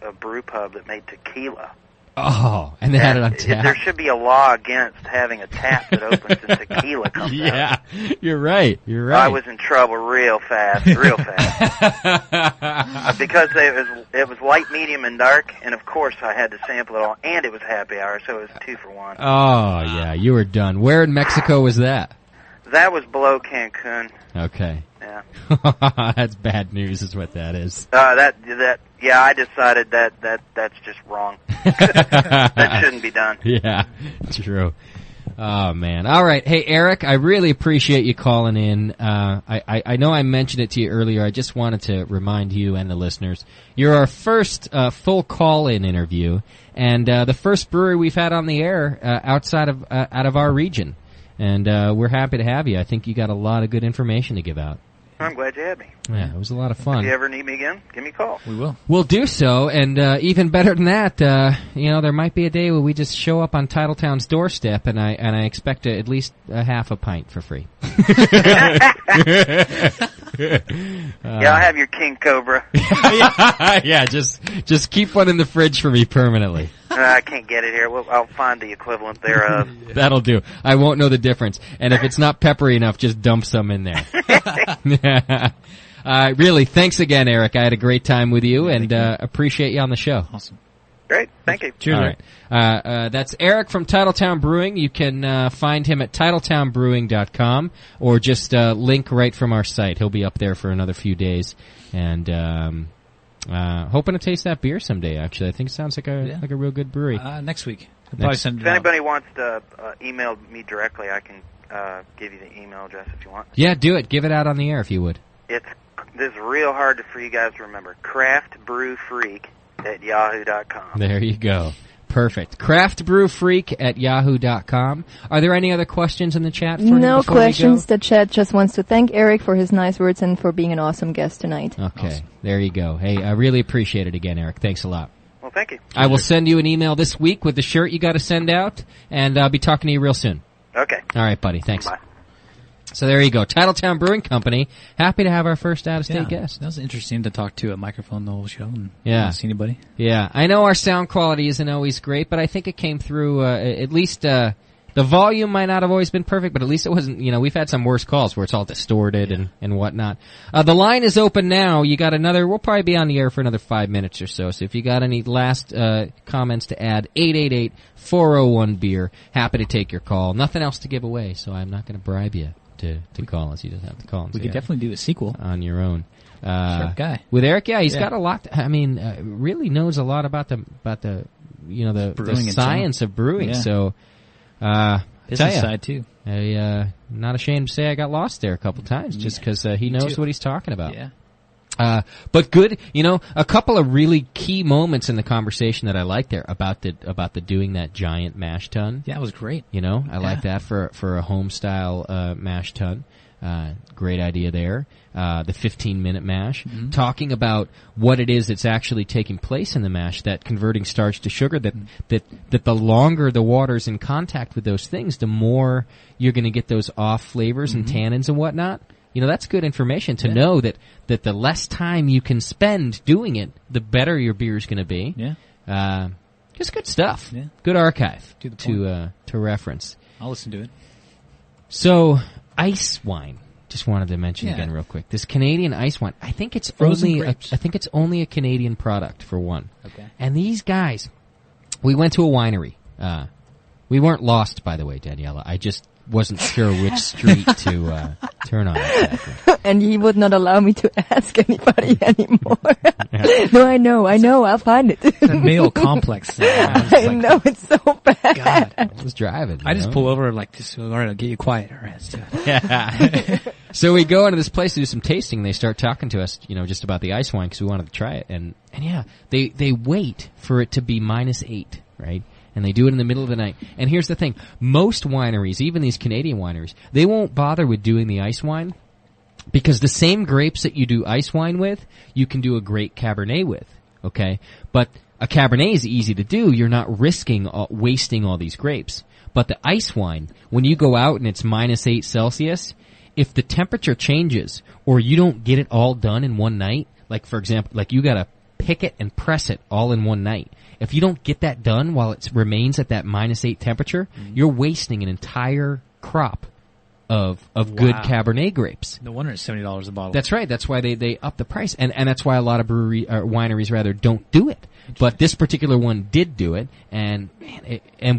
a brew pub that made tequila. Oh, and they had it on tap. There should be a law against having a tap that opens and tequila comes out. Yeah, you're right. I was in trouble real fast. Because it was light, medium, and dark, and of course I had to sample it all, and it was happy hour, so it was 2 for 1. Oh, yeah, you were done. Where in Mexico was that? That was below Cancun. Okay. Yeah. That's bad news is what that is. Yeah, I decided that's just wrong. That shouldn't be done. Yeah, true. Oh, man. All right. Hey, Eric, I really appreciate you calling in. I know I mentioned it to you earlier. I just wanted to remind you and the listeners. You're our first full call-in interview, and the first brewery we've had on the air out of our region. And we're happy to have you. I think you got a lot of good information to give out. I'm glad you had me. Yeah, it was a lot of fun. If you ever need me again, give me a call. We will. We'll do so, and even better than that, there might be a day where we just show up on Titletown's doorstep, and I expect at least a half a pint for free. Yeah, I'll have your King Cobra. Yeah, just keep one in the fridge for me permanently. I can't get it here. I'll find the equivalent thereof. That'll do. I won't know the difference. And if it's not peppery enough, just dump some in there. Really, thanks again, Eric. I had a great time with you, and appreciate you on the show. Awesome. Great. Thank you. Cheers. All right. That's Eric from Titletown Brewing. You can find him at TitletownBrewing.com or just link right from our site. He'll be up there for another few days. And hoping to taste that beer someday, actually. I think it sounds like a real good brewery. Next week. If anybody wants to email me directly, I can give you the email address if you want. Yeah, do it. Give it out on the air if you would. This is real hard for you guys to remember. craftbrewfreak@yahoo.com. There you go. Perfect. craftbrewfreak@yahoo.com. Are there any other questions in the chat? No questions. The chat just wants to thank Eric for his nice words and for being an awesome guest tonight. Okay. Awesome. There you go. Hey, I really appreciate it again, Eric. Thanks a lot. Well, thank you. I will send you an email this week with the shirt you got to send out, and I'll be talking to you real soon. Okay. All right, buddy. Thanks. Bye. So there you go. Titletown Brewing Company. Happy to have our first out-of-state guest. That was interesting to talk to a microphone the whole show and not see anybody. Yeah. I know our sound quality isn't always great, but I think it came through, at least, the volume might not have always been perfect, but at least it wasn't, we've had some worse calls where it's all distorted and whatnot. The line is open now. You got we'll probably be on the air for another 5 minutes or so. So if you got any last, comments to add, 888-401-BEER. Happy to take your call. Nothing else to give away, so I'm not going to bribe you to call us. You just have to call. We could definitely do a sequel on your own. Sharp guy With Eric. Yeah, he's got a lot. Really knows a lot about the science of brewing. Yeah. So, business side too. I'm not ashamed to say I got lost there a couple times just because he knows what he's talking about. Yeah. But good, a couple of really key moments in the conversation that I liked there about the doing that giant mash tun. Yeah, it was great. I like that for a home style, mash tun. Great idea there. The 15-minute mash. Mm-hmm. Talking about what it is that's actually taking place in the mash, that converting starch to sugar, that the longer the water's in contact with those things, the more you're gonna get those off flavors and tannins and whatnot. That's good information to know that the less time you can spend doing it, the better your beer is going to be. Yeah. Just good stuff. Yeah. Good archive to reference. I'll listen to it. So, ice wine. Just wanted to mention again real quick. This Canadian ice wine. I think it's only a Canadian product for one. Okay. And these guys, we went to a winery We weren't lost, by the way, Daniela. I just wasn't sure which street to turn on exactly. And he would not allow me to ask anybody anymore. No, I know, I'll find it. The male complex. I know, it's so bad. God. I was driving. I just pull over like this. All right, I'll get you quiet. All right, let's do it. Yeah. So we go into this place to do some tasting. They start talking to us, just about the ice wine because we wanted to try it. And yeah, they wait for it to be -8, right? And they do it in the middle of the night. And here's the thing. Most wineries, even these Canadian wineries, they won't bother with doing the ice wine because the same grapes that you do ice wine with, you can do a great Cabernet with, okay? But a Cabernet is easy to do. You're not risking wasting all these grapes. But the ice wine, when you go out and it's -8 Celsius, if the temperature changes or you don't get it all done in one night, like for example, like you gotta pick it and press it all in one night. If you don't get that done while it remains at that -8 temperature, you're wasting an entire crop of good Cabernet grapes. No wonder it's $70 a bottle. That's right. That's why they up the price, and that's why a lot of wineries don't do it. But this particular one did do it, and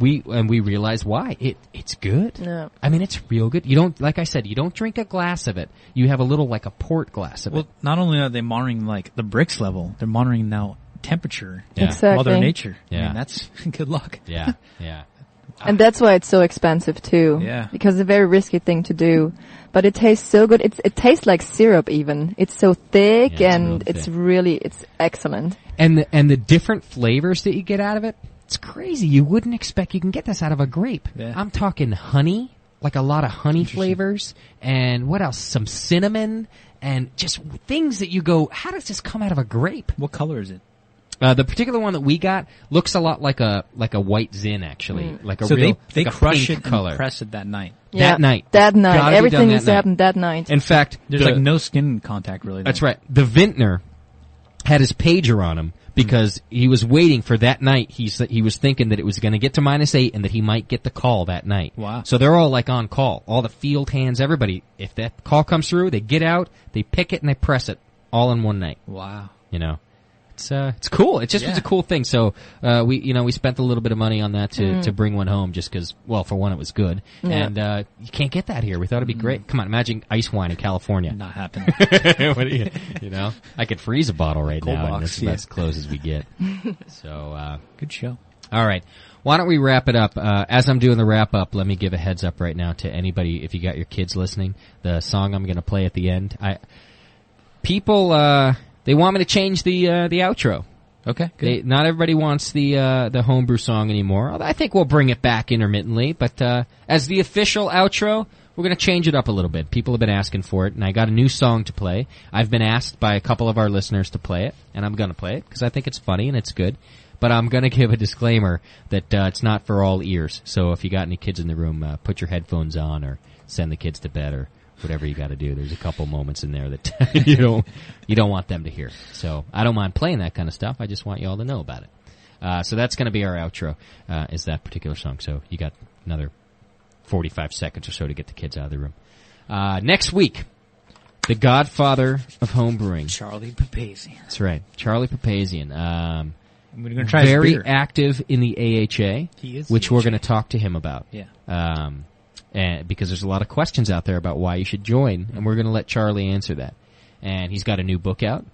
we realized why. It's good. No. I mean, it's real good. You don't, like I said, you don't drink a glass of it. You have a little like a port glass of it. Well, not only are they monitoring like the Brix level, they're monitoring now temperature. Yeah. Exactly. Mother Nature. Yeah. I mean, that's good luck. Yeah. And that's why it's so expensive too. Yeah. Because it's a very risky thing to do. But it tastes so good. It tastes like syrup even. It's so thick and it's excellent. And the different flavors that you get out of it, it's crazy. You wouldn't expect you can get this out of a grape. Yeah. I'm talking honey, like a lot of honey flavors, and what else? Some cinnamon, and just things that you go, how does this come out of a grape? What color is it? The particular one that we got looks a lot like a white Zin, actually, like a so real they like crush pink it color. and press it that night. Yeah, that night. Everything Everything needs to happen that night. In fact, There's like no skin contact really. That's right. The vintner had his pager on him because he was waiting for that night. He was thinking that it was going to get to -8 and that he might get the call that night. Wow. So they're all like on call. All the field hands, everybody. If that call comes through, they get out, they pick it, and they press it all in one night. Wow. It's cool. It just was a cool thing. So we spent a little bit of money on that to bring one home just because, well, for one, it was good, and you can't get that here. We thought it'd be great. Come on, imagine ice wine in California. Not happening. What do you know? I could freeze a bottle right Cold now, box, and that's about as close as we get. So good show. All right. Why don't we wrap it up? As I'm doing the wrap up, let me give a heads up right now to anybody. If you got your kids listening, the song I'm going to play at the end. They want me to change the outro. Okay, good. Not everybody wants the homebrew song anymore. I think we'll bring it back intermittently, but as the official outro, we're going to change it up a little bit. People have been asking for it, and I got a new song to play. I've been asked by a couple of our listeners to play it, and I'm going to play it because I think it's funny and it's good. But I'm going to give a disclaimer that it's not for all ears. So if you got any kids in the room, put your headphones on or send the kids to bed or whatever you got to do. There's a couple moments in there that you don't want them to hear. So I don't mind playing that kind of stuff. I just want you all to know about it. So that's going to be our outro, is that particular song. So you got another 45 seconds or so to get the kids out of the room. Next week, the godfather of homebrewing, Charlie Papazian. That's right, Charlie Papazian. We're going to try very his beer. active in the AHA, He is which the we're AHA. going to talk to him about. Yeah. And because there's a lot of questions out there about why you should join, and we're going to let Charlie answer that. And he's got a new book out,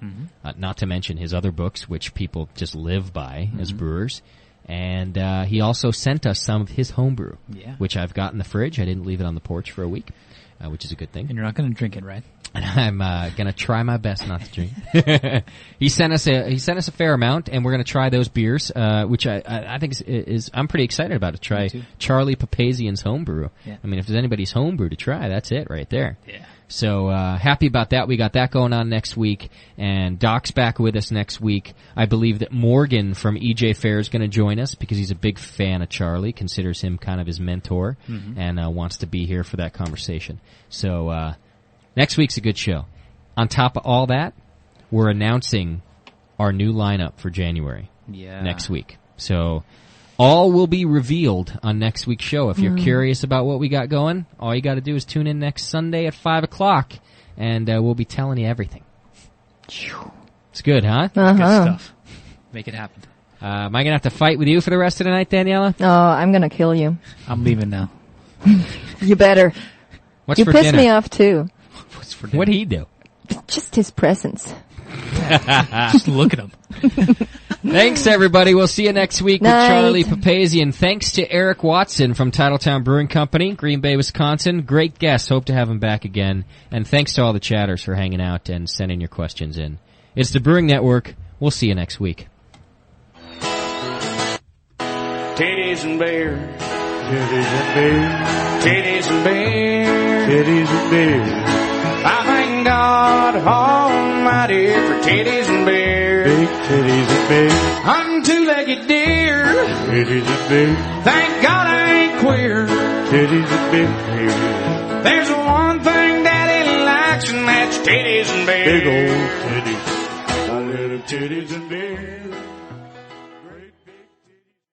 not to mention his other books, which people just live by as brewers. And he also sent us some of his homebrew, which I've got in the fridge. I didn't leave it on the porch for a week, which is a good thing. And you're not going to drink it, right? And I'm going to try my best not to drink. He sent us a fair amount, and we're going to try those beers, which I think is I'm pretty excited about to try Charlie Papazian's homebrew. Yeah. I mean, if there's anybody's homebrew to try, that's it right there. Yeah. So happy about that. We got that going on next week, and Doc's back with us next week. I believe that Morgan from EJ Fair is going to join us because he's a big fan of Charlie, considers him kind of his mentor, and wants to be here for that conversation. So next week's a good show. On top of all that, we're announcing our new lineup for January next week. So all will be revealed on next week's show. If you're curious about what we got going, all you got to do is tune in next Sunday at 5 o'clock, and we'll be telling you everything. It's good, huh? Good stuff. Make it happen. Am I going to have to fight with you for the rest of the night, Daniela? Oh, I'm going to kill you. I'm leaving now. You better. What's you for pissed dinner? me off, too. What's for dinner? What'd he do? Just his presence. Just look at him. Thanks, everybody. We'll see you next week Night. with Charlie Papazian. Thanks to Eric Watson from Titletown Brewing Company, Green Bay, Wisconsin. Great guest. Hope to have him back again. And thanks to all the chatters for hanging out and sending your questions in. It's the Brewing Network. We'll see you next week. Titties and beer. Titties and beer. Titties and beer. Titties and beer. I thank God Almighty for titties and beer. Big titties and beer. I'm two-legged deer. Titties and beer. Thank God I ain't queer. Titties and beer. There's one thing Daddy likes, and that's titties and beer. Big old titties. A little titties and beer.